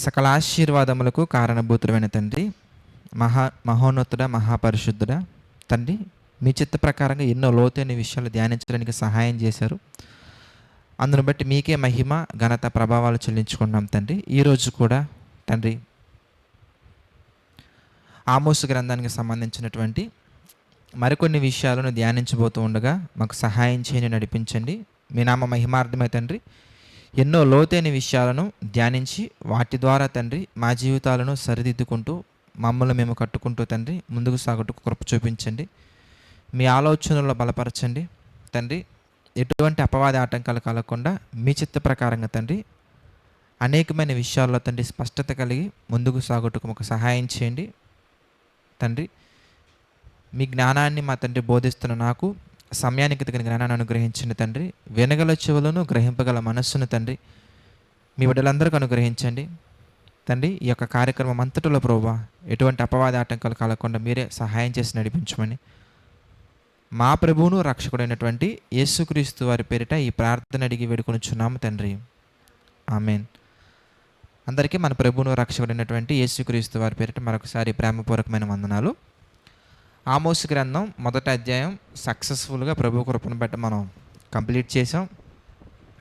సకల ఆశీర్వాదములకు కారణభూతుడైన తండ్రి, మహోన్నతుడ, మహాపరిశుద్ధుడ తండ్రి, మీ చిత్త ప్రకారంగా ఎన్నో లోతైన విషయాలు ధ్యానించడానికి సహాయం చేశారు. అందును బట్టి మీకే మహిమ, ఘనత, ప్రభావాలు చెల్లించుకున్నాం తండ్రి. ఈరోజు కూడా తండ్రి ఆమోసు గ్రంథానికి సంబంధించినటువంటి మరికొన్ని విషయాలను ధ్యానించబోతూ ఉండగా మాకు సహాయం చేయని నడిపించండి. మీ నామ మహిమార్థమే తండ్రి. ఎన్నో లోతైన విషయాలను ధ్యానించి వాటి ద్వారా తండ్రి మా జీవితాలను సరిదిద్దుకుంటూ మమ్మల్ని మేము కట్టుకుంటూ తండ్రి ముందుకు సాగుటకు కృప చూపించండి. మీ ఆలోచనల్లో బలపరచండి తండ్రి. ఎటువంటి అపవాద ఆటంకాలు కలగకుండా మీ చిత్త ప్రకారంగా తండ్రి అనేకమైన విషయాల్లో తండ్రి స్పష్టత కలిగి ముందుకు సాగుటకు మాకు సహాయం చేయండి తండ్రి. మీ జ్ఞానాన్ని మా తండ్రి బోధిస్తున్న నాకు సమయానికి తగిన జ్ఞానాన్ని అనుగ్రహించండి తండ్రి. వినగల చెవులను, గ్రహింపగల మనస్సును తండ్రి మీ బిడ్డలందరికీ అనుగ్రహించండి తండ్రి. ఈ యొక్క కార్యక్రమం అంతటిలో ప్రభువా ఎటువంటి అపవాద ఆటంకాలు కలగకుండా మీరే సహాయం చేసి నడిపించమని మా ప్రభువును రక్షకుడైనటువంటి యేసుక్రీస్తు వారి పేరిట ఈ ప్రార్థన అడిగి వేడుకొనుచున్నాము తండ్రి. ఆమేన్. అందరికీ మన ప్రభువును రక్షకుడైనటువంటి యేసుక్రీస్తు వారి పేరిట మరొకసారి ప్రేమపూర్వకమైన వందనాలు. ఆమోసు గ్రంథం 1వ అధ్యాయం సక్సెస్ఫుల్గా ప్రభు కృపను బట్టి మనం కంప్లీట్ చేసాం.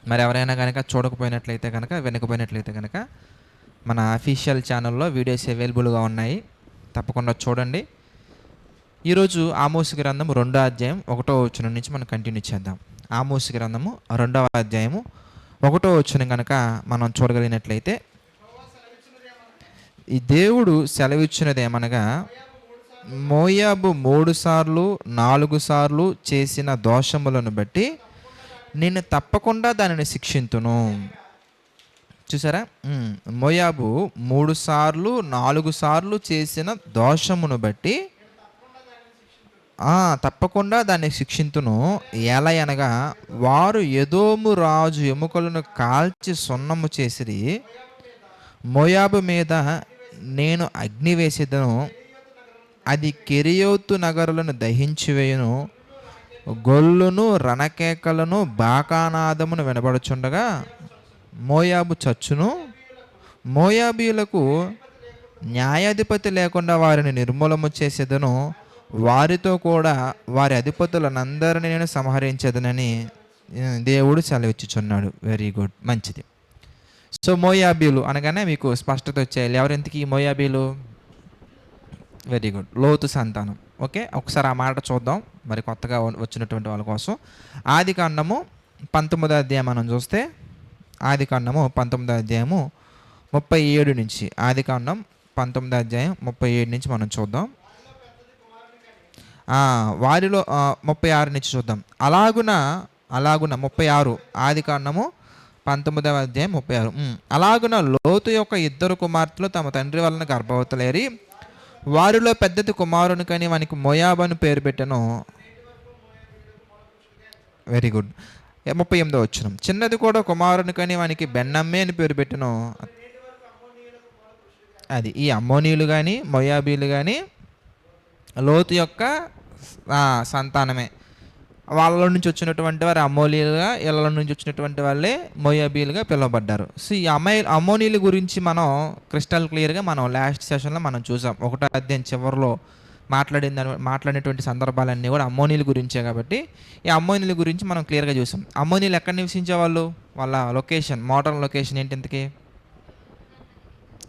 మరి ఎవరైనా కనుక చూడకపోయినట్లయితే కనుక, వినకపోయినట్లయితే కనుక మన అఫీషియల్ ఛానల్లో వీడియోస్ అవైలబుల్గా ఉన్నాయి, తప్పకుండా చూడండి. ఈరోజు ఆమోసు గ్రంథం 2వ అధ్యాయం 1వ వచనం నుంచి మనం కంటిన్యూ చేద్దాం. ఆమోసు గ్రంథము 2వ అధ్యాయము 1వ వచనం కనుక మనం చూడగలిగినట్లయితే, ఈ దేవుడు సెలవిచ్చినది ఏమనగా, మోయాబు 3 సార్లు 4 సార్లు చేసిన దోషములను బట్టి నేను తప్పకుండా దానిని శిక్షింతును. చూసారా, మోయాబు 3 సార్లు 4 సార్లు చేసిన దోషమును బట్టి తప్పకుండా దాన్ని శిక్షింతును. ఎలా అనగా, వారు ఎదోము రాజు ఎముకలను కాల్చి సున్నము చేసిరి. మోయాబు మీద నేను అగ్ని వేసేదను, అది కెరియోతు నగరులను దహించివేయును. గొల్లును, రణకేకలను, బాకానాదమును వినబడుచుండగా మోయాబు చచ్చును. మోయాబీయులకు న్యాయాధిపతి లేకుండా వారిని నిర్మూలము చేసేదను. వారితో కూడా వారి అధిపతులనందరినీ నేను సంహరించేదనని దేవుడు సెలవిచ్చుచున్నాడు. వెరీ గుడ్, మంచిది. సో మోయాబీలు అనగానే మీకు స్పష్టత వచ్చేయాలి. ఎవరింతకీ మోయాబీలు? వెరీ గుడ్, లోతు సంతానం. ఓకే, ఒకసారి ఆ మాట చూద్దాం మరి కొత్తగా వచ్చినటువంటి వాళ్ళ కోసం. ఆదికాండము 19వ అధ్యాయం మనం చూస్తే, ఆదికాండము 19వ అధ్యాయము 37 నుంచి, ఆదికాండం 19వ అధ్యాయం 37 నుంచి మనం చూద్దాం. వారిలో 36 నుంచి చూద్దాం. అలాగున 36, ఆదికాండము 19వ అధ్యాయం 36. అలాగున లోతు యొక్క 2 కుమార్తెలు తమ తండ్రి వలన గర్భవతులేరి, వారిలో పెద్దది కుమారుని కని వానికి మోయాబు అని పేరు పెట్టెను. Very good. 38వ వచనం, చిన్నది కూడా కుమారుని కని వానికి బెన్నమ్మే అని పేరు పెట్టెను. అది ఈ అమ్మోనీయులు కానీ మోయాబీలు కానీ లోతు యొక్క సంతానమే. వాళ్ళ నుంచి వచ్చినటువంటి వారు అమ్మోనీయులుగా, ఇళ్ళ నుంచి వచ్చినటువంటి వాళ్ళే మోయాబీలుగా పిలువబడ్డారు. సో ఈ అమ్మోనీయుల గురించి మనం క్రిస్టల్ క్లియర్గా మనం లాస్ట్ సెషన్లో మనం చూసాం. 1వ అధ్యాయం చివరిలో మాట్లాడినటువంటి సందర్భాలన్నీ కూడా అమ్మోనీయుల గురించే. కాబట్టి ఈ అమ్మోనీయుల గురించి మనం క్లియర్గా చూసాం. అమ్మోనీయులు ఎక్కడ నివసించేవాళ్ళు? వాళ్ళ లొకేషన్, మోడర్న్ లొకేషన్ ఏంటి ఇంతకీ?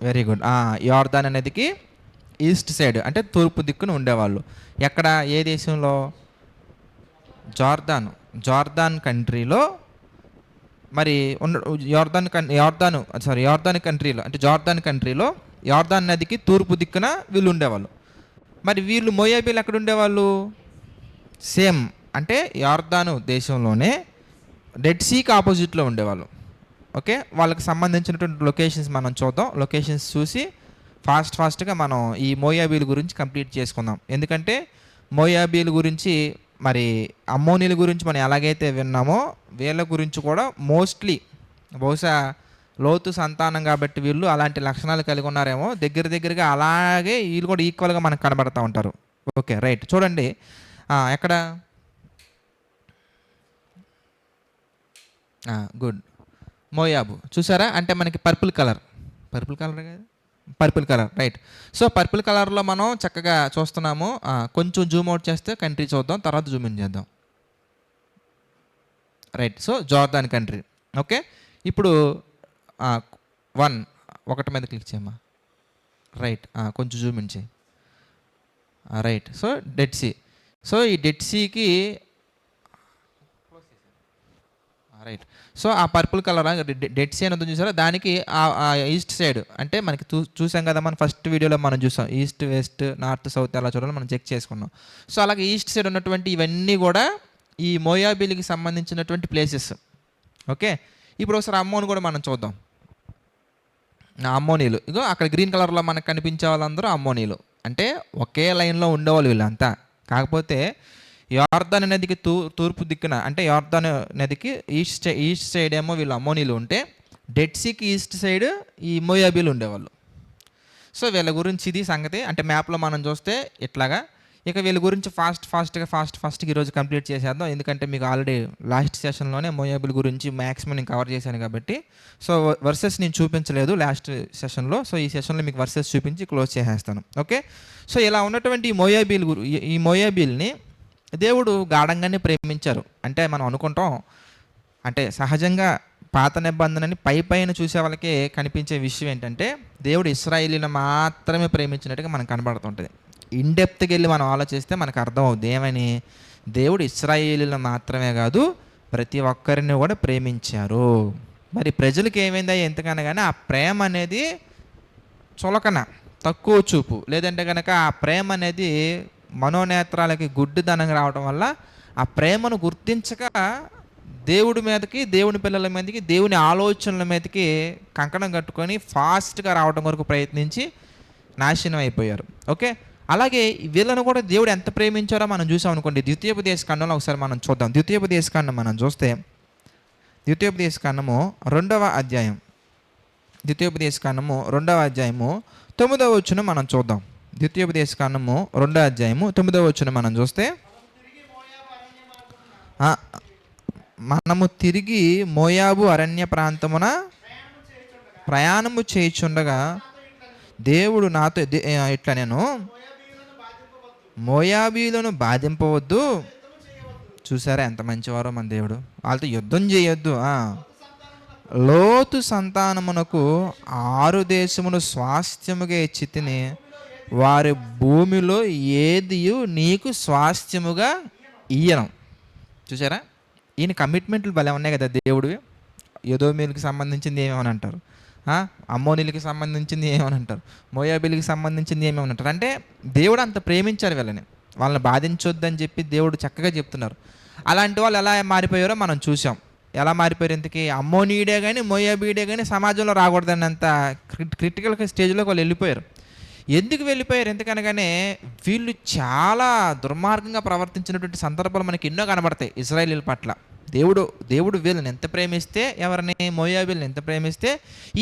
వెరీ గుడ్, యోర్దాన్ నదికి ఈస్ట్ సైడ్, అంటే తూర్పు దిక్కున ఉండేవాళ్ళు. ఎక్కడ, ఏ దేశంలో? జార్దాన్ కంట్రీలో. మరి యోర్దాన్ కంట్రీలో, అంటే జార్దాన్ కంట్రీలో యోర్దాన్ నదికి తూర్పు దిక్కున వీళ్ళు ఉండేవాళ్ళు. మరి వీళ్ళు మోయాబీలు ఎక్కడ ఉండేవాళ్ళు? సేమ్, అంటే యోర్దాను దేశంలోనే డెడ్ సీకి ఆపోజిట్లో ఉండేవాళ్ళు. ఓకే, వాళ్ళకి సంబంధించినటువంటి లొకేషన్స్ మనం చూద్దాం. లొకేషన్స్ చూసి ఫాస్ట్గా మనం ఈ మోయాబీల గురించి కంప్లీట్ చేసుకుందాం. ఎందుకంటే మోయాబీల గురించి, మరి అమ్మోనీల గురించి మనం ఎలాగైతే విన్నామో వీళ్ళ గురించి కూడా మోస్ట్లీ బహుశా లోతు సంతానం కాబట్టి వీళ్ళు అలాంటి లక్షణాలు కలిగి ఉన్నారేమో. దగ్గరగా అలాగే వీళ్ళు కూడా ఈక్వల్గా మనకు కనబడుతూ ఉంటారు. Okay, right. చూడండి ఎక్కడ, గుడ్, మోయాబు చూసారా, అంటే మనకి పర్పుల్ పర్పుల్ కలర్ కదా, purple colour, right. So purple కలర్లో మనం చక్కగా చూస్తున్నాము. కొంచెం జూమ్ అవుట్ చేస్తే కంట్రీ చూద్దాం, తర్వాత జూమ్ ఇన్ చేద్దాం. Right. So Jordan country. Okay, ఇప్పుడు ఒకటి మీద క్లిక్ చేయమ్మా. రైట్, కొంచెం జూమ్ ఇన్ చేయి. Right. So dead sea. So ఈ డెడ్ సీకి రైట్. సో ఆ పర్పుల్ కలర్ డెడ్ సీ అనేది చూసారా, దానికి ఈస్ట్ సైడ్ అంటే మనకి చూసాం కదా, మనం ఫస్ట్ వీడియోలో మనం చూసాం ఈస్ట్ వెస్ట్ నార్త్ సౌత్ ఎలా చూడాలో మనం చెక్ చేసుకున్నాం. సో అలాగే ఈస్ట్ సైడ్ ఉన్నటువంటి ఇవన్నీ కూడా ఈ మోయాబీలకి సంబంధించినటువంటి ప్లేసెస్. ఓకే, ఇప్పుడు ఒకసారి అమ్మోని కూడా మనం చూద్దాం. అమ్మోనీలు ఇగో అక్కడ గ్రీన్ కలర్లో మనకు కనిపించే వాళ్ళందరూ అమ్మోనీలు, అంటే ఒకే లైన్లో ఉండేవాళ్ళు వీళ్ళంతా. కాకపోతే యోర్దాను నదికి తూర్పు దిక్కున, అంటే యోర్దాను నదికి ఈస్ట్ సైడ్ ఏమో వీళ్ళు అమ్మోనీలు ఉంటే, డెడ్ సీకి ఈస్ట్ సైడ్ ఈ మోయాబీలు ఉండేవాళ్ళు. సో వీళ్ళ గురించి ఇది సంగతి. అంటే మ్యాప్లో మనం చూస్తే ఇట్లాగా. ఇక వీళ్ళ గురించి ఫాస్ట్గా ఈరోజు కంప్లీట్ చేసేద్దాం, ఎందుకంటే మీకు ఆల్రెడీ లాస్ట్ సెషన్లోనే మోయాబుల్ గురించి మ్యాక్సిమం నేను కవర్ చేశాను కాబట్టి. సో వర్సెస్ నేను చూపించలేదు లాస్ట్ సెషన్లో. సో ఈ సెషన్లో మీకు వర్సెస్ చూపించి క్లోజ్ చేసేస్తాను. ఓకే, సో ఇలా ఉన్నటువంటి ఈ మోయాబీల్ని దేవుడు గాఢంగానే ప్రేమించారు. అంటే మనం అనుకుంటాం, అంటే సహజంగా పాత నిబంధనని పైన చూసే వాళ్ళకే కనిపించే విషయం ఏంటంటే, దేవుడు ఇశ్రాయేలీని మాత్రమే ప్రేమించినట్టుగా మనకు కనబడుతుంటుంది. ఇన్డెప్త్కి వెళ్ళి మనం ఆలోచిస్తే మనకు అర్థం అవుతుంది ఏమని, దేవుడు ఇశ్రాయేలీలను మాత్రమే కాదు ప్రతి ఒక్కరిని కూడా ప్రేమించారు. మరి ప్రజలకు ఏమైందా ఎంతకన్నా కానీ ఆ ప్రేమ అనేది చులకన, తక్కువ చూపు, లేదంటే కనుక ఆ ప్రేమ అనేది మనోనేత్రాలకి గుడ్డిదనంగా రావడం వల్ల ఆ ప్రేమను గుర్తించక దేవుడి మీదకి, దేవుని పిల్లల మీదకి, దేవుని ఆలోచనల మీదకి కంకణం కట్టుకొని ఫాస్ట్గా రావడం వరకు ప్రయత్నించి నాశనం అయిపోయారు. ఓకే, అలాగే వీళ్ళను కూడా దేవుడు ఎంత ప్రేమించారో మనం చూసాం అనుకోండి. ద్వితీయోపదేశకాండంలో ఒకసారి మనం చూద్దాం. ద్వితీయోపదేశకాండం మనం చూస్తే ద్వితీయోపదేశకాండము 2వ అధ్యాయం, ద్వితీయోపదేశకాండము 2వ అధ్యాయము 9వ వచనం మనం చూద్దాం. ద్వితీయోపదేశకాండము 2వ అధ్యాయము 9వ వచనం మనం చూస్తే, మనము తిరిగి మోయాబు అరణ్య ప్రాంతమున ప్రయాణము చేయుచుండగా దేవుడు నాతో ఇట్లా, నేను మోయాబీలను బాధింపవద్దు. చూసారా ఎంత మంచివారో మన దేవుడు, వాళ్ళతో యుద్ధం చేయొద్దు. లోతు సంతానమునకు 6 దేశమును స్వాస్థ్యముగా ఇచ్చి తిని వారి భూమిలో ఏది నీకు స్వాస్థ్యముగా ఇయ్యను. చూసారా, ఈయన కమిట్మెంట్లు భలే ఉన్నాయి కదా దేవుడివి. ఎదోమీలకు సంబంధించింది ఏమేమని అంటారు, అమ్మోనీలకి సంబంధించింది ఏమని అంటారు, మోయాబీలకి సంబంధించింది ఏమేమని అంటారు. అంటే దేవుడు అంత ప్రేమించారు వాళ్ళని బాధించొద్దని చెప్పి దేవుడు చక్కగా చెప్తున్నారు. అలాంటి వాళ్ళు ఎలా మారిపోయారో మనం చూసాం. ఎలా మారిపోయారు, ఇంతకీ అమ్మోనీయుడే కానీ మోయాబీయుడే కానీ సమాజంలో రాకూడదని అంత క్రిటికల్ స్టేజ్లోకి వాళ్ళు వెళ్ళిపోయారు. ఎందుకు వెళ్ళిపోయారు, ఎందుకనగానే వీళ్ళు చాలా దుర్మార్గంగా ప్రవర్తించినటువంటి సందర్భాలు మనకి ఎన్నో కనబడతాయి ఇశ్రాయేలీల పట్ల. దేవుడు వీళ్ళని ఎంత ప్రేమిస్తే, ఎవరిని, మోయాబీలను ఎంత ప్రేమిస్తే,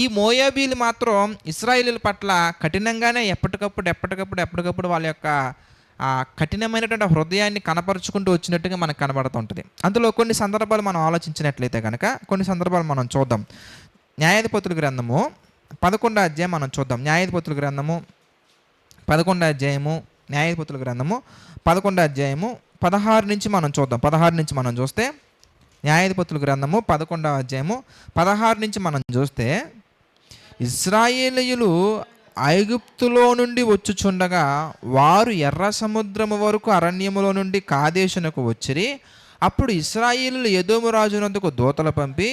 ఈ మోయాబీలు మాత్రం ఇశ్రాయేలీల పట్ల కఠినంగానే ఎప్పటికప్పుడు వాళ్ళ యొక్క ఆ కఠినమైనటువంటి హృదయాన్ని కనపరుచుకుంటూ వచ్చినట్టుగా మనకు కనబడుతుంటుంది. అందులో కొన్ని సందర్భాలు మనం ఆలోచించినట్లయితే కనుక కొన్ని సందర్భాలు మనం చూద్దాం. న్యాయాధిపతుల గ్రంథము 11వ అధ్యాయం మనం చూద్దాం. న్యాయాధిపతుల గ్రంథము 11వ అధ్యాయము, న్యాయాధిపతుల గ్రంథము 11వ అధ్యాయము 16 నుంచి మనం చూద్దాం. 16 నుంచి మనం చూస్తే, న్యాయాధిపతుల గ్రంథము 11వ అధ్యాయము 16 నుంచి మనం చూస్తే, ఇశ్రాయేలీయులు ఐగుప్తులో నుండి వచ్చుచుండగా వారు ఎర్ర సముద్రము వరకు అరణ్యములో నుండి కాదేశునకు వచ్చిరి. అప్పుడు ఇశ్రాయేలీయులు ఎదోము రాజునందుకు దూతలు పంపి,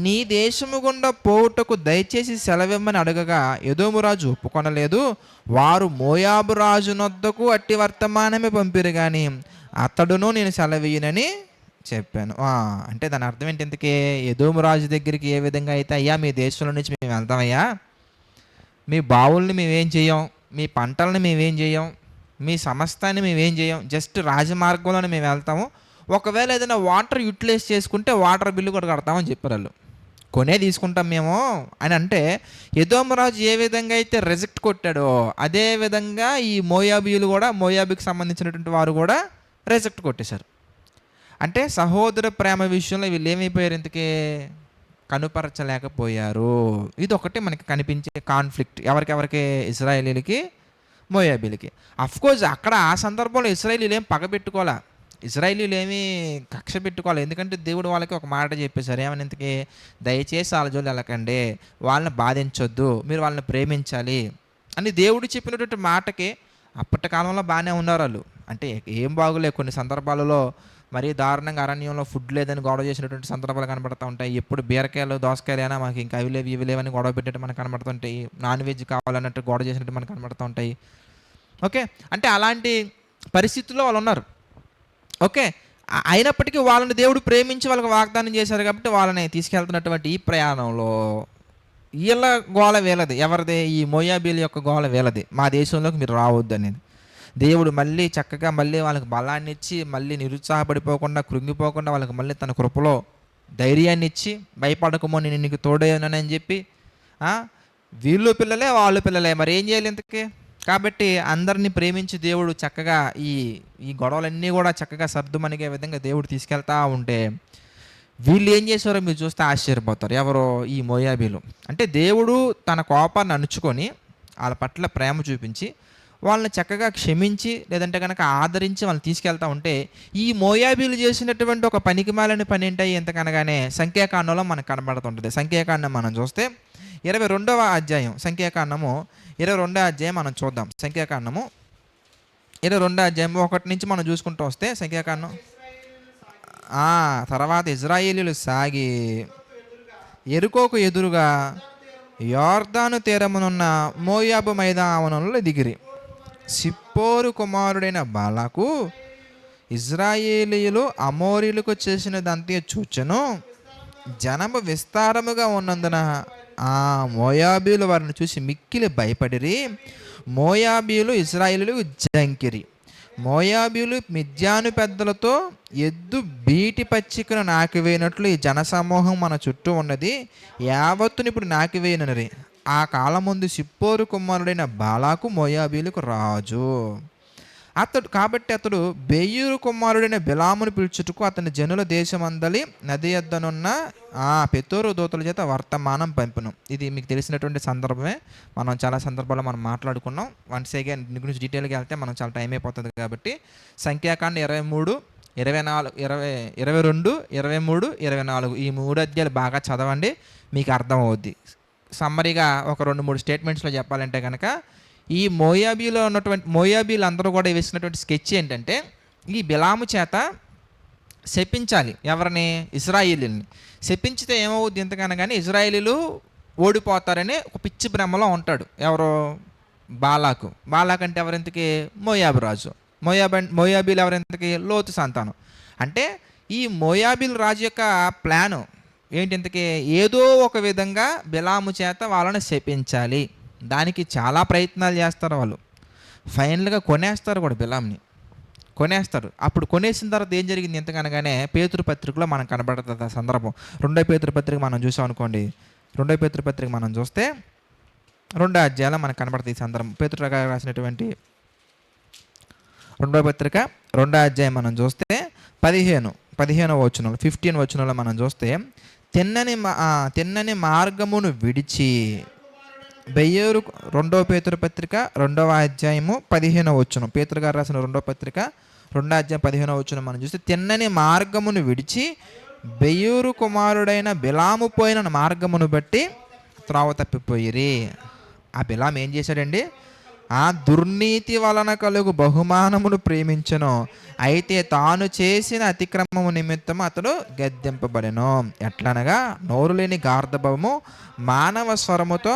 నీ దేశము గుండా పోవుటకు దయచేసి సెలవిమ్మని అడగగా ఎదోము రాజు ఒప్పుకొనలేదు. వారు మోయాబు రాజునొద్దకు అట్టి వర్తమానమే పంపిరు కానీ అతడును నేను సెలవీయనని చెప్పాను. అంటే దాని అర్థం ఏంటి, ఇంతకీ ఎదోము రాజు దగ్గరికి ఏ విధంగా అయితే, అయ్యా మీ దేశంలో నుంచి మేము వెళ్తామయ్యా, మీ బావుల్ని మేమేం చేయం, మీ పంటలను మేమేం చేయం, మీ సమస్తాన్ని మేమేం చేయం, జస్ట్ రాజమార్గంలోనే మేము వెళ్తాము, ఒకవేళ ఏదైనా వాటర్ యూటిలైజ్ చేసుకుంటే వాటర్ బిల్లు కూడా కడతామని చెప్పారు వాళ్ళు. కొనే తీసుకుంటాం మేము అని అంటే, ఎదోము రాజు ఏ విధంగా అయితే రిజెక్ట్ కొట్టాడో అదే విధంగా ఈ మోయాబీయులు కూడా, మోయాబీకి సంబంధించినటువంటి వారు కూడా రిజెక్ట్ కొట్టేశారు. అంటే సహోదర ప్రేమ విషయంలో వీళ్ళు ఏమైపోయారు, ఇంతకీ కనుపరచలేకపోయారు. ఇది ఒకటి మనకి కనిపించే కాన్ఫ్లిక్ట్ ఎవరికెవరికి, ఇశ్రాయేలీలకి, మోయాబీలకి. అఫ్కోర్స్ అక్కడ ఆ సందర్భంలో ఇశ్రాయేలీలు ఏం పగబెట్టుకోలే, ఇశ్రాయేలీలు ఏమీ కక్ష పెట్టుకోవాలి. ఎందుకంటే దేవుడు వాళ్ళకి ఒక మాట చెప్పేశారు. ఏమని? ఇంతకీ దయచేసి వాళ్ళ జోలికి వెళ్ళకండి, వాళ్ళని బాధించొద్దు, మీరు వాళ్ళని ప్రేమించాలి అని దేవుడు చెప్పినటువంటి మాటకి అప్పటి కాలంలో బాగానే ఉన్నారు వాళ్ళు. అంటే ఏం బాగోలే, కొన్ని సందర్భాలలో మరీ దారుణంగా అరణ్యంలో ఫుడ్ లేదని గొడవ చేసినటువంటి సందర్భాలు కనబడుతూ ఉంటాయి. ఎప్పుడు బీరకాయలు దోసకాయలు అయినా మాకు ఇంకా అవి లేవు ఇవి లేవని గొడవ పెట్టినట్టు మనకు కనబడుతుంటాయి. నాన్ వెజ్ కావాలన్నట్టు గొడవ చేసినట్టు మనకు కనబడుతూ ఉంటాయి. ఓకే, అంటే అలాంటి పరిస్థితుల్లో వాళ్ళు ఉన్నారు. ఓకే, అయినప్పటికీ వాళ్ళని దేవుడు ప్రేమించి వాళ్ళకి వాగ్దానం చేశారు కాబట్టి వాళ్ళని తీసుకెళ్తున్నటువంటి ఈ ప్రయాణంలో వీళ్ళ గోల వీళ్ళది. ఎవరిది? ఈ మోయాబీల యొక్క గోల వీళ్ళది. మా దేశంలోకి మీరు రావద్దు అనేది. దేవుడు మళ్ళీ చక్కగా మళ్ళీ వాళ్ళకి బలాన్ని ఇచ్చి, మళ్ళీ నిరుత్సాహపడిపోకుండా, కృంగిపోకుండా వాళ్ళకి మళ్ళీ తన కృపలో ధైర్యాన్ని ఇచ్చి, భయపడకమో నేను నీకు తోడేనని చెప్పి, వీళ్ళు పిల్లలే వాళ్ళు పిల్లలే, మరి ఏం చేయాలి ఇంతకీ? కాబట్టి అందరినీ ప్రేమించి దేవుడు చక్కగా ఈ ఈ గొడవలన్నీ కూడా చక్కగా సర్దుమణిగే విధంగా దేవుడు తీసుకెళ్తా ఉంటే వీళ్ళు ఏం చేశారో మీరు చూస్తే ఆశ్చర్యపోతారు. ఎవరో? ఈ మోయాబీలు. అంటే దేవుడు తన కోపాన్ని అణుచుకొని వాళ్ళ పట్ల ప్రేమ చూపించి వాళ్ళని చక్కగా క్షమించి లేదంటే కనుక ఆదరించి వాళ్ళని తీసుకెళ్తా ఉంటే ఈ మోయాబీలు చేసినటువంటి ఒక పనికిమాలిన పని ఏంటో ఎంతకనగానే సంఖ్యాకాండంలో మనకు కనబడుతుంటుంది. సంఖ్యాకాండం మనం చూస్తే 22వ అధ్యాయం, సంఖ్యాకాండము 22వ అధ్యాయం మనం చూద్దాం. సంఖ్యాకాండము 22వ అధ్యాయం 1 నుంచి మనం చూసుకుంటూ వస్తే సంఖ్యాకాండం తర్వాత ఇజ్రాయేలీలు సాగి యెరికోకు ఎదురుగా యొర్దాను తీరమునున్న మోయాబు మైదావనంలో దిగిరి. సిప్పోరు కుమారుడైన బాలాకు ఇజ్రాయేలీయులు అమోరీలకు చేసినదంతే చూచెను. జనము విస్తారముగా ఉన్నందున ఆ మోయాబీలు వారిని చూసి మిక్కిలి భయపడిరి. మోయాబీలు ఇశ్రాయేలీయులు జంకిరి. మోయాబీలు మిద్యాను పెద్దలతో ఎద్దు బీటి పచ్చికను నాకివేయినట్లు ఈ జనసమూహం మన చుట్టూ ఉన్నది, యావత్తుని ఇప్పుడు నాకివేయనరి. ఆ కాలం ముందు సిప్పోరు కుమారుడైన బాలాకు మోయాబీలకు రాజు. కాబట్టి అతడు బెయ్యూరు కుమారుడైన బిలామును పిలుచుటకు అతని జనుల దేశమందలి నది యొద్దనున్న పెతోరు దూతల చేత వర్తమానం పంపును. ఇది మీకు తెలిసినటువంటి సందర్భమే, మనం చాలా సందర్భాల్లో మనం మాట్లాడుకున్నాం. వన్స్ అగైన్ దీని గురించి డీటెయిల్గా వెళ్తే మనం చాలా టైం అయిపోతుంది కాబట్టి సంఖ్యాకాండ 23, 24, 22, 23, 24 ఈ 3 అధ్యాయాలు బాగా చదవండి, మీకు అర్థమవుద్ది. సమ్మరీగా ఒక 2-3 స్టేట్మెంట్స్లో చెప్పాలంటే కనుక ఈ మోయాబీలో ఉన్నటువంటి మోయాబీలు అందరూ కూడా వేసినటువంటి స్కెచ్ ఏంటంటే ఈ బిలాము చేత శపించాలి. ఎవరిని? ఇశ్రాయేలీని. శపించితే ఏమవుద్ది ఎంతకనగానే ఇశ్రాయేలీలు ఓడిపోతారని ఒక పిచ్చి భ్రమలో ఉంటాడు. ఎవరో? బాలాకు. బాలాకు అంటే ఎవరింతకి? మోయాబు రాజు. మోయాబీలు ఎవరింతకి? లోతు సంతానం. అంటే ఈ మోయాబీలు రాజు యొక్క ప్లాను ఏంటి ఇంతకీ? ఏదో ఒక విధంగా బిలాము చేత వాళ్ళని శపించాలి. దానికి చాలా ప్రయత్నాలు చేస్తారు వాళ్ళు. ఫైనల్గా కొనేస్తారు కూడా, బిలాంని కొనేస్తారు. అప్పుడు కొనేసిన తర్వాత ఏం జరిగింది ఎంతకనగానే పేతురు పత్రికలో మనకు కనబడుతుంది ఆ సందర్భం. 2వ పేతురు పత్రిక మనం చూసాం అనుకోండి. 2వ పేతురు పత్రిక మనం చూస్తే 2వ అధ్యాయంలో మనకు కనబడుతుంది ఈ సందర్భం. పేతురు గారు రాసినటువంటి 2వ పత్రిక 2వ అధ్యాయం మనం చూస్తే 15వ వచనంలో 15 వచనంలో మనం చూస్తే తిన్నని మార్గమును విడిచి బెయ్యూరు 2వ పేతురు పత్రిక 2వ అధ్యాయము 15వ వచనం, పేతురు గారు రాసిన 2వ పత్రిక 2వ అధ్యాయం 15వ వచనం మనం చూస్తే తిన్నని మార్గమును విడిచి బెయ్యూరు కుమారుడైన బిలాము పోయిన మార్గమును బట్టి త్రోవ తప్పిపోయిరి. ఆ బిలాము ఏం చేశాడండి? ఆ దుర్నీతి వలన కలుగు బహుమానమును ప్రేమించెను, అయితే తాను చేసిన అతిక్రమము నిమిత్తము అతడు గద్దెంపబడెను. ఎట్లనగా నోరు లేని గార్ధబము మానవ స్వరముతో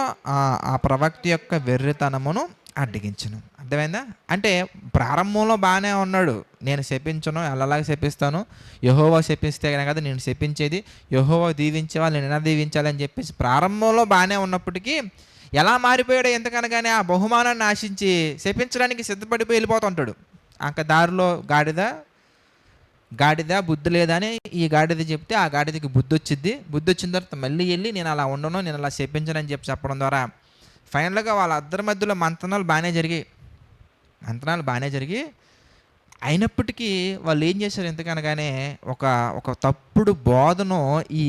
ఆ ప్రవక్త యొక్క వెర్రితనమును అడ్డగించను. అర్థమైందా? అంటే ప్రారంభంలో బాగానే ఉన్నాడు, నేను శపించను, ఎల్లలాగా శపిస్తాను, యెహోవా శపిస్తే కదా నేను శపించేది, యెహోవా దీవించేవాళ్ళు నేను ఎలా దీవించాలని చెప్పేసి ప్రారంభంలో బాగానే ఉన్నప్పటికీ ఎలా మారిపోయాడో ఎంతకనగానే ఆ బహుమానాన్ని ఆశించి శపించడానికి సిద్ధపడిపోయి వెళ్ళిపోతుంటాడు. అంక దారిలో గాడిద బుద్ధి లేదని ఈ గాడిద చెప్తే ఆ గాడిదకి బుద్ధి వచ్చిన తర్వాత మళ్ళీ వెళ్ళి నేను అలా ఉండను, నేను అలా శపించనని చెప్పడం ద్వారా ఫైనల్గా వాళ్ళ మధ్యలో మంతనాలు బాగానే జరిగి అయినప్పటికీ వాళ్ళు ఏం చేశారు ఎంతకనగానే ఒక తప్పుడు బోధను ఈ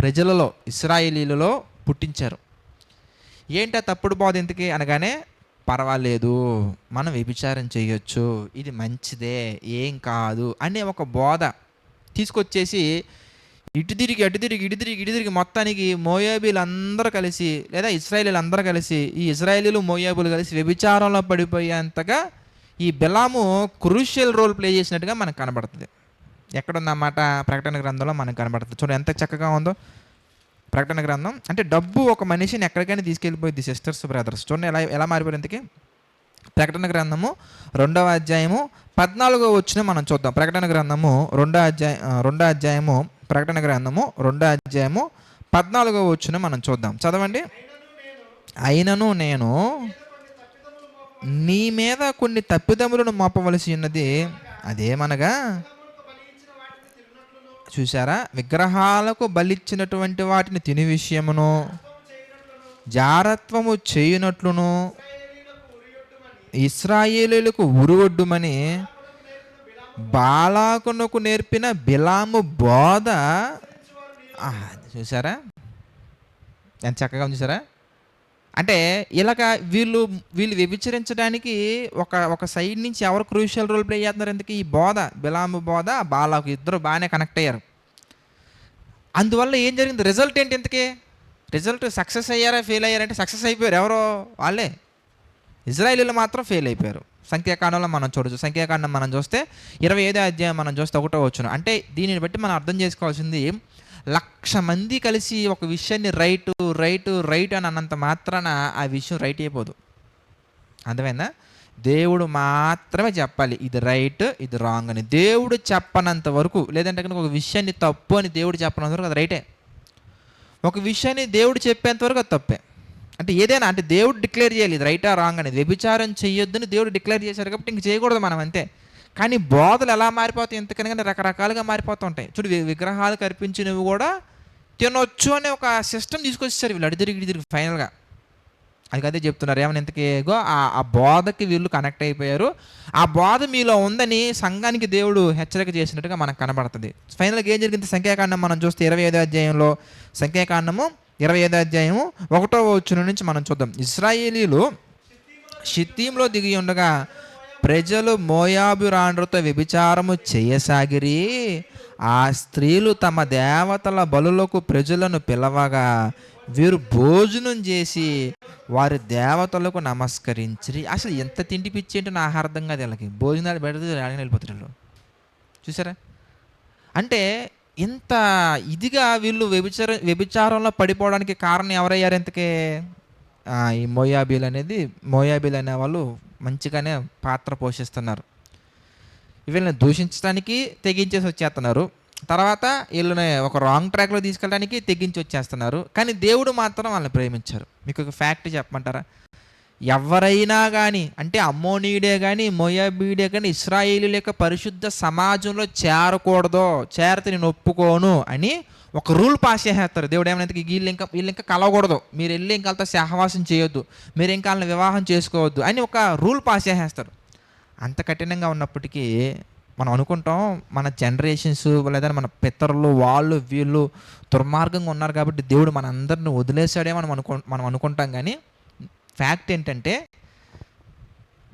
ప్రజలలో ఇశ్రాయేలీలలో పుట్టించారు. ఏంటి ఆ తప్పుడు బోధ ఎందుకు అనగానే, పర్వాలేదు మనం వ్యభిచారం చేయొచ్చు, ఇది మంచిదే, ఏం కాదు అనే ఒక బోధ తీసుకొచ్చేసి ఇటు తిరిగి అటు తిరిగి ఇటు తిరిగి ఇటు తిరిగి మొత్తానికి మోయాబీలు అందరూ కలిసి లేదా ఇశ్రాయేలీలు అందరూ కలిసి, ఈ ఇశ్రాయేలీలు మోయాబులు కలిసి వ్యభిచారంలో పడిపోయేంతగా ఈ బిలాము క్రూషియల్ రోల్ ప్లే చేసినట్టుగా మనకు కనబడుతుంది. ఎక్కడుందన్నమాట? ప్రకటన గ్రంథంలో మనకు కనబడుతుంది. చూడండి ఎంత చక్కగా ఉందో ప్రకటన గ్రంథం. అంటే డబ్బు ఒక మనిషిని ఎక్కడికైనా తీసుకెళ్ళిపోయింది సిస్టర్స్ బ్రదర్స్. చూడండి ఎలా ఎలా మారిపోయింది ఇంతకీ. ప్రకటన గ్రంథము 2వ అధ్యాయము 14వ వచనం మనం చూద్దాం. ప్రకటన గ్రంథము 2వ అధ్యాయము ప్రకటన గ్రంథము 2వ అధ్యాయము 14వ వచనం మనం చూద్దాం. చదవండి. అయినను నేను నీ మీద కొన్ని తప్పిదములను మోపవలసి ఉన్నది, అదేమనగా, చూసారా, విగ్రహాలకు బలిచ్చినటువంటి వాటిని తిని విషయమును జారత్వము చేయునట్లును ఇశ్రాయేలీలకు ఉరువొడ్డుమని బాలాకునకు నేర్పిన బిలాము బోధ. చూసారా ఎంత చక్కగా ఉంది. చూసారా, అంటే ఇలాగ వీళ్ళు వ్యభిచరించడానికి ఒక సైడ్ నుంచి ఎవరు క్రూషియల్ రోల్ ప్లే చేస్తున్నారు ఎందుకు? ఈ బోధ, బిలాము బోధ, బాలాకు ఇద్దరు బాగానే కనెక్ట్ అయ్యారు. అందువల్ల ఏం జరిగింది? రిజల్ట్ ఏంటి ఇంతకీ? రిజల్ట్ సక్సెస్ అయ్యారా ఫెయిల్ అయ్యారంటే సక్సెస్ అయిపోయారు. ఎవరో వాళ్ళే. ఇజ్రాయేలీలు మాత్రం ఫెయిల్ అయిపోయారు. సంఖ్యాకాండంలో మనం చూడొచ్చు. సంఖ్యాకాండం మనం చూస్తే 25వ అధ్యాయం మనం చూస్తే 1వ వచనం. అంటే దీనిని బట్టి మనం అర్థం చేసుకోవాల్సింది, 1,00,000 మంది కలిసి ఒక విషయాన్ని రైట్ అని అన్నంత మాత్రాన ఆ విషయం రైట్ అయిపోదు. అర్థమైందా? దేవుడు మాత్రమే చెప్పాలి ఇది రైట్ ఇది రాంగ్ అని. దేవుడు చెప్పనంత వరకు, లేదంటే కనుక ఒక విషయాన్ని తప్పు అని దేవుడు చెప్పనంత వరకు అది రైటే. ఒక విషయాన్ని దేవుడు చెప్పేంత వరకు అది తప్పే. అంటే ఏదైనా అంటే దేవుడు డిక్లేర్ చేయాలి ఇది రైటా రాంగ్ అనేది. వ్యభిచారం చేయొద్దని దేవుడు డిక్లేర్ చేశారు కాబట్టి ఇంక చేయకూడదు మనం, అంతే. కానీ బోధలు ఎలా మారిపోతాయి ఎంతకనగానే రకరకాలుగా మారిపోతూ ఉంటాయి. చూడు, విగ్రహాలు కల్పించినవి కూడా తినొచ్చు అనే ఒక సిస్టమ్ తీసుకొచ్చారు వీళ్ళు అడి తిరిగి ఫైనల్గా. అది అదే చెప్తున్నారు. ఏమని ఇంతకేగో ఆ బోధకి వీళ్ళు కనెక్ట్ అయిపోయారు. ఆ బోధ మీలో ఉందని సంఘానికి దేవుడు హెచ్చరిక చేసినట్టుగా మనకు కనబడుతుంది. ఫైనల్గా ఏం జరిగింది? సంఖ్యాకాండం మనం చూస్తే 25వ అధ్యాయంలో, సంఖ్యాకాండము 25వ అధ్యాయము 1వ వచనం నుంచి మనం చూద్దాం. ఇశ్రాయేలీలు షిత్తీంలో దిగి ఉండగా ప్రజలు మోయాబు రాండ్రుతో వ్యభిచారము చేయసాగిరి. ఆ స్త్రీలు తమ దేవతల బలులకు ప్రజలను పిలవగా వీరు భోజనం చేసి వారి దేవతలకు నమస్కరించిరి. అసలు ఎంత తిండి పిచ్చి ఏంటో నా అర్థం కాదు. వీళ్ళకి భోజనాలు పెడితే వెళ్ళిపోతారు. చూసారా, అంటే ఇంత ఇదిగా వీళ్ళు వ్యభిచారంలో పడిపోవడానికి కారణం ఎవరయ్యారు ఇంతకే? ఈ మోయాబీలు అనే వాళ్ళు మంచిగానే పాత్ర పోషిస్తున్నారు. వీళ్ళని దూషించడానికి తెగించేసి వచ్చేస్తున్నారు. తర్వాత వీళ్ళని ఒక రాంగ్ ట్రాక్లో తీసుకెళ్ళడానికి తెగించి వచ్చేస్తున్నారు. కానీ దేవుడు మాత్రం వాళ్ళని ప్రేమించారు. మీకు ఒక ఫ్యాక్ట్ చెప్పమంటారా? ఎవరైనా కానీ, అంటే అమ్మోనీయుడే కానీ మోయాబీడే కానీ ఇశ్రాయేలీల యొక్క పరిశుద్ధ సమాజంలో చేరకూడదో, చేరితే నేను ఒప్పుకోను అని ఒక రూల్ పాస్ చేసేస్తారు. దేవుడు ఏమైనా వీళ్ళు ఇంకా కలవకూడదు, మీరు వెళ్ళి ఇంకా వాళ్ళతో సహవాసం చేయొద్దు, మీరు ఇంకా వాళ్ళని వివాహం చేసుకోవద్దు అని ఒక రూల్ పాస్ చేసేస్తారు. అంత కఠినంగా ఉన్నప్పటికీ మనం అనుకుంటాం మన జనరేషన్స్ లేదా మన పితరులు వాళ్ళు వీళ్ళు దుర్మార్గంగా ఉన్నారు కాబట్టి దేవుడు మన అందరిని వదిలేశాడేమో మనం అనుకుంటాం. కానీ ఫ్యాక్ట్ ఏంటంటే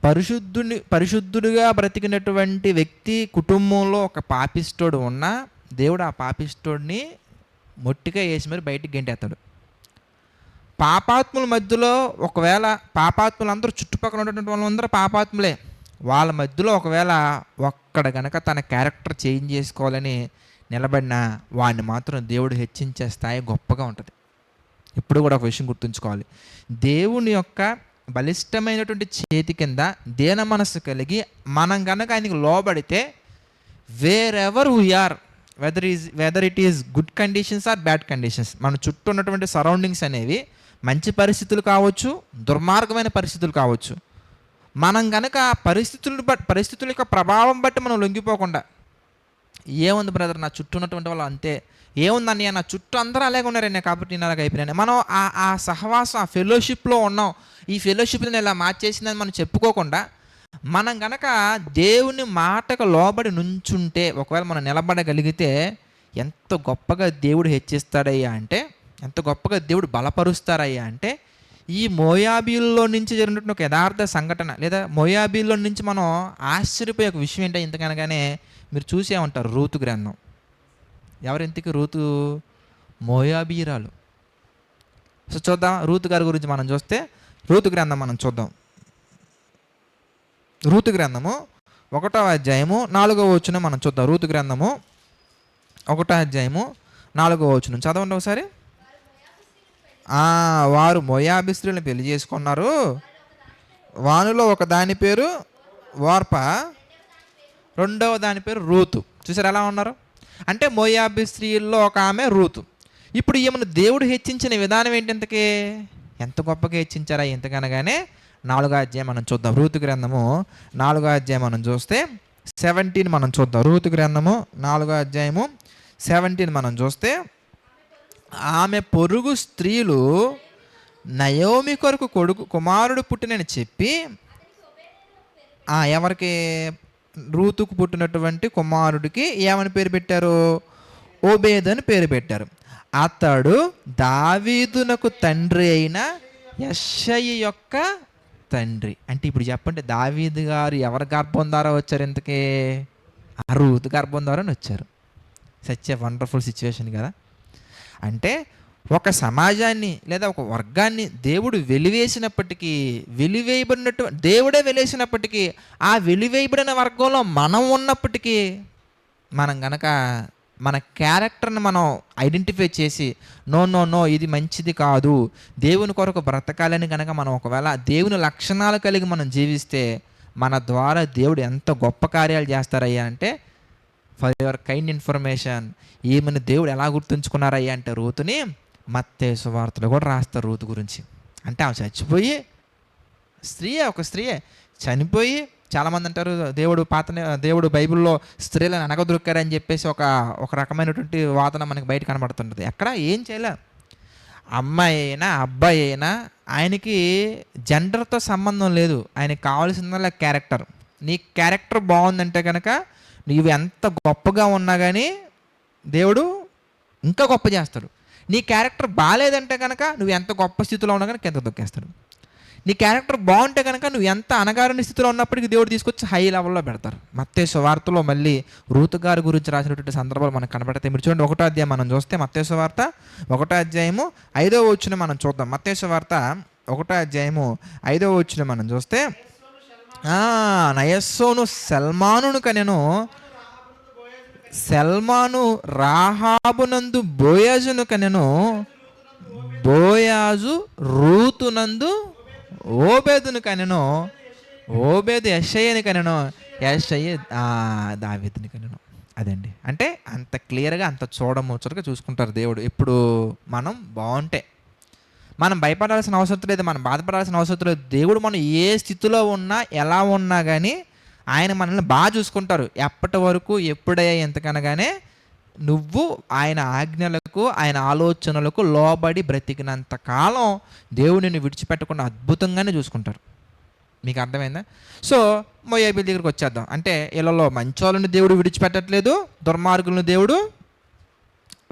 పరిశుద్ధుడిగా బ్రతికినటువంటి వ్యక్తి కుటుంబంలో ఒక పాపిస్టోడు ఉన్నా దేవుడు ఆ పాపిస్టోడిని మొట్టిగా వేసి మరి బయటికి గెంటేస్తాడు. పాపాత్ముల మధ్యలో ఒకవేళ పాపాత్ములు అందరూ చుట్టుపక్కల ఉన్నటువంటి వాళ్ళందరూ పాపాత్ములే, వాళ్ళ మధ్యలో ఒకవేళ ఒక్కడ గనక తన క్యారెక్టర్ చేంజ్ చేసుకోవాలని నిలబడిన వాడిని మాత్రం దేవుడు హెచ్చించే స్థాయి గొప్పగా ఉంటుంది. ఇప్పుడు కూడా ఒక విషయం గుర్తుంచుకోవాలి, దేవుని యొక్క బలిష్టమైనటువంటి చేతి కింద దేన మనస్సు కలిగి మనం కనుక ఆయనకు లోబడితే wherever we are, whether it is good conditions or bad conditions, మన చుట్టూ ఉన్నటువంటి సరౌండింగ్స్ అనేవి మంచి పరిస్థితులు కావచ్చు, దుర్మార్గమైన పరిస్థితులు కావచ్చు, మనం కనుక పరిస్థితుల యొక్క ప్రభావం బట్టి మనం లొంగిపోకుండా, ఏముంది బ్రదర్ నా చుట్టూ ఉన్నటువంటి వాళ్ళు అంతే, ఏముంది అన్నయ్య నా చుట్టూ అందరూ అలాగే ఉన్నారన్నయ్య కాబట్టి నేను అలాగ అయిపోయినాను, మనం ఆ సహవాసం ఆ ఫెలోషిప్లో ఉన్నాం, ఈ ఫెలోషిప్ని ఇలా మార్చేసిందని మనం చెప్పుకోకుండా మనం కనుక దేవుని మాటకు లోబడి నుంచుంటే, ఒకవేళ మనం నిలబడగలిగితే ఎంత గొప్పగా దేవుడు హెచ్చిస్తాడయ్యా అంటే, ఎంత గొప్పగా దేవుడు బలపరుస్తారయ్యా అంటే, ఈ మోయాబీల్లో నుంచి జరిగినటువంటి ఒక యథార్థ సంఘటన, లేదా మోయాబీల్లో నుంచి మనం ఆశ్చర్యపోయే ఒక విషయం ఏంటో ఇంతకనగానే మీరు చూసే ఉంటారు. రూతు గ్రంథం. ఎవరింతకి రూతు? మోయాబీరాలు. సో చూద్దాం రూతు గారి గురించి మనం చూస్తే, రూతు గ్రంథం మనం చూద్దాం. రూతు గ్రంథము 1వ అధ్యాయము 4వ వచనం మనం చూద్దాం. రూతు గ్రంథము 1వ అధ్యాయము 4వ వచనం చదవండి ఒకసారి. వారు మోయాబీ స్త్రీలను పెళ్లి చేసుకున్నారు. వానిలో ఒక దాని పేరు ఓర్ప, రెండవ దాని పేరు రూతు. చూసారు ఎలా ఉన్నారు అంటే, మోయాబీ స్త్రీల్లో ఒక ఆమె రూతు. ఇప్పుడు ఈమెను దేవుడు హెచ్చించిన విధానం ఏంటంతకే, ఎంత గొప్పగా హెచ్చించారా ఎంతకనగానే 4వ అధ్యాయం మనం చూద్దాం. రూతు గ్రంథము 4వ అధ్యాయం మనం చూస్తే 17 మనం చూద్దాం. రూతు గ్రంథము 4వ అధ్యాయము 17 మనం చూస్తే, ఆమె పొరుగు స్త్రీలు నయోమి కొరకు కుమారుడు పుట్టినని చెప్పి, ఎవరికి? రూతుకు పుట్టినటువంటి కుమారుడికి ఏమని పేరు పెట్టారు? ఓబేద్ అని పేరు పెట్టారు. అతడు దావీదునకు తండ్రి అయిన యెషయి యొక్క తండ్రి. అంటే ఇప్పుడు చెప్పండి, దావీదు గారు ఎవరి గర్భం ద్వారా వచ్చారు? ఇంతకీ ఆ రూతు గర్భం ద్వారా వచ్చారు. సచ్ ఎ వండర్ఫుల్ సిచ్యువేషన్ కదా. అంటే ఒక సమాజాన్ని లేదా ఒక వర్గాన్ని దేవుడు వెలివేసినప్పటికీ, దేవుడే వెలివేసినప్పటికీ, ఆ వెలివేయబడిన వర్గంలో మనం ఉన్నప్పటికీ, మనం గనక మన క్యారెక్టర్ని మనం ఐడెంటిఫై చేసి నో ఇది మంచిది కాదు, దేవుని కొరకు బ్రతకాలని కనుక మనం ఒకవేళ దేవుని లక్షణాలు కలిగి మనం జీవిస్తే, మన ద్వారా దేవుడు ఎంత గొప్ప కార్యాలు చేస్తారయ్యా అంటే, ఫర్ యువర్ కైండ్ ఇన్ఫర్మేషన్, ఈమెను దేవుడు ఎలా గుర్తుంచుకున్నారయ్యా అంటే, రూతుని మత్తయి సువార్తలో కూడా రాస్తారు రూతు గురించి. అంటే ఆమె చచ్చిపోయి, ఒక స్త్రీయే చనిపోయి, చాలామంది అంటారు దేవుడు బైబిల్లో స్త్రీలను అనగదొక్కారని చెప్పేసి ఒక రకమైనటువంటి వాదన మనకి బయట కనబడుతుంటుంది. ఎక్కడ ఏం చేయలే. అమ్మాయి అయినా అబ్బాయి అయినా ఆయనకి జెండర్తో సంబంధం లేదు. ఆయనకి కావాల్సిందల్లా క్యారెక్టర్. నీ క్యారెక్టర్ బాగుందంటే కనుక నీవు ఎంత గొప్పగా ఉన్నా కానీ దేవుడు ఇంకా గొప్ప చేస్తాడు. నీ క్యారెక్టర్ బాగాలేదంటే కనుక నువ్వు ఎంత గొప్ప స్థితిలో ఉన్నా కానీ కింద దొక్కేస్తాడు. నీ క్యారెక్టర్ బాగుంటే కనుక నువ్వు ఎంత అనగారిన స్థితిలో ఉన్నప్పటికీ దేవుడు తీసుకొచ్చి హై లెవెల్లో పెడతారు. మత్తయి సువార్తలో మళ్ళీ రూతు గారి గురించి రాసినటువంటి సందర్భాలు మనకు కనబడతాయి. మీరు చూడండి 1వ అధ్యాయం మనం చూస్తే, మత్తయి సువార్త 1వ అధ్యాయము 5వ వచనం మనం చూద్దాం. మత్తయి సువార్త 1వ అధ్యాయము 5వ వచనం మనం చూస్తే, నయస్సోను సల్మానును కనెను, సల్మాను రాహాబునందు బోయాజును కనెను, బోయాజు రూతునందు ఓబేదును కనెను, ఓబేదు యెషయిని కనెను, యెషయి దావీదుని కనెను. అదండి. అంటే అంత క్లియర్గా, అంత చూడముచ్చటగా చూసుకుంటారు దేవుడు. ఎప్పుడు మనం బాగుంటే మనం భయపడాల్సిన అవసరం లేదు, మనం బాధపడాల్సిన అవసరం లేదు. దేవుడు మనం ఏ స్థితిలో ఉన్నా, ఎలా ఉన్నా కానీ ఆయన మనల్ని బాగా చూసుకుంటారు. ఎప్పటి వరకు, ఎప్పుడయ్యా ఎంతకనగానే నువ్వు ఆయన ఆజ్ఞలకు, ఆయన ఆలోచనలకు లోబడి బ్రతికినంత కాలం దేవుడిని విడిచిపెట్టకుండా అద్భుతంగానే చూసుకుంటారు. మీకు అర్థమైందా? సో మోయాబీల దగ్గరికి వచ్చేద్దాం. అంటే వీళ్ళలో మంచోళ్ళని దేవుడు విడిచిపెట్టట్లేదు, దుర్మార్గులను దేవుడు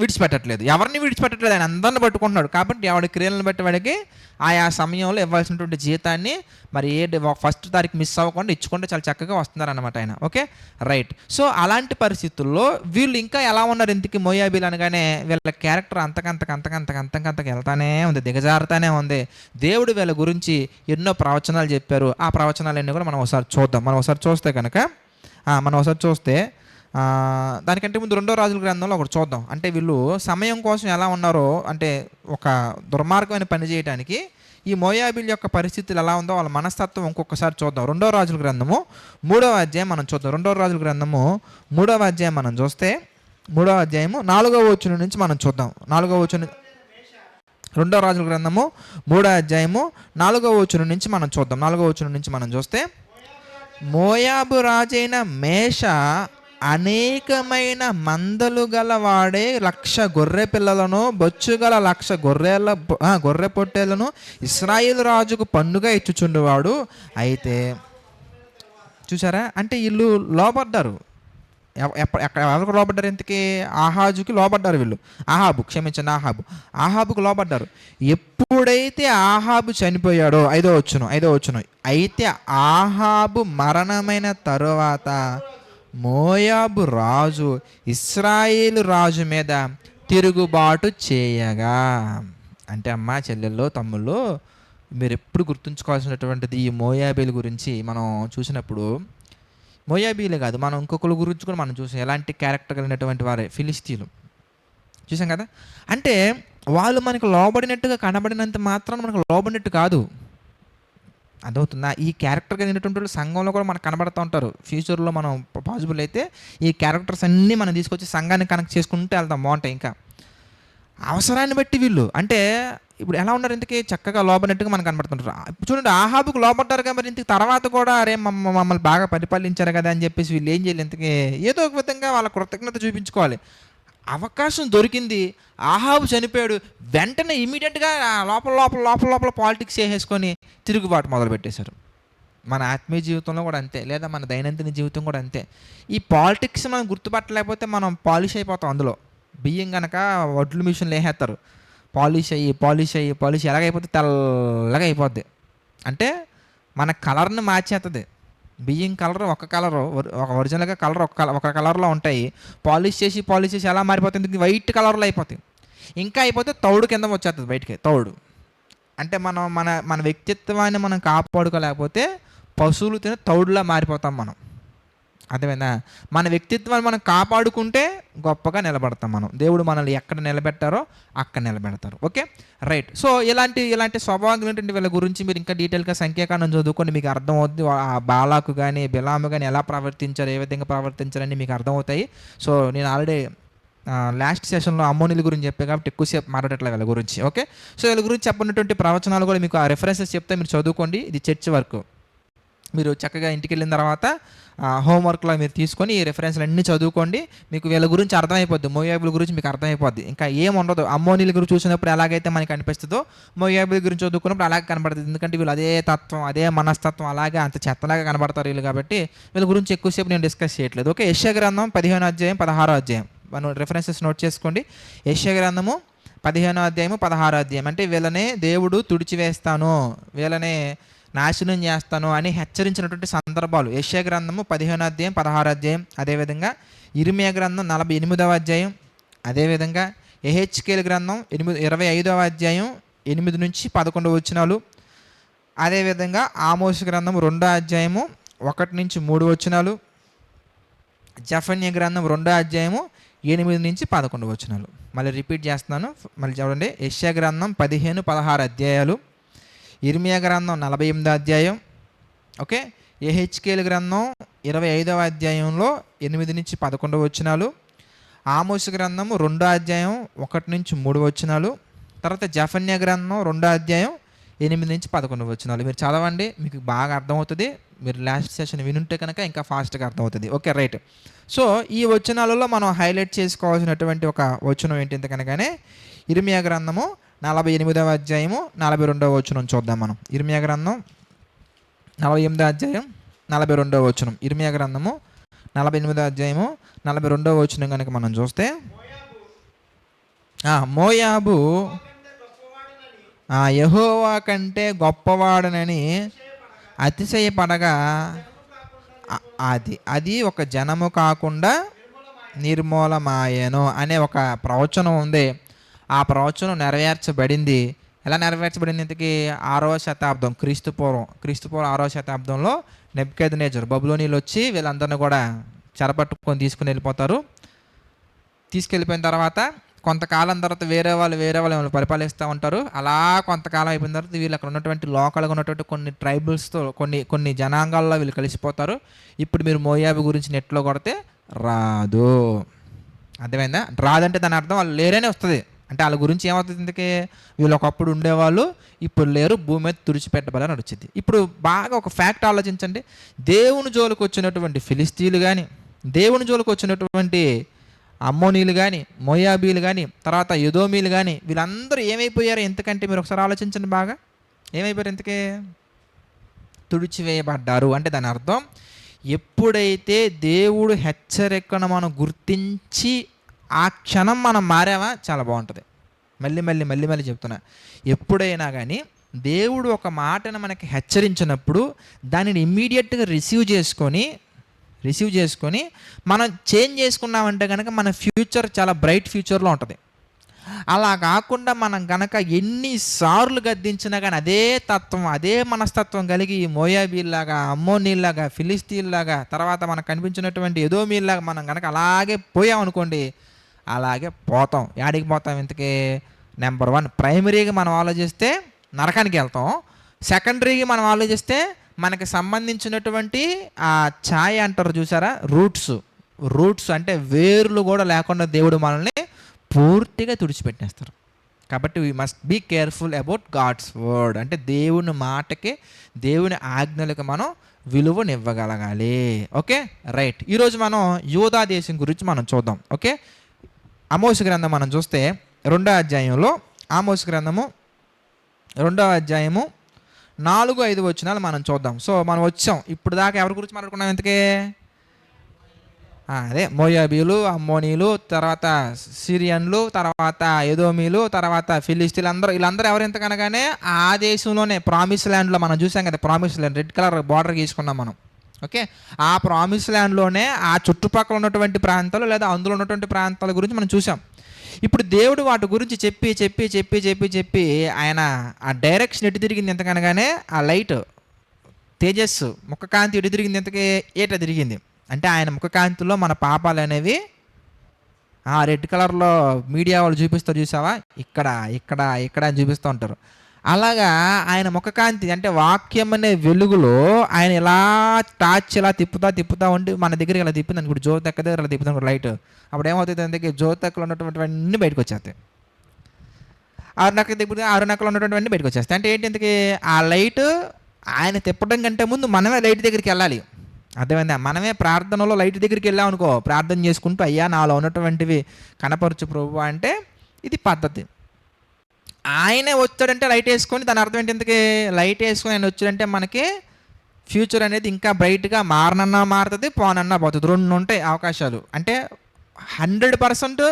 విడిచిపెట్టట్లేదు. ఎవరిని విడిచిపెట్టట్లేదు, ఆయన అందరిని పట్టుకుంటున్నాడు. కాబట్టి ఎవడి క్రియలను బట్టి వాడికి ఆయా సమయంలో ఇవ్వాల్సినటువంటి జీతాన్ని మరి ఫస్ట్ తారీఖు మిస్ అవ్వకుండా ఇచ్చుకుంటే చాలా చక్కగా వస్తున్నారన్నమాట ఆయన. Okay, right. సో అలాంటి పరిస్థితుల్లో వీళ్ళు ఇంకా ఎలా ఉన్నారు? ఇంతకీ మోయాబీలు అనగానే వీళ్ళ క్యారెక్టర్ అంతకంతకు వెళ్తానే ఉంది, దిగజారుతానే ఉంది. దేవుడు వీళ్ళ గురించి ఎన్నో ప్రవచనాలు చెప్పారు. ఆ ప్రవచనాలన్నీ కూడా మనం ఒకసారి చూద్దాం. మనం ఒకసారి చూస్తే దానికంటే ముందు 2వ రాజుల గ్రంథంలో ఒకటి చూద్దాం. అంటే వీళ్ళు సమయం కోసం ఎలా ఉన్నారో, అంటే ఒక దుర్మార్గమైన పని చేయడానికి ఈ మోయాబీల యొక్క పరిస్థితులు ఎలా ఉందో వాళ్ళ మనస్తత్వం ఇంకొకసారి చూద్దాం. 2వ రాజుల గ్రంథము 3వ అధ్యాయం మనం చూద్దాం. 2వ రాజుల గ్రంథము 3వ అధ్యాయం మనం చూస్తే, 3వ అధ్యాయము 4వ వచనం నుంచి మనం చూద్దాం. 4వ వచనం, 2వ రాజుల గ్రంథము 3వ అధ్యాయము 4వ వచనం నుంచి మనం చూద్దాం. 4వ వచనం నుంచి మనం చూస్తే, మోయాబు రాజైన మేష అనేకమైన మందలు గలవాడే 1,00,000 గొర్రె పిల్లలను, బొచ్చుగల 1,00,000 గొర్రె పొట్టేలను ఇశ్రాయేలు రాజుకు పన్నుగ ఇచ్చుచుండేవాడు. అయితే చూసారా, అంటే వీళ్ళు లోపడ్డారు. ఎక్కడ ఎవరికి లోబడ్డారు? ఇంతకీ ఆహాజుకి లోబడ్డారు వీళ్ళు. ఆహాబుకు లోబడ్డారు. ఎప్పుడైతే ఆహాబు చనిపోయాడో, ఐదో వచ్చును, అయితే ఆహాబు మరణమైన తరువాత మోయాబు రాజు ఇశ్రాయేలు రాజు మీద తిరుగుబాటు చేయగా. అంటే అమ్మా, చెల్లెల్లో, తమ్ముళ్ళు, మీరు ఎప్పుడు గుర్తుంచుకోవాల్సినటువంటిది ఈ మోయాబీల గురించి మనం చూసినప్పుడు, మోయాబీలే కాదు, మనం ఇంకొకరి గురించి కూడా మనం చూసాం. ఎలాంటి క్యారెక్టర్ కలిగినటువంటి వారే ఫిలిస్తీన్లు చూసాం కదా. అంటే వాళ్ళు మనకు లోబడినట్టుగా కనబడినంత మాత్రం మనకు లోబడినట్టు కాదు. అదవుతుందా? ఈ క్యారెక్టర్ కలిగినటువంటి సంఘంలో కూడా మనకు కనబడుతూ ఉంటారు. ఫ్యూచర్లో మనం పాసిబుల్ అయితే ఈ క్యారెక్టర్స్ అన్నీ మనం తీసుకొచ్చి సంఘాన్ని కనెక్ట్ చేసుకుంటే వెళ్తాం, బాగుంటాయి. ఇంకా అవసరాన్ని బట్టి వీళ్ళు అంటే ఇప్పుడు ఎలా ఉన్నారు? ఇంతకీ చక్కగా లోబడినట్టుగా మనకు కనబడుతుంటారు. చూడండి, ఆహాబుకు లోబడ్డారు కాబట్టి ఇంతకు తర్వాత కూడా అరే మమ్మల్ని బాగా పరిపాలించారు కదా అని చెప్పేసి వీళ్ళు ఏం చేయాలి? ఇంతకీ ఏదో ఒక విధంగా వాళ్ళ కృతజ్ఞత చూపించుకోవాలి. అవకాశం దొరికింది, ఆహాబు చనిపోయాడు, వెంటనే ఇమీడియట్గా లోపల పాలిటిక్స్ చేసేసుకొని తిరుగుబాటు మొదలుపెట్టేశారు. మన ఆత్మీయ జీవితంలో కూడా అంతే, లేదా మన దైనందిన జీవితం కూడా అంతే. ఈ పాలిటిక్స్ మనం గుర్తుపట్టలేకపోతే మనం పాలిష్ అయిపోతాం. అందులో బియ్యం కనుక వడ్లు మిషన్లు వేసేస్తారు, పాలిష్ అయ్యి ఎలాగైపోతే తెల్లగా అయిపోద్ది. అంటే మన కలర్ని మార్చేస్తుంది. బియ్యం కలర్ ఒక కలరు, ఒక ఒరిజినల్గా కలర్ ఒక కలర్లో ఉంటాయి. పాలిష్ చేసి ఎలా మారిపోతుంది? వైట్ కలర్లో అయిపోతాయి. ఇంకా అయిపోతే తౌడు కింద వచ్చేస్తుంది బయటికి. తౌడు అంటే మనం మన వ్యక్తిత్వాన్ని మనం కాపాడుకోలేకపోతే పశువులు తినే తౌడులా మారిపోతాం మనం. అర్థమైందా? మన వ్యక్తిత్వాన్ని మనం కాపాడుకుంటే గొప్పగా నిలబడతాం మనం. దేవుడు మనల్ని ఎక్కడ నిలబెట్టారో అక్కడ నిలబెడతారు. Okay, right. సో ఇలాంటి స్వభావం ఏంటంటే వీళ్ళ గురించి మీరు ఇంకా డీటెయిల్గా సంఖ్యాకాండం చదువుకొని మీకు అర్థమవుతుంది. ఆ బాలాకు కానీ బిలాము కానీ ఎలా ప్రవర్తించారు, ఏ విధంగా ప్రవర్తించారని మీకు అర్థమవుతాయి. సో నేను ఆల్రెడీ లాస్ట్ సెషన్లో అమ్మోనీల గురించి చెప్పే కాబట్టి ఎక్కువసేపు మాట్లాడట్లే వీళ్ళ గురించి. ఓకే, సో వీళ్ళ గురించి చెప్పినటువంటి ప్రవచనాలు కూడా మీకు ఆ రెఫరెన్సెస్ చెప్తే మీరు చదువుకోండి. ఇది చర్చ్ వర్క్. మీరు చక్కగా ఇంటికి వెళ్ళిన తర్వాత హోంవర్క్లో మీరు తీసుకొని ఈ రెఫరెన్స్లు అన్నీ చదువుకోండి. మీకు వీళ్ళ గురించి అర్థమైపోద్ది, మోయాబుల గురించి మీకు అర్థమైపోద్ది. ఇంకా ఏముండదు. అమ్మోనీల గురించి చూసినప్పుడు ఎలాగైతే మనకి అనిపిస్తుందో మోయాబుల గురించి చదువుకున్నప్పుడు అలాగే కనబడుతుంది. ఎందుకంటే వీళ్ళు అదే తత్వం, అదే మనస్తత్వం, అలాగే అంత చెత్తలాగా కనబడతారు వీళ్ళు. కాబట్టి వీళ్ళ గురించి ఎక్కువసేపు నేను డిస్కస్ చేయట్లేదు. ఓకే, యెషయా గ్రంథం 15వ అధ్యాయం 16వ అధ్యాయం మనం రెఫరెన్సెస్ నోట్ చేసుకోండి. యెషయా గ్రంథము 15వ అధ్యాయము 16వ అధ్యాయం. అంటే వీళ్ళనే దేవుడు తుడిచివేస్తాను, వీళ్ళనే నాశనం చేస్తాను అని హెచ్చరించినటువంటి సందర్భాలు. యెషయా గ్రంథము 15వ అధ్యాయం 16వ అధ్యాయం, అదేవిధంగా ఇర్మీయా గ్రంథం 48వ అధ్యాయం, అదేవిధంగా యెహెజ్కేలు గ్రంథం 25వ అధ్యాయం 8 నుంచి 11 వచనాలు, అదేవిధంగా ఆమోసు గ్రంథం 2వ అధ్యాయము 1 నుంచి 3 వచనాలు, జెఫన్యా గ్రంథం 2వ అధ్యాయము 8 నుంచి 11 వచనాలు. మళ్ళీ రిపీట్ చేస్తున్నాను, మళ్ళీ చూడండి. యెషయా గ్రంథం 15, 16 అధ్యాయాలు, ఇర్మీయా గ్రంథం 48వ అధ్యాయం, ఓకే, యెహెజ్కేలు గ్రంథం 25వ అధ్యాయంలో 8 నుంచి 11 వచనాలు, ఆమోసు గ్రంథము 2వ అధ్యాయం 1 నుంచి 3 వచనాలు, తర్వాత జెఫన్యా గ్రంథం 2వ అధ్యాయం 8 నుంచి 11 వచనాలు. మీరు చదవండి, మీకు బాగా అర్థమవుతుంది. మీరు లాస్ట్ సెషన్ వినుంటే కనుక ఇంకా ఫాస్ట్గా అర్థమవుతుంది. Okay, right. సో ఈ వచనాలలో మనం హైలైట్ చేసుకోవాల్సినటువంటి ఒక వచనం ఏంటి కనుకనే ఇర్మీయా గ్రంథము 48వ అధ్యాయము 42వ వచనం చూద్దాం మనం. ఇర్మీయా గ్రంథం 48వ అధ్యాయం 42వ వచనం. ఇర్మీయా గ్రంథము 48వ అధ్యాయము 42వ వచనం కనుక మనం చూస్తే, మోయాబు యెహోవా కంటే గొప్పవాడనని అతిశయపడగా అది ఒక జనము కాకుండా నిర్మూలమాయెను అనే ఒక ప్రవచనం ఉంది. ఆ ప్రవచనం నెరవేర్చబడింది. ఎలా నెరవేర్చబడింది? ఇంతకీ 6వ శతాబ్దం క్రీస్తు పూర్వం 6వ శతాబ్దంలో నెబుకద్నెజర్ బబులోనీలు వచ్చి వీళ్ళందరినీ కూడా చెరపట్టుకొని తీసుకుని వెళ్ళిపోతారు. తీసుకెళ్ళిపోయిన తర్వాత కొంతకాలం తర్వాత వేరే వాళ్ళు పరిపాలిస్తూ ఉంటారు. అలా కొంతకాలం అయిపోయిన తర్వాత వీళ్ళు అక్కడ ఉన్నటువంటి లోకల్గా ఉన్నటువంటి కొన్ని ట్రైబల్స్తో కొన్ని జనాంగాల్లో వీళ్ళు కలిసిపోతారు. ఇప్పుడు మీరు మోయాబు గురించి నెట్లో కొడితే రాదు. అర్థమైందా? రాదంటే దాని అర్థం వాళ్ళు లేరనే వస్తుంది. అంటే వాళ్ళ గురించి ఏమవుతుంది? ఇందుకే వీళ్ళు ఒకప్పుడు ఉండేవాళ్ళు, ఇప్పుడు లేరు, భూమి మీద తుడిచిపెట్టబడాలని వచ్చింది. ఇప్పుడు బాగా ఒక ఫ్యాక్ట్ ఆలోచించండి. దేవుని జోలికి వచ్చినటువంటి ఫిలిస్తీన్లు కానీ, దేవుని జోలికి వచ్చినటువంటి అమ్మోనీలు కానీ, మోయాబీలు కానీ, తర్వాత ఎదోమీలు కానీ, వీళ్ళందరూ ఏమైపోయారు? ఎందుకంటే మీరు ఒకసారి ఆలోచించండి బాగా. ఏమైపోయారు? ఎందుకే తుడిచివేయబడ్డారు అంటే దాని అర్థం ఎప్పుడైతే దేవుడు హెచ్చరికను మనం గుర్తించి ఆ క్షణం మనం మారామా చాలా బాగుంటుంది. మళ్ళీ మళ్ళీ మళ్ళీ మళ్ళీ చెప్తున్నా, ఎప్పుడైనా కానీ దేవుడు ఒక మాటను మనకి హెచ్చరించినప్పుడు దానిని ఇమ్మీడియట్గా రిసీవ్ చేసుకొని మనం చేంజ్ చేసుకున్నామంటే కనుక మన ఫ్యూచర్ చాలా బ్రైట్ ఫ్యూచర్లో ఉంటుంది. అలా కాకుండా మనం గనక ఎన్నిసార్లు గద్దించినా కానీ అదే మనస్తత్వం కలిగి మోయాబీల్లాగా, అమ్మోనీల్లాగా, ఫిలిస్తీన్లాగా, తర్వాత మనకు కనిపించినటువంటి ఎదోమీల్లాగా మనం గనక అలాగే పోయామనుకోండి, అలాగే పోతాం. యాడికి పోతాం? ఇంతకీ నెంబర్ 1 ప్రైమరీగా మనం ఆలోచిస్తే నరకానికి వెళ్తాం. సెకండరీగా మనం ఆలోచిస్తే మనకి సంబంధించినటువంటి ఆ ఛాయ అంటారు చూసారా, రూట్స్ అంటే వేర్లు కూడా లేకుండా దేవుడు మనల్ని పూర్తిగా తుడిచిపెట్టేస్తారు. కాబట్టి we must be careful about God's word. అంటే దేవుని మాటకి, దేవుని ఆజ్ఞలకు మనం విలువనివ్వగలగాలి. Okay, right. ఈరోజు మనం యూదా దేశం గురించి మనం చూద్దాం. ఓకే, ఆమోసు గ్రంథం మనం చూస్తే 2వ అధ్యాయంలో, ఆమోసు గ్రంథము 2వ అధ్యాయము 4-5 వచనాలు మనం చూద్దాం. సో మనం వచ్చాం ఇప్పుడు దాకా ఎవరి గురించి మాట్లాడుకున్నాం? ఇంతకే అదే మోయాబీలు, అమ్మోనీలు, తర్వాత సిరియన్లు, తర్వాత ఎదోమీలు, తర్వాత ఫిలిస్తీన్లు, వీళ్ళందరూ ఎవరు ఎంతకనగానే ఆ దేశంలోనే ప్రామిస్ ల్యాండ్లో మనం చూసాం కదా, promise land red colour border గీసుకున్నాం మనం. ఓకే, ఆ ప్రామిస్ ల్యాండ్లోనే ఆ చుట్టుపక్కల ఉన్నటువంటి ప్రాంతాలు లేదా అందులో ఉన్నటువంటి ప్రాంతాల గురించి మనం చూసాం. ఇప్పుడు దేవుడు వాటి గురించి చెప్పి ఆయన ఆ డైరెక్షన్ ఎటు తిరిగింది ఎంతకనగానే ఆ లైట్ తేజస్సు ముఖకాంతి ఎటు తిరిగింది, ఎంతకే ఏట తిరిగింది అంటే ఆయన ముఖకాంతిలో మన పాపాలు అనేవి ఆ రెడ్ కలర్లో మీడియా వాళ్ళు చూపిస్తారు చూసావా, ఇక్కడ అని చూపిస్తూ ఉంటారు. అలాగా ఆయన ముఖకాంతి అంటే వాక్యం అనే వెలుగులో ఆయన ఇలా టార్చ్ ఇలా తిప్పుతా ఉండి మన దగ్గరికి ఇలా తిప్పింది అనుకోండి, జ్యోతెక్క దగ్గర ఇలా తిప్పుతాం లైట్. అప్పుడు ఏమవుతుంది? అందుకే జ్యోతెక్కలు ఉన్నటువంటివన్నీ బయటకు వచ్చేస్తాయి. 6 నక్కలు తిప్పితే 6 నక్కలు ఉన్నటువంటివన్నీ బయటకు వచ్చేస్తాయి. అంటే ఏంటి? అందుకే ఆ లైట్ ఆయన తిప్పడం కంటే ముందు మనమే లైట్ దగ్గరికి వెళ్ళాలి. అర్థమైందా? మనమే ప్రార్థనలో లైట్ దగ్గరికి వెళ్ళాం అనుకో, ప్రార్థన చేసుకుంటూ అయ్యా నాలో ఉన్నటువంటివి కనపరచు ప్రభువా అంటే ఇది పద్ధతి. ఆయనే వచ్చాడంటే లైట్ వేసుకొని, దాని అర్థం ఏంటి? ఎందుకే లైట్ వేసుకొని ఆయన వచ్చాడంటే మనకి ఫ్యూచర్ అనేది ఇంకా బ్రైట్గా మారనన్నా మారుతుంది, పోనన్నా పోతుంది. 2 ఉంటాయి అవకాశాలు. అంటే 100%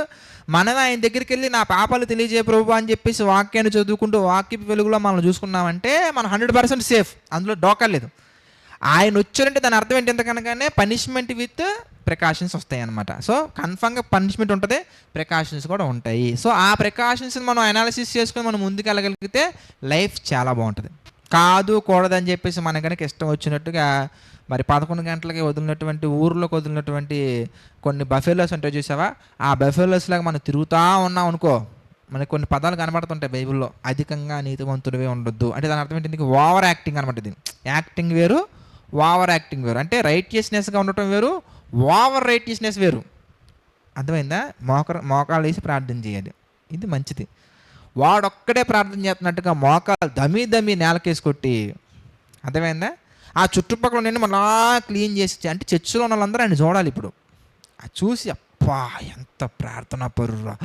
మనమే ఆయన దగ్గరికి వెళ్ళి నా పాపాలు తెలియజేయ ప్రభు అని చెప్పేసి వాక్యాన్ని చదువుకుంటూ వాక్య వెలుగులో మనం చూసుకున్నామంటే మనం 100% సేఫ్, అందులో డోకా లేదు. ఆయన వచ్చారంటే దాని అర్థం ఏంటి? ఎంతకనగానే పనిష్మెంట్ విత్ ప్రికాషన్స్ వస్తాయి అన్నమాట. సో కన్ఫర్మ్గా పనిష్మెంట్ ఉంటుంది, ప్రికాషన్స్ కూడా ఉంటాయి. సో ఆ ప్రికాషన్స్ని మనం అనాలిసిస్ చేసుకొని మనం ముందుకు వెళ్ళగలిగితే లైఫ్ చాలా బాగుంటుంది. కాదు కూడదని చెప్పేసి మన కనుక ఇష్టం వచ్చినట్టుగా మరి 11 గంటలకి వదిలినటువంటి ఊర్లోకి వదిలినటువంటి కొన్ని బఫెలోస్ ఉంటాయి చూసావా, ఆ బఫెలోస్ లాగా మనం తిరుగుతూ ఉన్నాం అనుకో, మనకి కొన్ని పదాలు కనబడుతుంటాయి బైబిల్లో, అధికంగా నీతివంతుడివే ఉండొద్దు అంటే దాని అర్థం ఏంటి? ఓవర్ యాక్టింగ్ అనమాట. ఇది యాక్టింగ్ వేరు, ఓవర్ యాక్టింగ్ వేరు. అంటే రైటియస్నెస్గా ఉండటం వేరు, ఓవర్ రైటియస్నెస్ వేరు. అర్థమైందా? మోకాలు వేసి ప్రార్థన చేయాలి, ఇది మంచిది. వాడొక్కడే ప్రార్థన చేస్తున్నట్టుగా మోకాలు దమి నేలకేసి కొట్టి, అర్థమైందా? ఆ చుట్టుపక్కల నుండి మళ్ళా క్లీన్ చేసి, అంటే చర్చిలో ఉన్న వాళ్ళందరూ ఆయన చూడాలి. ఇప్పుడు అది చూసి అబ్బా ఎంత ప్రార్థన పరురా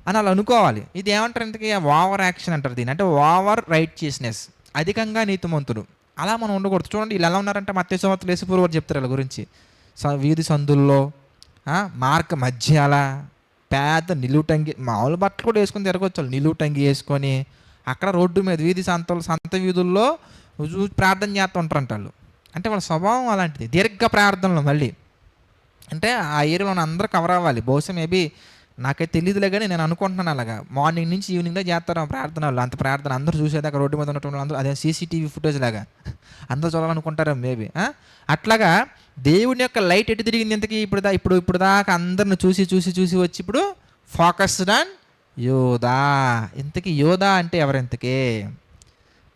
అని అలా అనుకోవాలి. ఇది ఏమంటారు? ఇంతకీ ఓవర్ యాక్షన్ అంటారు దీన్ని. అంటే ఓవర్ రైటియస్నెస్, అధికంగా నీతిమంతుడు. అలా మనం ఉండకూడదు. చూడండి వీళ్ళు ఎలా ఉన్నారంటే మత్తయి సువార్తలో యేసుప్రభువు వారు చెప్తారు వీళ్ళ గురించి. వీధి సందుల్లో మార్గ మధ్యాల పెద్ద నిలువుటంగి, మామూలు బట్టలు కూడా వేసుకొని తిరగవచ్చు, నిలువుటంగి వేసుకొని అక్కడ రోడ్డు మీద వీధి సంత వీధుల్లో ప్రార్థన చేస్తూ ఉంటారంట వాళ్ళు. అంటే వాళ్ళ స్వభావం అలాంటిది, దీర్ఘ ప్రార్థనలు. మళ్ళీ అంటే ఆ ఏరియాలో అందరూ కవర్ అవ్వాలి. బహుశా మేబీ నాకైతే తెలియదులే కానీ నేను అనుకుంటున్నాను అలాగా మార్నింగ్ నుంచి ఈవినింగ్లో చేస్తారు ప్రార్థన వాళ్ళు. అంత ప్రార్థన అందరూ చూసేదాకా రోడ్డు మీద ఉన్నటువంటి అందరూ అదే CCTV ఫుటేజ్ లాగా అందరూ చూడాలనుకుంటారు మేబీ. అట్లాగా దేవుని యొక్క లైట్ ఎటు తిరిగింది ఇంతకీ? ఇప్పుడు దాకా అందరిని చూసి వచ్చి ఇప్పుడు ఫోకస్డ్ ఆన్ యోధా. ఇంతకీ యోధా అంటే ఎవరింతకీ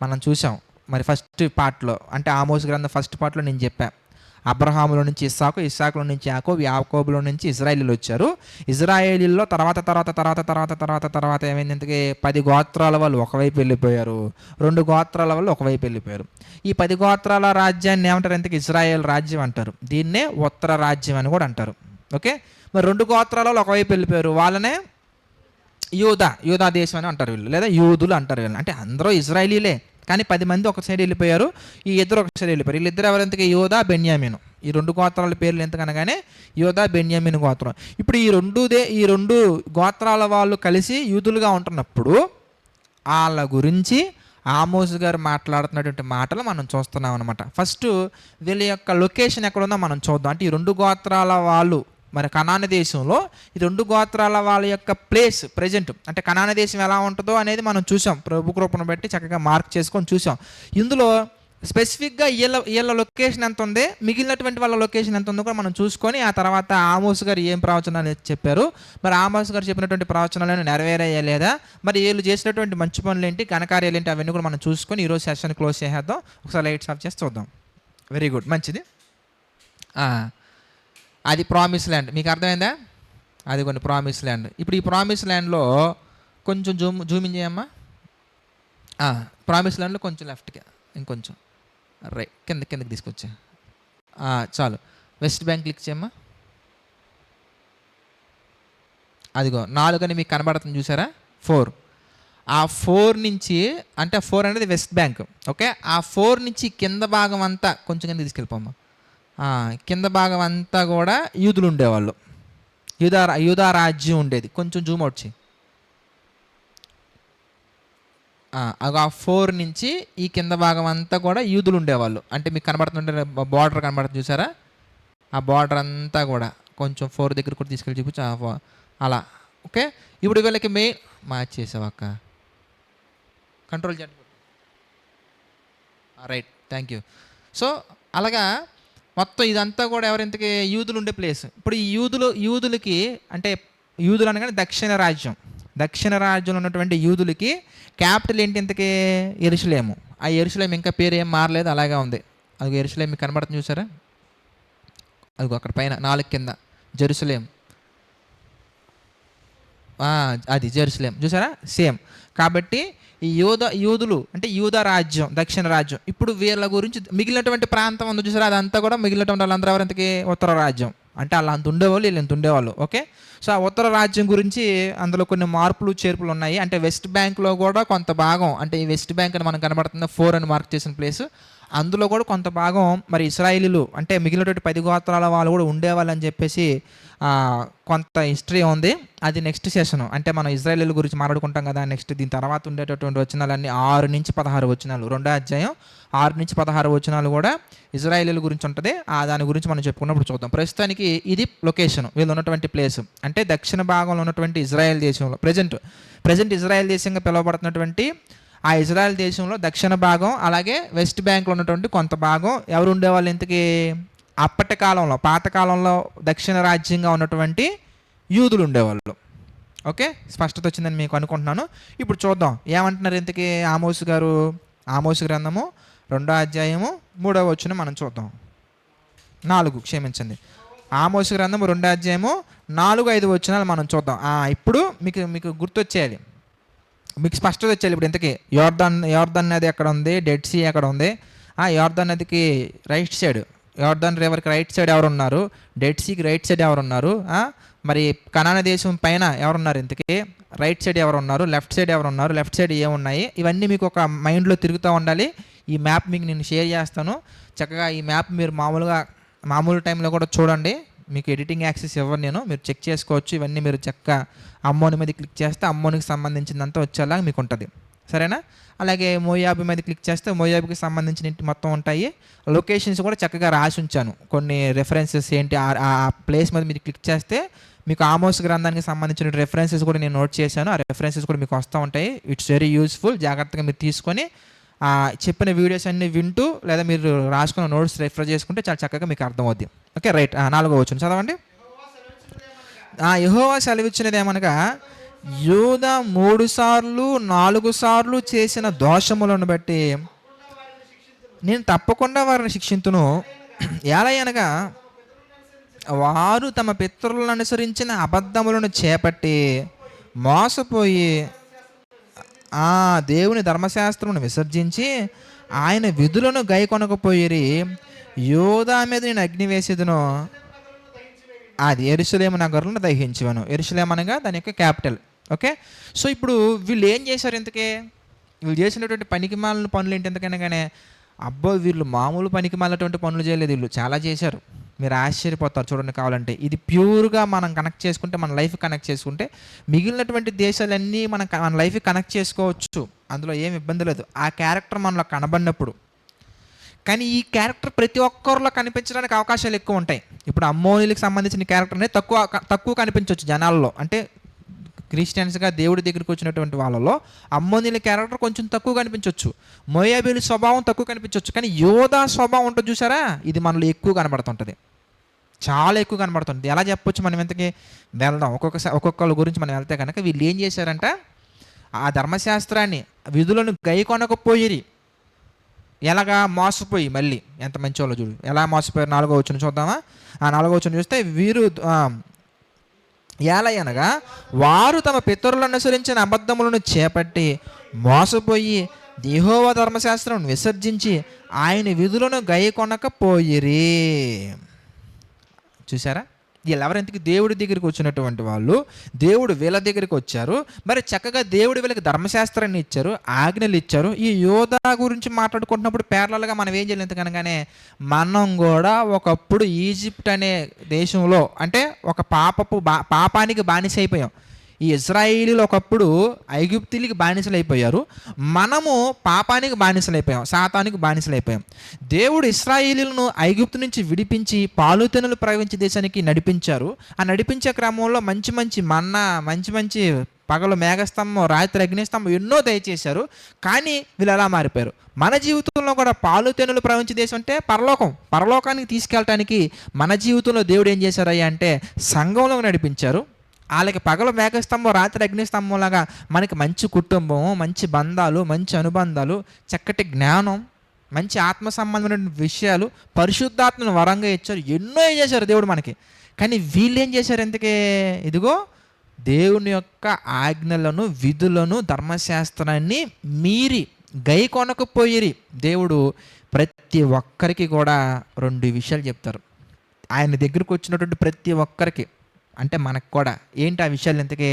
మనం చూసాం మరి ఫస్ట్ పార్ట్లో. అంటే ఆమోస్ గ్రంథం ఫస్ట్ పార్ట్లో నేను చెప్పా, అబ్రహాములో నుంచి ఇస్సాకు, ఇస్సాకులో నుంచి యాకోబు, యాకోబులో నుంచి ఇజ్రాయేలీలు వచ్చారు. ఇజ్రాయేలీల్లో తర్వాత ఏమైంది? ఇంతకీ 10 గోత్రాల వాళ్ళు ఒకవైపు వెళ్ళిపోయారు, 2 గోత్రాల వాళ్ళు ఒకవైపు వెళ్ళిపోయారు. ఈ 10 గోత్రాల రాజ్యాన్ని ఏమంటారు? ఇంతకీ ఇజ్రాయేల్ రాజ్యం అంటారు. దీన్నే ఉత్తర రాజ్యం అని కూడా అంటారు. ఓకే, మరి 2 గోత్రాల వాళ్ళు ఒకవైపు వెళ్ళిపోయారు, వాళ్ళనే యూదా దేశం అని అంటారు వీళ్ళు, లేదా యూదులు అంటారు వీళ్ళు. అంటే అందరూ ఇజ్రాయేలీలే కానీ 10 మంది ఒక సైడ్ వెళ్ళిపోయారు, ఈ ఇద్దరు ఒక సైడ్ వెళ్ళిపోయారు. వీళ్ళిద్దరు ఎవరంతకీ? యోధా, బెన్యామీను. ఈ 2 గోత్రాల పేర్లు ఎంతకనగానే యోధా, బెన్యామీను గోత్రం. ఇప్పుడు ఈ రెండు గోత్రాల వాళ్ళు కలిసి యూదులుగా ఉంటున్నప్పుడు వాళ్ళ గురించి ఆమోస్ గారు మాట్లాడుతున్నటువంటి మాటలు మనం చూస్తున్నాం అనమాట. ఫస్ట్ వీళ్ళ యొక్క లొకేషన్ ఎక్కడ ఉందో మనం చూద్దాం. అంటే ఈ 2 గోత్రాల వాళ్ళు మరి కనాను దేశంలో ఈ 2 గోత్రాల వాళ్ళ యొక్క ప్లేస్ ప్రజెంట్ అంటే కనాను దేశం ఎలా ఉంటుందో అనేది మనం చూసాం. ప్రభు కృపను బట్టి చక్కగా మార్క్ చేసుకొని చూసాం. ఇందులో స్పెసిఫిక్గా వీళ్ళ లొకేషన్ ఎంత ఉంది, మిగిలినటువంటి వాళ్ళ లొకేషన్ ఎంత ఉందో కూడా మనం చూసుకొని ఆ తర్వాత ఆమోస్ గారు ఏం ప్రవచనాలు చెప్పారు, మరి ఆమోస్ గారు చెప్పినటువంటి ప్రవచనాలను నెరవేరాయా లేదా, మరి వీళ్ళు చేసినటువంటి మంచి పనులు ఏంటి, ఘనకార్యాలు ఏంటి, అవన్నీ కూడా మనం చూసుకొని ఈరోజు సెషన్ క్లోజ్ చేసేద్దాం. ఒకసారి లైట్స్ ఆఫ్ చేసి చూద్దాం. వెరీ గుడ్, మంచిది. అది ప్రామిస్ ల్యాండ్, మీకు అర్థమైందా? అది కొన్ని ప్రామిస్ ల్యాండ్. ఇప్పుడు ఈ ప్రామిస్ ల్యాండ్లో కొంచెం జూమింగ్ చేయమ్మా. ప్రామిస్ ల్యాండ్లో కొంచెం లెఫ్ట్కి, ఇంకొంచెం రైట్, కిందకి తీసుకొచ్చా. చాలు. వెస్ట్ బ్యాంక్ క్లిక్ చేయమ్మా. అదిగో 4 అని మీకు కనబడుతుంది చూసారా, 4. ఆ 4 నుంచి అంటే 4 అనేది వెస్ట్ బ్యాంక్. ఓకే, ఆ 4 నుంచి కింద భాగం అంతా కొంచెం కింద తీసుకెళ్ళిపోమ్మా. కింద భాగం అంతా కూడా యూదులు ఉండేవాళ్ళు, యూదా రాజ్యం ఉండేది. కొంచెం జూమ్ అవుట్ చేయి. ఆ 4 నుంచి ఈ కింద భాగం అంతా కూడా యూదులు ఉండేవాళ్ళు. అంటే మీకు కనబడుతుంటే బార్డర్ కనబడుతుంది చూసారా, ఆ బార్డర్ అంతా కూడా కొంచెం 4 దగ్గర కూడా తీసుకెళ్ళి చూపించు అలా. ఓకే, ఇప్పుడు వీళ్ళకి మెయిన్ మార్చేసావు అక్క, కంట్రోల్ చేయండి. Right, thank you. సో అలాగా మొత్తం ఇదంతా కూడా ఎవరింతకి యూదులు ఉండే ప్లేస్. ఇప్పుడు ఈ యూదులకి అంటే యూదులు అనగానే దక్షిణ రాజ్యంలో ఉన్నటువంటి యూదులకి క్యాపిటల్ ఏంటి ఇంతకీ? యెరూషలేము. ఆ యెరూషలేం ఇంకా పేరు ఏం మారలేదు, అలాగే ఉంది. అది యెరూషలేం మీకు కనబడుతుంది చూసారా, అది అక్కడ పైన 4 కింద జెరూసలేం, అది జెరూసలేం చూసారా, సేమ్. కాబట్టి ఈ యూదులు అంటే యూదా రాజ్యం, దక్షిణ రాజ్యం. ఇప్పుడు వీళ్ళ గురించి మిగిలినటువంటి ప్రాంతం ఉంది చూసారా, అదంతా కూడా మిగిలినటువంటి వాళ్ళందరూ ఎవరింతకి ఉత్తర రాజ్యం. అంటే వాళ్ళు అంత ఉండేవాళ్ళు, వీళ్ళు ఎంత ఉండేవాళ్ళు. ఓకే, సో ఆ ఉత్తర రాజ్యం గురించి అందులో కొన్ని మార్పులు చేర్పులు ఉన్నాయి. అంటే వెస్ట్ బ్యాంక్లో కూడా కొంత భాగం, అంటే ఈ వెస్ట్ బ్యాంక్ అని మనకు కనబడుతుంది 4 అని మార్క్ చేసిన ప్లేస్, అందులో కూడా కొంత భాగం మరి ఇశ్రాయేలీలు అంటే మిగిలినటువంటి 10 గోత్రాల వాళ్ళు కూడా ఉండేవాళ్ళని చెప్పేసి కొంత హిస్టరీ ఉంది. అది నెక్స్ట్ సెషన్, అంటే మనం ఇశ్రాయేలీల గురించి మాట్లాడుకుంటాం కదా. నెక్స్ట్ దీని తర్వాత ఉండేటటువంటి వచనాలన్నీ 6 నుంచి 16 వచనాలు, 2వ అధ్యాయం 6 నుంచి 16 వచనాలు కూడా ఇశ్రాయేలీల గురించి ఉంటుంది. దాని గురించి మనం చెప్పుకున్నప్పుడు చూద్దాం. ప్రస్తుతానికి ఇది లొకేషన్, వీళ్ళు ఉన్నటువంటి ప్లేస్. అంటే దక్షిణ భాగంలో ఉన్నటువంటి ఇజ్రాయెల్ దేశంలో ప్రజెంట్ ఇజ్రాయెల్ దేశంగా పిలువబడుతున్నటువంటి ఆ ఇజ్రాయెల్ దేశంలో దక్షిణ భాగం, అలాగే వెస్ట్ బ్యాంక్లో ఉన్నటువంటి కొంత భాగం ఎవరు ఉండేవాళ్ళు ఇంతకీ? అప్పటి కాలంలో, పాతకాలంలో దక్షిణ రాజ్యంగా ఉన్నటువంటి యూదులు ఉండేవాళ్ళు. ఓకే, స్పష్టత వచ్చిందని మీకు అనుకుంటున్నాను. ఇప్పుడు చూద్దాం ఏమంటున్నారు ఇంతకీ ఆమోస్ గారు. ఆమోస్ గ్రంథము 2వ అధ్యాయము 3వ వచనం మనం చూద్దాం. 4 క్షమించండి, ఆమోస్ గ్రంథము 2వ అధ్యాయము 4, 5 వచనాలు మనం చూద్దాం. ఇప్పుడు మీకు గుర్తొచ్చేయాలి, మీకు స్పష్టత వచ్చేయాలి. ఇప్పుడు ఇంతకీ యోర్దాన్ నది ఎక్కడ ఉంది, డెడ్ సీ ఎక్కడ ఉంది, యోర్దాన్ నదికి రైట్ సైడ్, యోర్దాన్ రివర్కి రైట్ సైడ్ ఎవరు ఉన్నారు, డెడ్ సీకి రైట్ సైడ్ ఎవరు ఉన్నారు, మరి కనాన దేశం పైన ఎవరున్నారు ఇంతకీ, రైట్ సైడ్ ఎవరు ఉన్నారు, లెఫ్ట్ సైడ్ ఎవరు ఉన్నారు, లెఫ్ట్ సైడ్ ఏమున్నాయి, ఇవన్నీ మీకు ఒక మైండ్లో తిరుగుతూ ఉండాలి. ఈ మ్యాప్ మీకు నేను షేర్ చేస్తాను. చక్కగా ఈ మ్యాప్ మీరు మామూలు టైంలో కూడా చూడండి. మీకు ఎడిటింగ్ యాక్సెస్ ఇవ్వను నేను, మీరు చెక్ చేసుకోవచ్చు. ఇవన్నీ మీరు చక్కగా అమ్మోని మీద క్లిక్ చేస్తే అమ్మోనికి సంబంధించిందంతా వచ్చేలాగా మీకు ఉంటుంది, సరేనా? అలాగే మోయాబు మీద క్లిక్ చేస్తే మోయాబుకి సంబంధించిన మొత్తం ఉంటాయి. లొకేషన్స్ కూడా చక్కగా రాసి ఉంచాను, కొన్ని రెఫరెన్సెస్ ఏంటి ఆ ప్లేస్ మీద మీరు క్లిక్ చేస్తే మీకు ఆమోస్ గ్రంథానికి సంబంధించిన రెఫరెన్సెస్ కూడా నేను నోట్ చేశాను. ఆ రెఫరెన్సెస్ కూడా మీకు వస్తూ ఉంటాయి. It's very useful. జాగ్రత్తగా మీరు తీసుకొని చెప్పిన వీడియోస్ అన్ని వింటూ లేదా మీరు రాసుకున్న నోట్స్ రెఫర్ చేసుకుంటే చాలా చక్కగా మీకు అర్థమవుద్ది. Okay, right. 4వ వచనం చదవండి. యెహోవా సెలవిచ్చినది ఏమనగా, యూదా 3 సార్లు 4 సార్లు చేసిన దోషములను బట్టి నేను తప్పకుండా వారిని శిక్షింతును. ఎలాగనగా వారు తమ పితరులను అనుసరించిన అబద్ధములను చేపట్టి మోసపోయి దేవుని ధర్మశాస్త్రమును విసర్జించి ఆయన విధులను గైకొనకపోయిరి. యూదా మీద నేను అగ్ని వేసేదను, అది యెరూషలేము నగరులను దహించువను. యెరూషలేము అనగా దాని యొక్క క్యాపిటల్. ఓకే, సో ఇప్పుడు వీళ్ళు ఏం చేశారు ఇంతకే? వీళ్ళు చేసినటువంటి పనికిమాలిన పనులు ఏంటి ఎంతకైనా కానీ అబ్బో! వీళ్ళు మామూలు పనికి మాలినటువంటి పనులు చేయలేదు, వీళ్ళు చాలా చేశారు. మీరు ఆశ్చర్యపోతారు చూడండి కావాలంటే. ఇది ప్యూర్‌గా మనం కనెక్ట్ చేసుకుంటే, మన లైఫ్ కనెక్ట్ చేసుకుంటే, మిగిలినటువంటి దేశాలన్నీ మన లైఫ్‌కి కనెక్ట్ చేసుకోవచ్చు. అందులో ఏమి ఇబ్బంది లేదు, ఆ క్యారెక్టర్ మనలో కనబడినప్పుడు. కానీ ఈ క్యారెక్టర్ ప్రతి ఒక్కరిలో కనిపించడానికి అవకాశాలు ఎక్కువ ఉంటాయి. ఇప్పుడు అమ్మోనీలకు సంబంధించిన క్యారెక్టర్ అనేది తక్కువ కనిపించవచ్చు జనాల్లో. అంటే క్రిస్టియన్స్‌గా దేవుడి దగ్గరికి వచ్చినటువంటి వాళ్ళలో అమ్మోనీల క్యారెక్టర్ కొంచెం తక్కువ కనిపించవచ్చు. మోయాబీల స్వభావం తక్కువ కనిపించవచ్చు. కానీ యోధా స్వభావం ఉంటుంది చూసారా, ఇది మనలో ఎక్కువ కనబడుతుంటుంది. చాలా ఎక్కువ కనబడుతుంది. ఎలా చెప్పొచ్చు, మనం ఇంతకీ వెళ్దాం ఒక్కొక్కళ్ళ గురించి మనం వెళ్తే కనుక. వీళ్ళు ఏం చేశారంట, ఆ ధర్మశాస్త్రాన్ని విధులను గైకొనకపోయిరి. ఎలాగా? మోసపోయి. మళ్ళీ ఎంత మంచోళ్ళో చూడు, ఎలా మోసపోయారు. 4వ వచనం చూద్దామా? ఆ 4వ వచనం చూస్తే, వీరు ఏలయనగా వారు తమ పితరులను అనుసరించిన అబద్ధములను చేపట్టి మోసపోయి యెహోవా ధర్మశాస్త్రం విసర్జించి ఆయన విధులను గైకొనకపోయిరి. చూసారా, వీళ్ళెవరెంతకి దేవుడి దగ్గరికి వచ్చినటువంటి వాళ్ళు. దేవుడు వీళ్ళ దగ్గరికి వచ్చారు. మరి చక్కగా దేవుడు వీళ్ళకి ధర్మశాస్త్రాన్ని ఇచ్చారు, ఆజ్ఞలు ఇచ్చారు. ఈ యోధా గురించి మాట్లాడుకుంటున్నప్పుడు పేర్లలుగా మనం ఏం చేయలేదు కనుకనే, మనం కూడా ఒకప్పుడు ఈజిప్ట్ అనే దేశంలో, అంటే ఒక పాపానికి బానిస అయిపోయాం. ఈ ఇజ్రాయిలీలు ఒకప్పుడు ఐగుప్తీలకి బానిసలు అయిపోయారు. మనము పాపానికి బానిసలు అయిపోయాం, సాతానికి బానిసలు అయిపోయాం. దేవుడు ఇశ్రాయేలీలను ఐగుప్తు నుంచి విడిపించి పాలుతెనులు ప్రవహించే దేశానికి నడిపించారు. ఆ నడిపించే క్రమంలో మంచి మంచి మన్నా, మంచి మంచి పగలు మేఘస్తంభం, రాత్రి అగ్నిస్తంభం ఎన్నో దయచేశారు. కానీ వీళ్ళు ఎలా మారిపోయారు. మన జీవితంలో కూడా పాలుతెనులు ప్రవహించే దేశం అంటే పరలోకానికి తీసుకెళ్ళటానికి మన జీవితంలో దేవుడు ఏం చేశారయ్యా అంటే, సంఘంలో నడిపించారు. వాళ్ళకి పగలు మేఘస్తంభం, రాత్రి అగ్నిస్తంభంలాగా మనకి మంచి కుటుంబం, మంచి బంధాలు, మంచి అనుబంధాలు, చక్కటి జ్ఞానం, మంచి ఆత్మ సంబంధమైన విషయాలు, పరిశుద్ధాత్మను వరంగా ఇచ్చారు. ఎన్నో చేశారు దేవుడు మనకి. కానీ వీళ్ళు ఏం చేశారు ఇంతకే? ఇదిగో దేవుని యొక్క ఆజ్ఞలను, విధులను, ధర్మశాస్త్రాన్ని మీరి గైకొనకపోయిరి. దేవుడు ప్రతి ఒక్కరికి కూడా 2 విషయాలు చెప్తారు. ఆయన దగ్గరకు వచ్చినటువంటి ప్రతి ఒక్కరికి, అంటే మనకు కూడా. ఏంటి ఆ విషయాలు ఇంతకీ?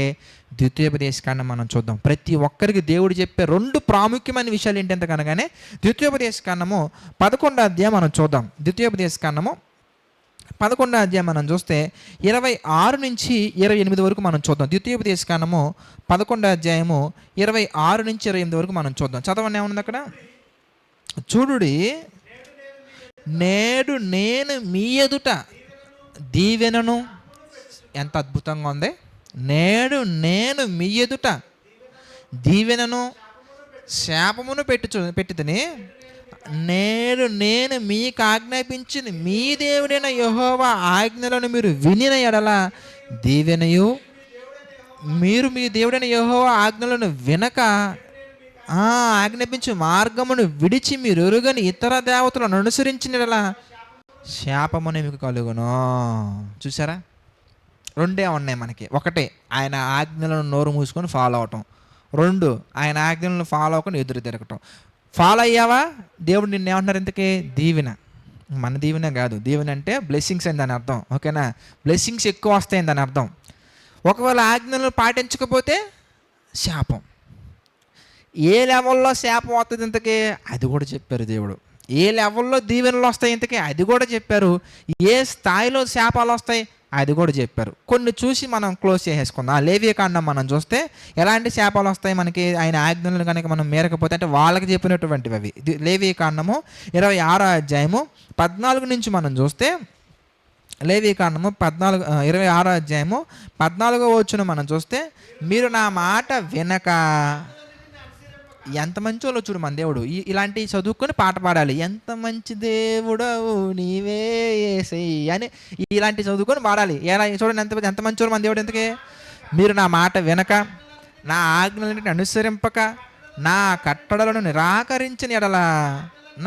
ద్వితీయోపదేశకాండం మనం చూద్దాం. ప్రతి ఒక్కరికి దేవుడు చెప్పే 2 ప్రాముఖ్యమైన విషయాలు ఏంటి ఎంత కనగానే, ద్వితీయోపదేశకాండము 11వ అధ్యాయం మనం చూద్దాం. ద్వితీయోపదేశకాండము 11వ అధ్యాయం మనం చూస్తే 26 నుంచి 28 వరకు మనం చూద్దాం. ద్వితీయోపదేశకాండము 11వ అధ్యాయము 26 నుంచి 28 వరకు మనం చూద్దాం. చదవండి, ఏముంది అక్కడ? చూడుడి, నేడు నేను మీ ఎదుట దీవెనను, ఎంత అద్భుతంగా ఉంది. నేను మీ ఎదుట దీవెనను శాపమును పెట్టుతిని. నేను మీకు ఆజ్ఞాపించింది మీ దేవుడైన యెహోవా ఆజ్ఞలను మీరు వినిన ఎడల దీవెనయు, మీరు మీ దేవుడైన యెహోవా ఆజ్ఞలను వినక ఆజ్ఞాపించు మార్గమును విడిచి మీరు ఎరుగని ఇతర దేవతలను అనుసరించిన ఎడల శాపమునే మీకు కలుగును. చూసారా, 2 ఉన్నాయి మనకి. 1, ఆయన ఆజ్ఞలను నోరు మూసుకొని ఫాలో అవటం. 2, ఆయన ఆజ్ఞలను ఫాలో అవ్వకుండా ఎదురు తిరగటం. ఫాలో అయ్యావా, దేవుడు నిన్ను ఏమంటున్నారు ఇంతకీ? దీవెన. మన దీవెన కాదు, దీవెన అంటే బ్లెస్సింగ్స్ అని దాని అర్థం. ఓకేనా? బ్లెస్సింగ్స్ ఎక్కువ వస్తాయని దాని అర్థం. ఒకవేళ ఆజ్ఞలను పాటించకపోతే శాపం. ఏ లెవెల్లో శాపం వస్తుంది ఇంతకీ? అది కూడా చెప్పారు దేవుడు. ఏ లెవెల్లో దీవెనలు వస్తాయి ఇంతకీ? అది కూడా చెప్పారు. ఏ స్థాయిలో శాపాలు వస్తాయి అది కూడా చెప్పారు. కొన్ని చూసి మనం క్లోజ్ చేసేసుకుందాం. లేవియకాండం మనం చూస్తే ఎలాంటి శాపాలు వస్తాయి మనకి, ఆయన ఆజ్ఞలను కనుక మనం మేరకపోతే, అంటే వాళ్ళకి చెప్పినటువంటివి అవి. లేవియకాండము 26వ అధ్యాయము 14 నుంచి మనం చూస్తే, లేవియకాండము 26వ అధ్యాయము 14వ వచనం మనం చూస్తే, మీరు నా మాట వినక, ఎంత మంచోళ్ళో చూడు మన దేవుడు. ఇలాంటివి చదువుకొని పాట పాడాలి. ఎంత మంచి దేవుడవు నీవే యేసయ్య అని ఇలాంటివి చదువుకొని పాడాలి. ఎలా చూడండి, ఎంత మంచోళ్ళు మన దేవుడు. ఎందుకే? మీరు నా మాట వినక, నా ఆజ్ఞలన్నిటిని అనుసరింపక, నా కట్టడలను నిరాకరించిన ఎడల,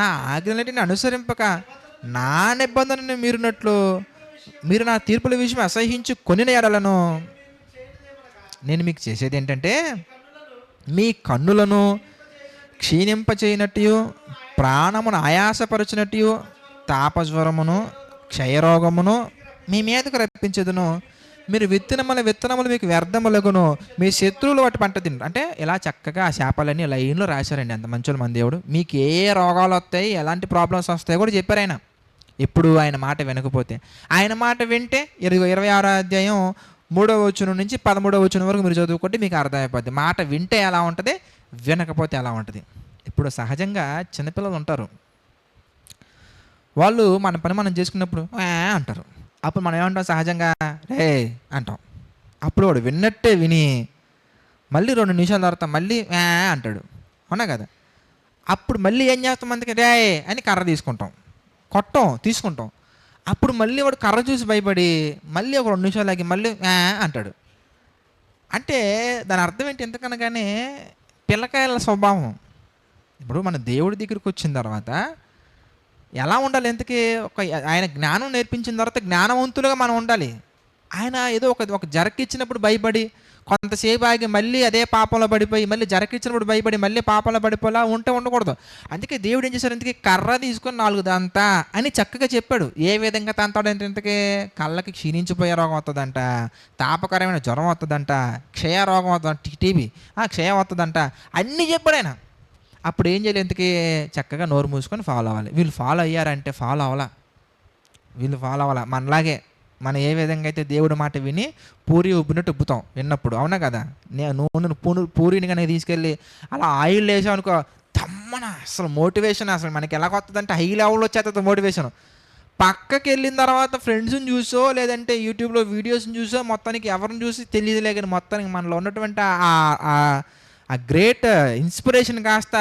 నా ఆజ్ఞలన్నిటిని అనుసరింపక, నా నిబంధనను మీరునట్లు మీరు నా తీర్పుల విషయం అసహించు కొనిన ఎడలను, నేను మీకు చేసేది ఏంటంటే, మీ కన్నులను క్షీణింపచేయనట్టు, ప్రాణమును ఆయాసపరచినట్టు, తాపజ్వరమును క్షయరోగమును మీ మీదకు రప్పించదును. మీరు విత్తనములు మీకు వ్యర్థములగును, మీ శత్రువులు వాటి పంట తిను. అంటే ఇలా చక్కగా ఆ శాపాలన్నీ లైన్లో రాశారండి. అంత మంచోళ్ళు మన దేవుడు. మీకు ఏ రోగాలు వస్తాయి, ఎలాంటి ప్రాబ్లమ్స్ వస్తాయో కూడా చెప్పారు ఆయన. ఎప్పుడు ఆయన మాట వినకపోతే. ఆయన మాట వింటే 26వ అధ్యాయం 3వ వచనం నుంచి 13వ వచనం వరకు మీరు చదువుకుంటే మీకు అర్థమైపోద్ది. మాట వింటే ఎలా ఉంటుంది, వినకపోతే ఎలా ఉంటుంది. ఇప్పుడు సహజంగా చిన్నపిల్లలు ఉంటారు, వాళ్ళు మన పని మనం చేసుకున్నప్పుడు అంటారు. అప్పుడు మనం ఏమంటాం సహజంగా, రే అంటాం. అప్పుడు వాడు విన్నట్టే విని మళ్ళీ 2 నిమిషాల తర్వాత మళ్ళీ అంటాడు, అవునా కదా? అప్పుడు మళ్ళీ ఏం చేస్తాం, అందుకే రే అని కర్ర తీసుకుంటాం. అప్పుడు మళ్ళీ వాడు కర్ర చూసి భయపడి మళ్ళీ ఒక 2 నిమిషాలు ఆగి మళ్ళీ అంటాడు. అంటే దాని అర్థం ఏంటి? ఎందుకనగానే పిల్లకాయల స్వభావం. ఇప్పుడు మన దేవుడి దగ్గరికి వచ్చిన తర్వాత ఎలా ఉండాలి? ఎందుకే ఆయన జ్ఞానం నేర్పించిన తర్వాత జ్ఞానవంతులుగా మనం ఉండాలి. ఆయన ఏదో ఒక జరకిచ్చినప్పుడు భయపడి కొంతసేపు ఆగి మళ్ళీ అదే పాపంలో పడిపోయి మళ్ళీ జరకిచ్చినప్పుడు భయపడి మళ్ళీ పాపంలో పడిపోలా ఉండకూడదు. అందుకే దేవుడు ఏం చేశారు? ఇంతకీ కర్ర తీసుకొని 4 దంతా అని చక్కగా చెప్పాడు. ఏ విధంగా తంతాడంటే ఇంతకీ కళ్ళకి క్షీణించిపోయే రోగం వస్తుందంట, తాపకరమైన జ్వరం వస్తుందంట, క్షయ రోగం వస్తుందంట, టీబీ క్షయ వస్తుందంట, అన్నీ చెప్పాడు ఆయన. అప్పుడు ఏం చేయాలి? ఇంతకీ చక్కగా నోరు మూసుకొని ఫాలో అవ్వాలి. వీళ్ళు ఫాలో అయ్యారంటే ఫాలో అవ్వాలా మనలాగే. మనం ఏ విధంగా అయితే దేవుడి మాట విని పూరి ఉబ్బినట్టు ఉబ్బుతాం విన్నప్పుడు, అవునా కదా? నూనె పూరిని కనుక తీసుకెళ్ళి అలా ఆయిల్ వేసాం అనుకో, తమ్మన అసలు మోటివేషన్ అసలు మనకి ఎలా వస్తుందంటే హై లెవెల్లో వచ్చేస్తుంది మోటివేషన్. పక్కకి వెళ్ళిన తర్వాత ఫ్రెండ్స్ని చూసో లేదంటే యూట్యూబ్లో వీడియోస్ని చూసో మొత్తానికి ఎవరిని చూసి తెలియదులే కానీ మొత్తానికి మనలో ఉన్నటువంటి ఆ గ్రేట్ ఇన్స్పిరేషన్ కాస్త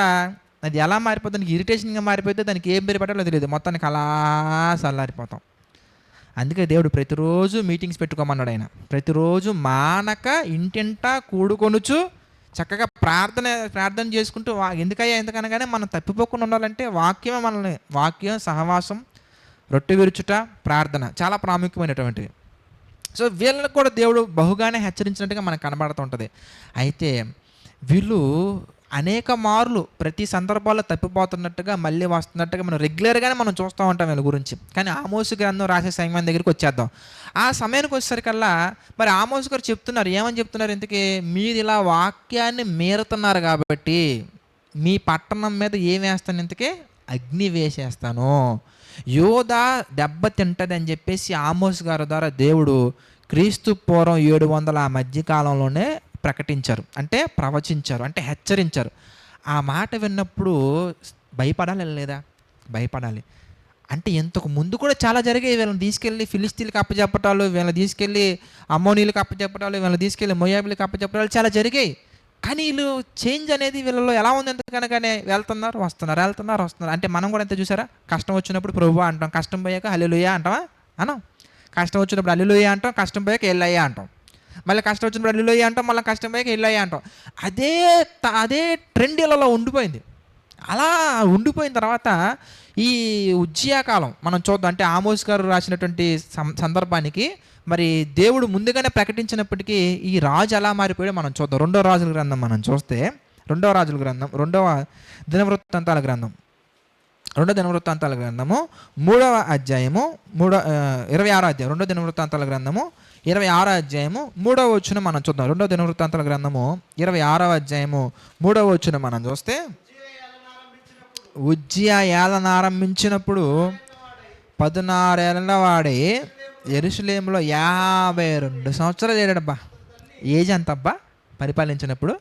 అది ఎలా మారిపోతుంది, దానికి ఇరిటేషన్గా మారిపోతే దానికి ఏం పేరు పెట్టాలో తెలియదు, మొత్తానికి అలా చల్లారిపోతాం. అందుకే దేవుడు ప్రతిరోజు మీటింగ్స్ పెట్టుకోమన్నాడు. ఆయన ప్రతిరోజు మానక ఇంటింటా కూడుకొనుచు చక్కగా ప్రార్థన చేసుకుంటూ ఎందుకనగానే మనం తప్పిపోకుండా ఉండాలంటే వాక్యం, సహవాసం, రొట్టె విరుచుట, ప్రార్థన చాలా ప్రాముఖ్యమైనటువంటివి. సో వీళ్ళని కూడా దేవుడు బహుగానే హెచ్చరించినట్టుగా మనకు కనబడుతుంటుంది. అయితే వీళ్ళు అనేక మార్లు ప్రతి సందర్భాల్లో తప్పిపోతున్నట్టుగా మళ్ళీ వస్తున్నట్టుగా మనం రెగ్యులర్గానే మనం చూస్తూ ఉంటాం వీళ్ళ గురించి. కానీ ఆమోసు గ్రంథం రాసే సమయం దగ్గరికి వచ్చేద్దాం. ఆ సమయానికి వచ్చేసరికల్లా మరి ఆమోసు గారు చెప్తున్నారు, ఏమని చెప్తున్నారు? ఇంతకీ మీరు ఇలా వాక్యాన్ని మీరుతున్నారు కాబట్టి మీ పట్టణం మీద ఏం వేస్తాను, ఇంతకీ అగ్ని వేసేస్తాను, యోధా దెబ్బ తింటుంది అని చెప్పేసి ఆమోసు గారి ద్వారా దేవుడు క్రీస్తు పూర్వం 700 ఆ మధ్యకాలంలోనే ప్రకటించారు, అంటే ప్రవచించారు, అంటే హెచ్చరించారు. ఆ మాట విన్నప్పుడు భయపడాలి లేదా? భయపడాలి. అంటే ఇంతకు ముందు కూడా చాలా జరిగాయి. వీళ్ళని తీసుకెళ్ళి ఫిలిస్తీన్లకు అప్పచెప్పటాలు, వీళ్ళని తీసుకెళ్ళి అమ్మోనీలకు అప్పచెప్పటాలు, వీళ్ళని తీసుకెళ్ళి మొయాబులకు అప్పచెప్పటాలు చాలా జరిగాయి. కానీ వీళ్ళు చేంజ్ అనేది వీళ్ళలో ఎలా ఉంది? ఎందుకనగానే వస్తున్నారు. అంటే మనం కూడా ఎంత చూసారా? కష్టం వచ్చినప్పుడు ప్రభువా అంటాం, కష్టం పోయాక హల్లెలూయా అంటావా? అనం. కష్టం వచ్చినప్పుడు హల్లెలూయా అంటాం, కష్టం పోయాక ఎల్లయ్యా అంటాం, మళ్ళీ కష్టం వచ్చినప్పుడు హల్లెలూయా అంటాం, మళ్ళీ కష్టం పోయాక ఎల్లయ్యా అంటాం. అదే ట్రెండ్ ఇళ్ళలో ఉండిపోయింది. అలా ఉండిపోయిన తర్వాత ఈ ఉజ్జియా కాలం మనం చూద్దాం. అంటే ఆమోస్ గారు రాసినటువంటి సందర్భానికి మరి దేవుడు ముందుగానే ప్రకటించినప్పటికీ ఈ రాజు ఎలా మారిపోయాడో మనం చూద్దాం. 2వ రాజుల గ్రంథం మనం చూస్తే 2వ దినవృత్తాంతాల గ్రంథము 3వ అధ్యాయము 26వ అధ్యాయం 2వ దినవృత్తాంతాల గ్రంథము 26వ అధ్యాయము 3వ వచనం మనం చూద్దాం. 2వ దినవృత్తాంతాల గ్రంథము 26వ అధ్యాయము 3వ వచనం మనం చూస్తే, ఉజ్జియా ఏలన ఆరంభించినప్పుడు 16 ఏళ్ల వాడే యెరూషలేములో 52 సంవత్సరాలు ఏడాడబ్బా. ఏజ్ ఎంత అబ్బా పరిపాలించినప్పుడు?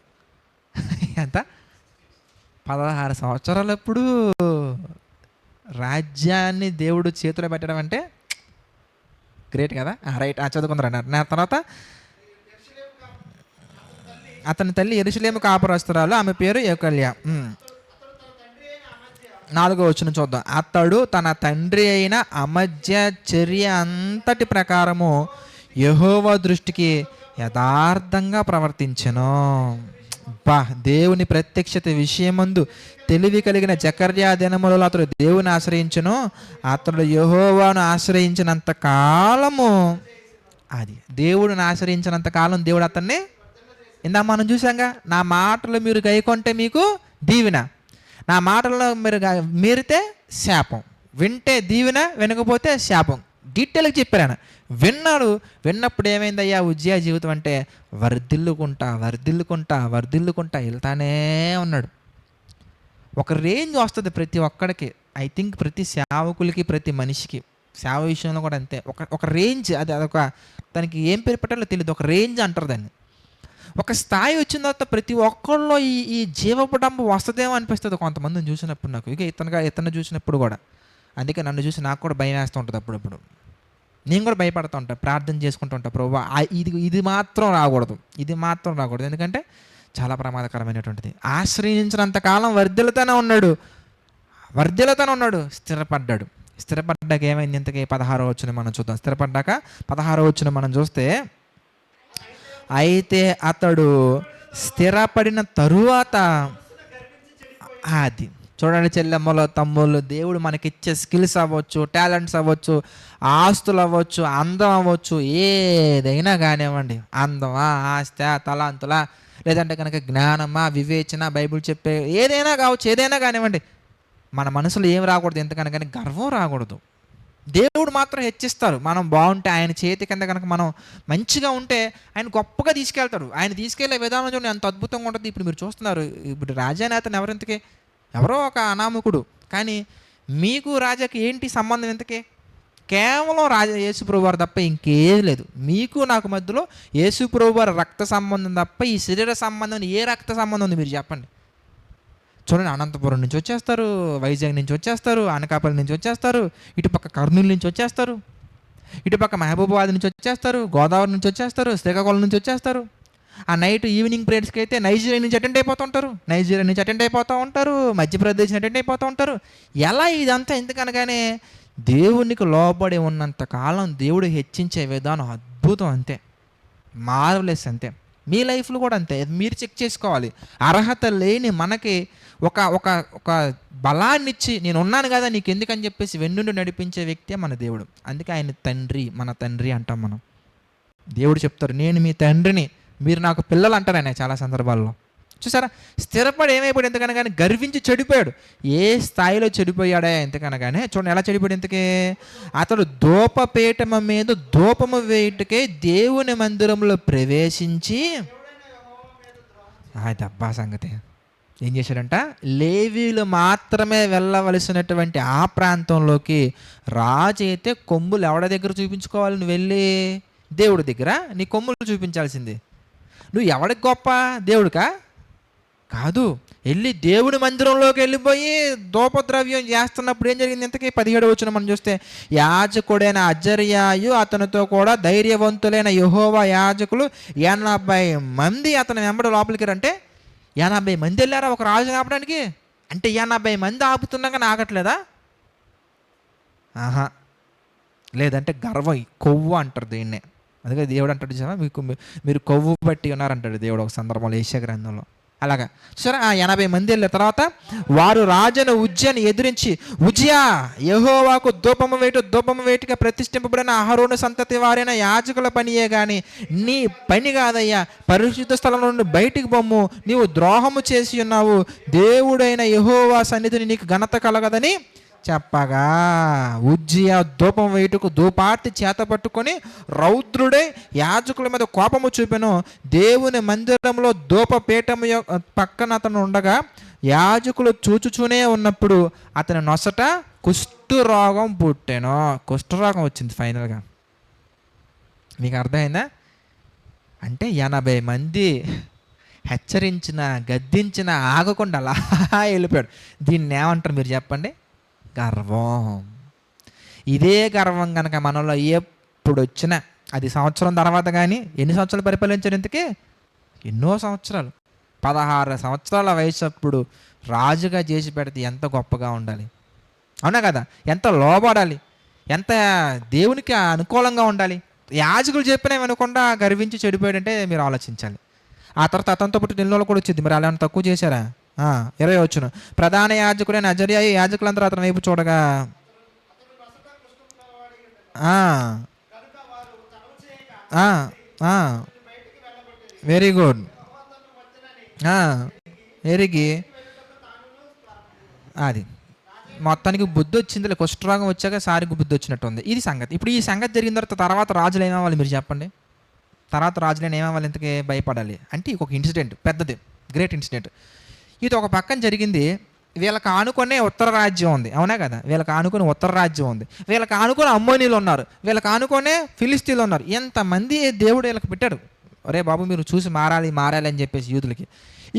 ఎంత? 16 సంవత్సరాలప్పుడు రాజ్యాన్ని దేవుడు చేతిలో పెట్టడం అంటే గ్రేట్ కదా. రైట్, చదువుకుంటారు. నా తర్వాత అతని తల్లి యెరూషలేము కాపురస్తురాలు, ఆమె పేరు యెకొల్యా. 4వ వచనం చూద్దాం. అతడు తన తండ్రి అయిన అమజ్య చర్య అంతటి ప్రకారము యెహోవా దృష్టికి యథార్థంగా ప్రవర్తించెను. దేవుని ప్రత్యక్షత విషయమందు తెలివి కలిగిన జకర్యా దినములలో అతడు దేవుని ఆశ్రయించును. అతడు యెహోవాను ఆశ్రయించినంత కాలము, అది దేవుడిని ఆశ్రయించినంత కాలం దేవుడు అతన్ని, ఇందా మనం చూసాంగా, నా మాటలు మీరు గైకొంటే మీకు దీవెన, నా మాటల్లో మీరు మీరితే శాపం, వింటే దీవెన, వినకపోతే శాపం. డీటెయిల్గా చెప్పారు ఆయన. విన్నాడు. విన్నప్పుడు ఏమైందయ్యా ఉజ్జియా జీవితం అంటే, వర్ధిల్లుకుంటా వర్ధిల్లుకుంటా వర్ధిల్లుకుంటా వెళ్తానే ఉన్నాడు. ఒక రేంజ్ వస్తుంది ప్రతి ఒక్కడికి. ఐ థింక్ ప్రతి సేవకులకి, ప్రతి మనిషికి సేవ విషయంలో కూడా అంతే. ఒక ఒక రేంజ్, అదొక దానికి ఏం పేరు పెట్టాలో తెలియదు, ఒక రేంజ్ అంటారు దాన్ని. ఒక స్థాయి వచ్చిన తర్వాత ప్రతి ఒక్కళ్ళలో ఈ ఈ జీవపడంబు వస్తుందేమో అనిపిస్తుంది కొంతమందిని చూసినప్పుడు నాకు. ఇక ఇతను చూసినప్పుడు కూడా. అందుకే నన్ను చూసి నాకు కూడా భయం వేస్తూ ఉంటుంది అప్పుడప్పుడు. నేను కూడా భయపడుతూ ఉంటాను, ప్రార్థన చేసుకుంటూ ఉంటాను, ప్రభువా ఇది మాత్రం రాకూడదు, ఇది మాత్రం రాకూడదు. ఎందుకంటే చాలా ప్రమాదకరమైనటువంటిది. ఆశ్రయించినంత కాలం వర్ధిల్లుతూనే ఉన్నాడు, స్థిరపడ్డాడు. స్థిరపడ్డాక ఏమైంది? ఇంతకీ 16వ వచనం మనం చూద్దాం. స్థిరపడ్డాక 16వ వచనం మనం చూస్తే, అయితే అతడు స్థిరపడిన తరువాత, అది చూడండి చెల్లెమ్మలు తమ్ముళ్ళు, దేవుడు మనకిచ్చే స్కిల్స్ అవ్వచ్చు, టాలెంట్స్ అవ్వచ్చు, ఆస్తులు అవ్వచ్చు, అందం అవ్వచ్చు, ఏదైనా కానివ్వండి, అందమా, ఆస్తి, తలాంతులా, లేదంటే కనుక జ్ఞానమా, వివేచన, బైబిల్ చెప్పే ఏదైనా కావచ్చు, ఏదైనా కానివ్వండి, మన మనసులో ఏం రాకూడదు, ఎందుకని కానీ గర్వం రాకూడదు. దేవుడు మాత్రం హెచ్చిస్తారు. మనం బాగుంటే, ఆయన చేతి కింద కనుక మనం మంచిగా ఉంటే ఆయన గొప్పగా తీసుకెళ్తాడు. ఆయన తీసుకెళ్లే విధానం చూడండి ఎంత అద్భుతంగా ఉంటుంది. ఇప్పుడు మీరు చూస్తున్నారు, ఇప్పుడు రాజానేతను ఎవరింతకే? ఎవరో ఒక అనామకుడు. కానీ మీకు రాజాకి ఏంటి సంబంధం? ఇంతకే కేవలం యేసుప్రభు వారు తప్ప ఇంకేం లేదు. మీకు నాకు మధ్యలో యేసుప్రభు వారి రక్త సంబంధం తప్ప ఈ శరీర సంబంధం ఏ రక్త సంబంధం ఉంది మీరు చెప్పండి. చూడండి, అనంతపురం నుంచి వచ్చేస్తారు, వైజాగ్ నుంచి వచ్చేస్తారు, అనకాపల్లి నుంచి వచ్చేస్తారు, ఇటుపక్క కర్నూలు నుంచి వచ్చేస్తారు, ఇటుపక్క మహబూబాబాద్ నుంచి వచ్చేస్తారు, గోదావరి నుంచి వచ్చేస్తారు, శ్రీకాకుళం నుంచి వచ్చేస్తారు. ఆ నైట్ ఈవినింగ్ ప్రేయర్స్కి అయితే నైజీరియా నుంచి అటెండ్ అయిపోతూ ఉంటారు, మధ్యప్రదేశ్ నుంచి అటెండ్ అయిపోతూ ఉంటారు. ఎలా ఇదంతా? ఎందుకనగానే దేవునికి లోబడి ఉన్నంత కాలం దేవుడు హెచ్చించే విధానం అద్భుతం, అంతే, మార్వెలెస్, అంతే. మీ లైఫ్లో కూడా అంతే. మీరు చెక్ చేసుకోవాలి. అర్హత లేని మనకి ఒక ఒక ఒక బలాన్ని ఇచ్చి, నేను ఉన్నాను కదా నీకు ఎందుకని చెప్పేసి వెన్నుండి నడిపించే వ్యక్తే మన దేవుడు. అందుకే ఆయన తండ్రి, మన తండ్రి అంటాం మనం. దేవుడు చెప్తారు, నేను మీ తండ్రిని, మీరు నాకు పిల్లలు అంటారు ఆయన చాలా సందర్భాల్లో. చూసారా, స్థిరపడి ఏమైపోయాడు? ఎంతకనగానే గర్వించి చెడిపోయాడు. ఏ స్థాయిలో చెడిపోయాడా? ఎంతకనగానే చూడండి ఎలా చెడిపోయాడు. ఇంతకే అతడు ధూపపీఠము మీద ధూపము వేయుటకే దేవుని మందిరంలో ప్రవేశించి, దబ్బా సంగతి ఏం చేశాడంట? లేవీలు మాత్రమే వెళ్ళవలసినటువంటి ఆ ప్రాంతంలోకి రాజు అయితే కొమ్ములు ఎవడ దగ్గర చూపించుకోవాలి? నువ్వు వెళ్ళి దేవుడి దగ్గర నీ కొమ్ములు చూపించాల్సింది. నువ్వు ఎవడికి గొప్ప? దేవుడికా? కాదు. వెళ్ళి దేవుడి మందిరంలోకి వెళ్ళిపోయి ధూపద్రవ్యం చేస్తున్నప్పుడు ఏం జరిగింది? ఇంతకీ 17వ వచనం మనం చూస్తే, యాజకుడైన అజర్యాయు అతనితో కూడా ధైర్యవంతులైన యెహోవా యాజకులు 80 మంది అతని వెంబడి లోపలికి రంటే 80 మంది వెళ్ళారా ఒక రాజు ఆపడానికి? అంటే 80 మంది ఆపుతున్నాక ఆగట్లేదా? ఆహా, లేదంటే గర్వం, కొవ్వు అంటారు దీన్నే. అందుకే దేవుడు అంటాడు, మీరు కొవ్వు బట్టి ఉన్నారంటాడు దేవుడు ఒక సందర్భంలో యెషయా గ్రంథంలో. అలాగా సరే, ఆ 80 మంది వెళ్ళిన తర్వాత వారు రాజును ఉజ్జియాని ఎదిరించి, ఉజ్జియా, యెహోవాకు ధూపము వేటుగా ప్రతిష్ఠింపబడిన అహరోను సంతతి వారైన యాజకుల పనియే కానీ నీ పని కాదయ్యా. పరిశుద్ధ స్థలం నుండి బయటికి బొమ్ము, నీవు ద్రోహము చేసి ఉన్నావు, దేవుడైన యెహోవా సన్నిధిని నీకు ఘనత కలగదని చెప్పగా, ఉజ్జియా ధూపం వేయుటకు ధూపార్తి చేత పట్టుకొని రౌద్రుడై యాజకుల మీద కోపము చూపెను. దేవుని మందిరంలో ధూపపీఠము పక్కన అతను ఉండగా యాజకులు చూచుచూనే ఉన్నప్పుడు అతని నొసట కుష్ఠరోగం పుట్టెను. కుష్ఠరోగం వచ్చింది ఫైనల్గా. మీకు అర్థమైందా? అంటే 80 మంది హెచ్చరించిన, గద్దించిన ఆగకుండా అలా వెళ్ళిపోయాడు. దీన్ని ఏమంటారు మీరు చెప్పండి? గర్వం. ఇదే గర్వం కనుక మనలో ఎప్పుడు వచ్చినా, అది సంవత్సరం తర్వాత కానీ, ఎన్ని సంవత్సరాలు పరిపాలించారు? ఇంతకీ ఎన్నో సంవత్సరాలు. 16 సంవత్సరాల వయసు అప్పుడు రాజుగా చేసి పెడితే ఎంత గొప్పగా ఉండాలి, అవునా కదా? ఎంత లోబడాలి, ఎంత దేవునికి అనుకూలంగా ఉండాలి. యాజకులు చెప్పినా వినకుండా గర్వించి చెడిపోయాడంటే మీరు ఆలోచించాలి. ఆ తర్వాత అతనితో పాటు నిల్వలు కూడా వచ్చింది. మరి అలా ఏమైనా తక్కువ చేశారా? 20 వచ్చును. ప్రధాన యాజకుడైన అజర్యాయు యాజకులందరూ అతని వైపు చూడగా, వెరీ గుడ్, ఎరిగి అది మొత్తానికి బుద్ధి వచ్చింది, కుష్ఠరోగం వచ్చాక సారికి బుద్ధి వచ్చినట్టు ఉంది. ఇది సంగతి. ఇప్పుడు ఈ సంగతి జరిగిన తర్వాత రాజులు ఏమవ్వాలి మీరు చెప్పండి? తర్వాత రాజులను ఏమవ్వాలి? ఇంతకీ భయపడాలి అంటే ఒక ఇన్సిడెంట్, పెద్దది, గ్రేట్ ఇన్సిడెంట్. ఇది ఒక పక్కన జరిగింది. వీళ్ళకి ఆనుకునే ఉత్తర రాజ్యం ఉంది, అవునా కదా? వీళ్ళకి ఆనుకుని ఉత్తర రాజ్యం ఉంది, వీళ్ళకి ఆనుకుని అమ్మోనీలు ఉన్నారు, వీళ్ళకి ఆనుకునే ఫిలిస్తీన్లు ఉన్నారు. ఎంతమంది దేవుడు వీళ్ళకి పెట్టాడు. ఒరే బాబు మీరు చూసి మారాలి అని చెప్పేసి యూదులకి.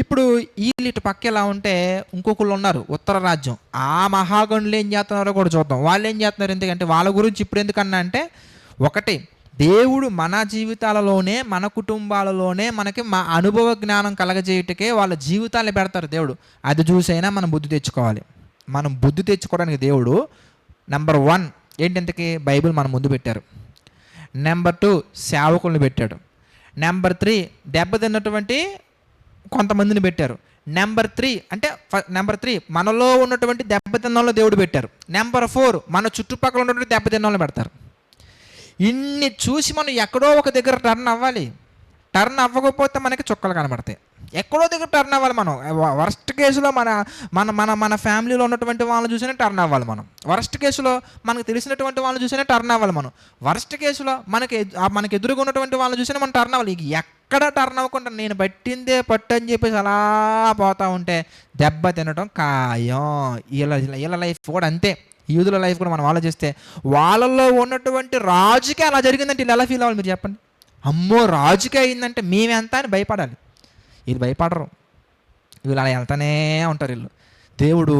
ఇప్పుడు వీళ్ళు ఇటు పక్క ఎలా ఉంటే ఇంకొకళ్ళు ఉన్నారు ఉత్తర రాజ్యం. ఆ మహాగణులు ఏం చేస్తున్నారో కూడా చూద్దాం. వాళ్ళు ఏం చేస్తున్నారు? ఎందుకంటే వాళ్ళ గురించి ఇప్పుడు ఎందుకన్నా అంటే, ఒకటి, దేవుడు మన జీవితాలలోనే, మన కుటుంబాలలోనే మనకి మా అనుభవ జ్ఞానం కలగజేయటకే వాళ్ళ జీవితాన్ని పెడతారు దేవుడు. అది చూసైనా మనం బుద్ధి తెచ్చుకోవాలి. మనం బుద్ధి తెచ్చుకోవడానికి దేవుడు నెంబర్ 1 ఏంటింతకి బైబిల్ మన ముందు పెట్టారు. నెంబర్ 2 సేవకులను పెట్టాడు. నెంబర్ 3 దెబ్బతిన్నటువంటి కొంతమందిని పెట్టారు. నెంబర్ 3 మనలో ఉన్నటువంటి దెబ్బతిన్నోళ్ళు దేవుడు పెట్టారు. నెంబర్ 4 మన చుట్టుపక్కల ఉన్నటువంటి దెబ్బతిన్నోళ్ళు పెడతారు. ఇన్ని చూసి మనం ఎక్కడో ఒక దగ్గర టర్న్ అవ్వాలి. టర్న్ అవ్వకపోతే మనకి చుక్కలు కనబడతాయి. ఎక్కడో దగ్గర టర్న్ అవ్వాలి మనం. వర్స్ట్ కేసులో మన మన మన మన ఫ్యామిలీలో ఉన్నటువంటి వాళ్ళని చూసినా టర్న్ అవ్వాలి మనం. వర్స్ట్ కేసులో మనకు తెలిసినటువంటి వాళ్ళని చూసినా టర్న్ అవ్వాలి మనం. వర్స్ట్ కేసులో మనకి ఎదురుగా ఉన్నటువంటి వాళ్ళని చూసినా మనం టర్న్ అవ్వాలి. ఎక్కడ టర్న్ అవ్వకుండా నేను పట్టిందే పట్టు అని చెప్పేసి అలా పోతూ ఉంటే దెబ్బ తినడం ఖాయం. వీళ్ళ లైఫ్ కూడా అంతే. యూదుల లైఫ్ కూడా మనం ఆలోచిస్తే వాళ్ళల్లో ఉన్నటువంటి రాజుకే అలా జరిగిందంటే వీళ్ళు ఎలా ఫీల్ అవ్వాలి మీరు చెప్పండి? అమ్మో రాజుకే అయిందంటే మేమెంత అని భయపడాలి. వీళ్ళు భయపడరు, వీళ్ళు అలా వెళ్తానే ఉంటారు. వీళ్ళు దేవుడు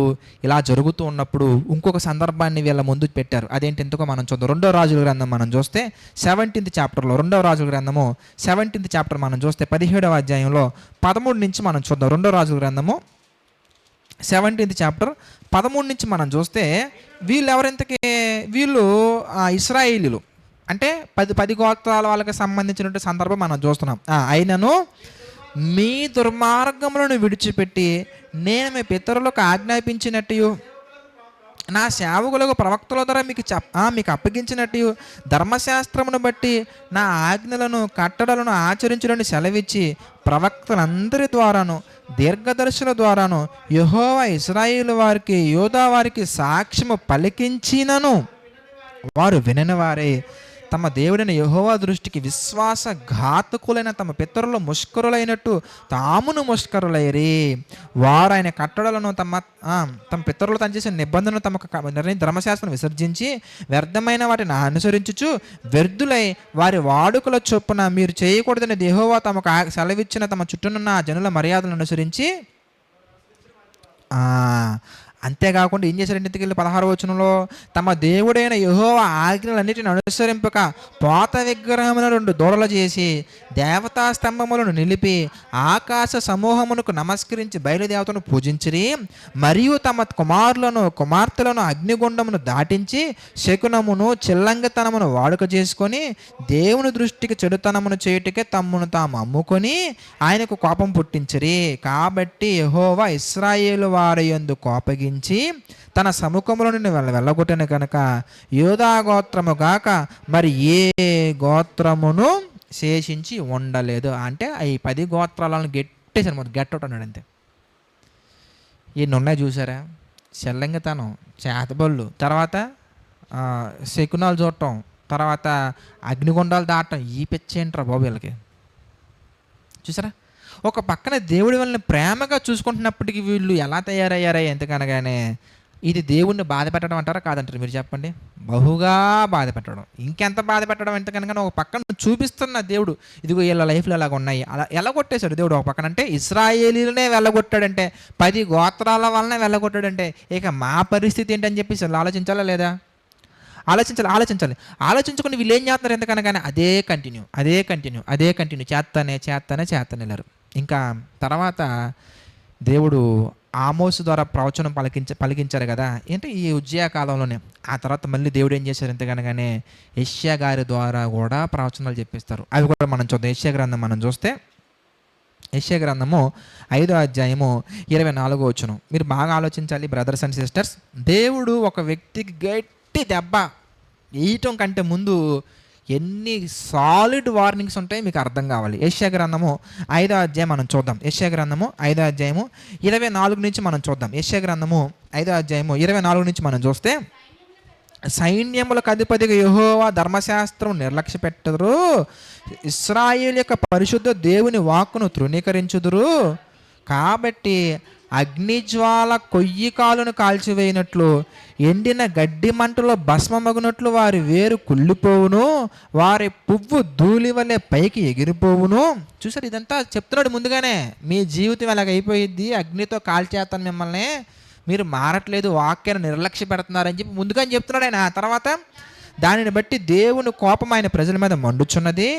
ఇలా జరుగుతూ ఉన్నప్పుడు ఇంకొక సందర్భాన్ని వీళ్ళ ముందు పెట్టారు. అదేంటి ఎందుకో మనం చూద్దాం. 2వ రాజుల గ్రంథం మనం చూస్తే 17th చాప్టర్లో, 2వ రాజుల గ్రంథము 17th చాప్టర్ మనం చూస్తే 17వ అధ్యాయంలో 13 నుంచి మనం చూద్దాం. 2వ రాజుల గ్రంథము 17th చాప్టర్ 13 నుంచి మనం చూస్తే వీళ్ళు ఎవరింతకి, వీళ్ళు ఇశ్రాయేలీలు అంటే 10 గోత్రాల వాళ్ళకి సంబంధించినటువంటి సందర్భం మనం చూస్తున్నాం. అయినను మీ దుర్మార్గములను విడిచిపెట్టి నేను మీ పితరులకు ఆజ్ఞాపించినట్టు నా సేవకులకు ప్రవక్తల ద్వారా మీకు అప్పగించినట్టు ధర్మశాస్త్రమును బట్టి నా ఆజ్ఞలను కట్టడలను ఆచరించడానికి సెలవిచ్చి ప్రవక్తలందరి ద్వారాను దీర్ఘదర్శుల ద్వారాను యెహోవా ఇశ్రాయేలు వారికి యూదా వారికి సాక్ష్యము పలికించినను వారు వినని వారే తమ దేవుడైన యెహోవా దృష్టికి విశ్వాసఘాతకులైన తమ పితరులు ముష్కరులైనట్టు తామును ముష్కరులైరి. వారు ఆయన కట్టడలను తమ పితరులు తను చేసిన నిబంధనలు తమకు నిర్ణయం ధర్మశాస్త్రం విసర్జించి వ్యర్థమైన వాటిని అనుసరించుచు వ్యర్థులై వారి వాడుకల చొప్పున మీరు చేయకూడదని యెహోవా తమకు సెలవిచ్చిన తమ చుట్టూనున్న జనుల మర్యాదలను అనుసరించి అంతేకాకుండా ఏం చేశారంటే ఇంతకెళ్ళి 16వ వచనంలో తమ దేవుడైన యెహోవా ఆజ్ఞలన్నిటిని అనుసరింపక పోత విగ్రహములను 2 దూడలు చేసి దేవతా స్తంభములను నిలిపి ఆకాశ సమూహమునకు నమస్కరించి బయలుదేవతను పూజించిరి. మరియు తమ కుమారులను కుమార్తెలను అగ్నిగుండమును దాటించి శకునమును చిల్లంగతనమును వాడుక చేసుకొని దేవుని దృష్టికి చెడుతనమును చేయుటకే తమ్మును తాము అమ్ముకొని ఆయనకు కోపం పుట్టించిరి. కాబట్టి యెహోవా ఇశ్రాయేలు వారి యందు కోపగించి తన సముఖములో నుండి వెళ్ళగొట్టిన కనుక యూదా గోత్రము గాక మరి ఏ గోత్రమును శేషించి ఉండలేదు. అంటే ఈ 10 గోత్రాలను గెట్టేశారు, మొత్తం గెట్టౌట్ అన్నాడు అంతే. ఈయన ఉన్నాయి చూసారా, చెల్లంగితనం, చేతబళ్ళు, తర్వాత శకునాలు చూడటం, తర్వాత అగ్నిగుండాలు దాటం. ఈ పిచ్చేంట్రా బాబు వీళ్ళకి. చూసారా, ఒక పక్కన దేవుడి వలన ప్రేమగా చూసుకుంటున్నప్పటికీ వీళ్ళు ఎలా తయారయ్యారా ఎంతకనగానే. ఇది దేవుణ్ణి బాధ పెట్టడం అంటారా కాదంటారు మీరు చెప్పండి? బహుగా బాధ పెట్టడం. ఇంకెంత బాధ పెట్టడం ఎంతకనగానే ఒక పక్కన చూపిస్తున్న దేవుడు ఇదిగో వీళ్ళ లైఫ్లో ఎలాగ ఉన్నాయి. అలా వెళ్ళగొట్టేశాడు దేవుడు ఒక పక్కన. అంటే ఇశ్రాయేలీలనే వెళ్ళగొట్టాడంటే, 10 గోత్రాల వలనే వెళ్ళగొట్టాడంటే ఇక మా పరిస్థితి ఏంటని చెప్పేసి ఆలోచించాలా లేదా? ఆలోచించాలి. ఆలోచించుకుని వీళ్ళు ఏం చేస్తున్నారు ఎందుకనగానే అదే కంటిన్యూ చేస్తానే వెళ్ళారు. ఇంకా తర్వాత దేవుడు ఆమోసు ద్వారా ప్రవచనం పలికించారు కదా, ఏంటి ఈ ఉజ్జయ కాలంలోనే. ఆ తర్వాత మళ్ళీ దేవుడు ఏం చేశారు ఎంతకనగానే యెషయా గారి ద్వారా కూడా ప్రవచనాలు చెప్పిస్తారు. అవి కూడా మనం చూద్దాం. యెషయా గ్రంథం మనం చూస్తే యెషయా గ్రంథము 5వ అధ్యాయము 24వ వచనం. మీరు బాగా ఆలోచించాలి బ్రదర్స్ అండ్ సిస్టర్స్. దేవుడు ఒక వ్యక్తికి గట్టి దెబ్బ వేయటం కంటే ముందు ఎన్ని సాలిడ్ వార్నింగ్స్ ఉంటాయి మీకు అర్థం కావాలి. యెషయా గ్రంథము 5వ అధ్యాయం మనం చూద్దాం. యెషయా గ్రంథము 5వ అధ్యాయము 24 నుంచి మనం చూద్దాం. యెషయా గ్రంథము 5వ అధ్యాయము 24 నుంచి మనం చూస్తే, సైన్యములకు అధిపతిగా యెహోవా ధర్మశాస్త్రం నిర్లక్ష్య పెట్టదురు, ఇశ్రాయేలు యొక్క పరిశుద్ధ దేవుని వాక్కును తృణీకరించుదురు. కాబట్టి అగ్నిజ్వాల కొయ్యి కాలును కాల్చివేయినట్లు, ఎండిన గడ్డి మంటలో భస్మమగునట్లు వారి వేరు కుళ్ళిపోవును, వారి పువ్వు ధూళి వలె పైకి ఎగిరిపోవును. చూసారు, ఇదంతా చెప్తున్నాడు ముందుగానే. మీ జీవితం ఎలాగ అయిపోయిద్ది, అగ్నితో కాల్చేస్తాను మిమ్మల్ని, మీరు మారట్లేదు, వాక్యాన్ని నిర్లక్ష్య పెడుతున్నారని చెప్పి ముందుగానే చెప్తున్నాడు ఆయన. తర్వాత దానిని బట్టి దేవుని కోపం ఆయన ప్రజల మీద మండుచున్నది,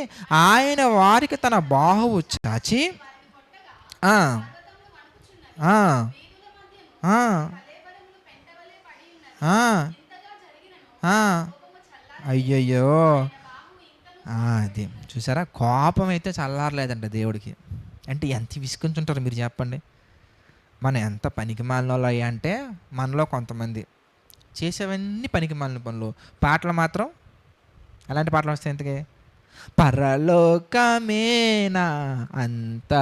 ఆయన వారికి తన బాహువు చాచి అయ్యయ్యో, అది చూసారా, కోపం అయితే చల్లారలేదంట దేవుడికి. అంటే ఎంత విసుకుంటుంటారు మీరు చెప్పండి. మనం ఎంత పనికి మాలిన వాళ్ళు అయ్యా అంటే, మనలో కొంతమంది చేసేవన్నీ పనికి మాలిన పనులు, పాటలు మాత్రం అలాంటి పాటలు వస్తాయి ఎంతకి, పరలోకమేనా అంత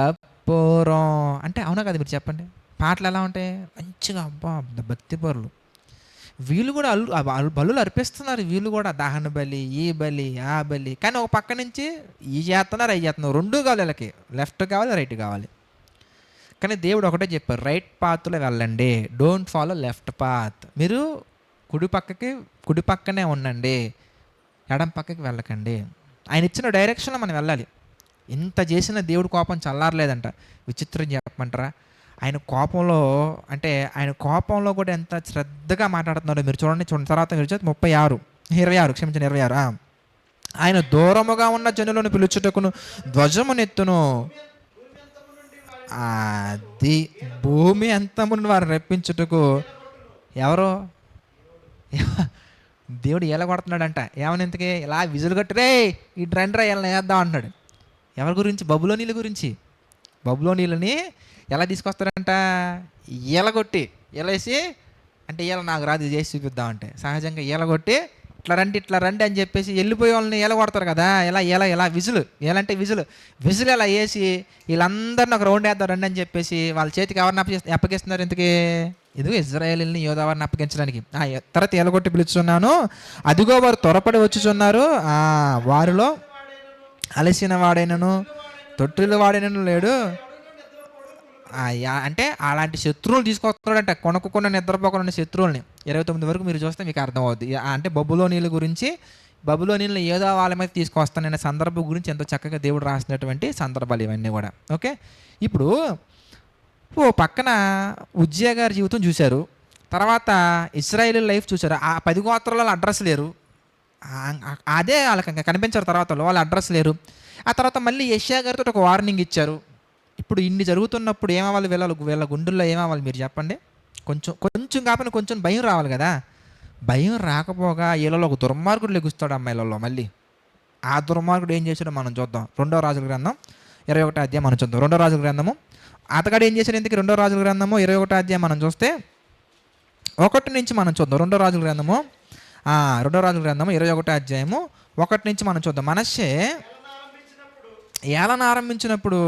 పూర్వం అంటే, అవునా కదా మీరు చెప్పండి. పాటలు ఎలా ఉంటాయి, మంచిగా అబ్బా భక్తి పరులు. వీళ్ళు కూడా బలులు అర్పిస్తున్నారు, వీళ్ళు కూడా దహన బలి, ఈ బలి, ఆ బలి. కానీ ఒక పక్క నుంచి ఈ చేస్తున్నారు, అవి చేస్తున్నారు, రెండూ కావాలి వీళ్ళకి, లెఫ్ట్ కావాలి, రైట్ కావాలి. కానీ దేవుడు ఒకటే చెప్పారు, రైట్ పాత్లో వెళ్ళండి, డోంట్ ఫాలో లెఫ్ట్ పాత్. మీరు కుడి పక్కనే ఉండండి, ఎడం పక్కకి వెళ్ళకండి. ఆయన ఇచ్చిన డైరెక్షన్లో మనం వెళ్ళాలి. ఇంత చేసిన దేవుడు కోపం చల్లారలేదంట. విచిత్రం చెప్పమంటారా, ఆయన కోపంలో అంటే ఆయన కోపంలో కూడా ఎంత శ్రద్ధగా మాట్లాడుతున్నారో మీరు చూడండి. తర్వాత మీరు చూస్తే 26 ఆయన దూరముగా ఉన్న జనులను పిలుచుటకును ధ్వజమునెత్తును, అది భూమి అంతమును వారు రప్పించుటకు. ఎవరో దేవుడు ఎలా కొడుతున్నాడంట, ఏమని ఇంతకీ ఇలా విజులు కట్టురే ఈ డ్రండ్రా ఇలా వేద్దాం అంటున్నాడు. ఎవరి గురించి, బబులోనీల గురించి. బబులోనీలని ఎలా తీసుకొస్తారంట, ఈలగొట్టి ఈలేసి, అంటే ఈల నాకు రాదు చేసి చూపిద్దామంటే సహజంగా ఈలగొట్టి ఇట్లా రండి అని చెప్పేసి వెళ్ళిపోయే వాళ్ళని ఈల కొడతారు కదా, ఎలా విజులు, ఎలాంటి విజులు ఎలా వేసి వీళ్ళందరినీ ఒక రౌండ్ వేద్దాం రండి అని చెప్పేసి వాళ్ళ చేతికి ఎవరిని అప్పగిస్తున్నారు ఇంతకీ, ఇదిగో ఇజ్రాయేలుని యోధావారిని అప్పగించడానికి. తర్వాత ఎలగొట్టి పిలుచున్నాను, అదిగో వారు త్వరపడి వచ్చుచున్నారు, వారిలో అలసిన వాడైనను తొట్టిల వాడైనను లేడు. అంటే అలాంటి శత్రువులు తీసుకొస్తున్నాడంట, కొనుక్కుండా నిద్రపోకుండా శత్రువుల్ని. 29 వరకు మీరు చూస్తే మీకు అర్థమవుద్ది. అంటే బబులోనీల గురించి, బబులోనీలను ఏదో వాళ్ళ మీద తీసుకొస్తాననే సందర్భం గురించి ఎంతో చక్కగా దేవుడు రాసినటువంటి సందర్భాలు ఇవన్నీ కూడా. ఓకే, ఇప్పుడు ఓ పక్కన ఉజ్జియా గారి జీవితం చూశారు, తర్వాత ఇశ్రాయేలు లైఫ్ చూశారు. ఆ 10 గోత్రాల అడ్రస్ లేరు, అదే వాళ్ళకి కనిపించారు. తర్వాత వాళ్ళ అడ్రస్ లేరు. ఆ తర్వాత మళ్ళీ యెషయా గారితో ఒక వార్నింగ్ ఇచ్చారు. ఇప్పుడు ఇన్ని జరుగుతున్నప్పుడు ఏమవ్వాలి, వీళ్ళ గుండెల్లో ఏమవ్వాలి మీరు చెప్పండి. కొంచెం కాకపోయినా కొంచెం భయం రావాలి కదా. భయం రాకపోగా వీళ్ళలో ఒక దుర్మార్గుడు లెగుస్తాడు అమ్మాయిలలో. మళ్ళీ ఆ దుర్మార్గుడు ఏం చేశాడో మనం చూద్దాం. 2వ రాజుల గ్రంథం 21వ అధ్యాయం మనం చూద్దాం. 2వ రాజుల గ్రంథము అతగాడు ఏం చేశాడు ఇంతకీ, 2వ రాజుల గ్రంథము 21వ అధ్యాయం మనం చూస్తే 1 నుంచి మనం చూద్దాం. 2వ రాజుల గ్రంథము 21వ అధ్యాయము 1 నుంచి మనం చూద్దాం. మనష్షే ఏలన ఆరంభించినప్పుడు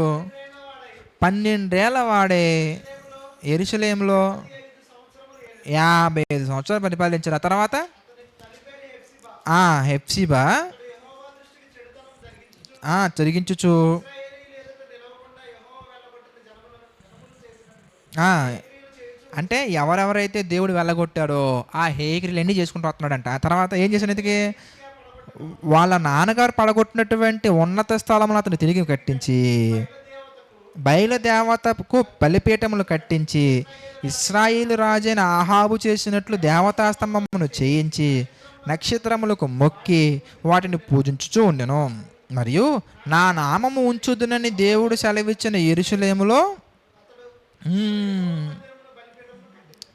12 ఏళ్ల వాడే యెరూషలేములో 55 సంవత్సరాలు పరిపాలించారు. ఆ తర్వాత హెప్సిబా జరిగించుచు అంటే ఎవరెవరైతే దేవుడు వెళ్ళగొట్టాడో ఆ హేకిరీలు అన్నీ చేసుకుంటూ వస్తున్నాడంట. ఆ తర్వాత ఏం చేశాడు ఇంతకీ, వాళ్ళ నాన్నగారు పడగొట్టినటువంటి ఉన్నత స్థలమును అతను తిరిగి కట్టించి, బయలుదేవతకు బలిపీఠములు కట్టించి, ఇశ్రాయేలు రాజైన ఆహాబు చేసినట్లు దేవతాస్తంభమును చేయించి నక్షత్రములకు మొక్కి వాటిని పూజించుచూ ఉండెను. మరియు నా నామము ఉంచుదునని దేవుడు సెలవిచ్చిన యెరూషలేములో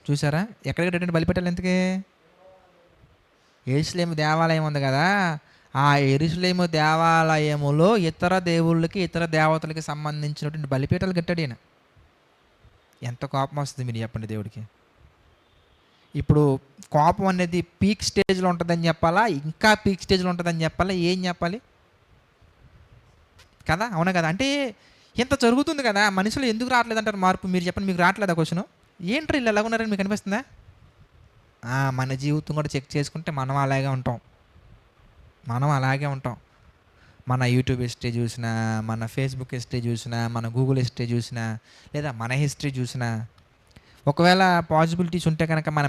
చూసారా ఎక్కడికి కట్టిన బలిపీఠాలు ఎంతకీ, యెరూషలేము దేవాలయం ఉంది కదా, ఆ యెరూషలేము దేవాలయములో ఇతర దేవుళ్ళకి ఇతర దేవతలకి సంబంధించినటువంటి బలిపీఠాలు కట్టాడు ఈయన. ఎంత కోపం వస్తుంది మీరు చెప్పండి దేవుడికి. ఇప్పుడు కోపం అనేది పీక్ స్టేజ్లో ఉంటుందని చెప్పాలా, ఇంకా పీక్ స్టేజ్లో ఉంటుందని చెప్పాలా, ఏం చెప్పాలి కదా? అవునా కదా? అంటే ఇంత జరుగుతుంది కదా, మనుషులు ఎందుకు రావట్లేదంటారు మార్పు? మీరు చెప్పండి, మీకు రావట్లేదా క్వశ్చన్? ఏంట్రా వీళ్ళు ఎలా ఉన్నారని మీకు అనిపిస్తుందా? మన జీవితం కూడా చెక్ చేసుకుంటే మనం అలాగే ఉంటాం. మనం అలాగే ఉంటాం. మన యూట్యూబ్ హిస్టరీ చూసినా, మన ఫేస్బుక్ హిస్టరీ చూసినా, మన గూగుల్ హిస్టరీ చూసినా, లేదా మన హిస్టరీ చూసినా, ఒకవేళ పాసిబిలిటీస్ ఉంటే కనుక మన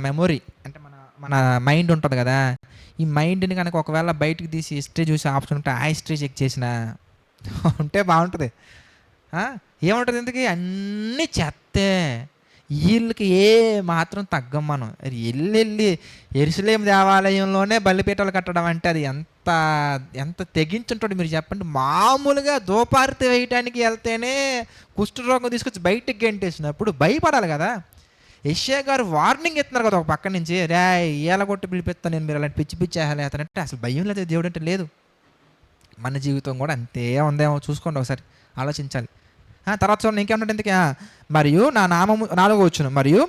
మెమొరీ అంటే మన మన మైండ్ ఉంటుంది కదా, ఈ మైండ్ని కనుక ఒకవేళ బయటికి తీసి హిస్టరీ చూసే ఆప్షన్ ఉంటే ఆ హిస్టరీ చెక్ చేసిన ఉంటే బాగుంటుంది. ఆ! ఏముంటది ఇంతకీ? అన్నీ చెత్తే. ఈళ్ళకి ఏ మాత్రం తగ్గం మనం. ఎళ్ళెళ్ళి యెరూషలేము దేవాలయంలోనే బలిపీఠాలు కట్టడం అంటే అది ఎంత ఎంత తెగించుంటాడో మీరు చెప్పండి. మామూలుగా ధూపార్తి వేయటానికి ఎళ్తేనే కుష్ఠరోగం తీసుకొచ్చి బయటికి గెంటేసినప్పుడు భయపడాలి గదా! యెషయా గారు వార్నింగ్ ఇస్తున్నారు కదా ఒక పక్క నుంచి. "రేయ్! ఈలగొట్టి పిలిపిత్తా నేను, మీరు అలాంటి పిచ్చి పిచ్చి ఏహలేతనంటే" అసలు భయం లేదు దేవుడంటే లేదు. మన జీవితం కూడా అంతే ఉందేమో చూసుకోండి ఒకసారి, ఆలోచించాలి. తర్వాత చూడండి ఇంకేమన్నాడు ఇంతకీ. మరియు నా నామము, 4వ వచనం, మరియు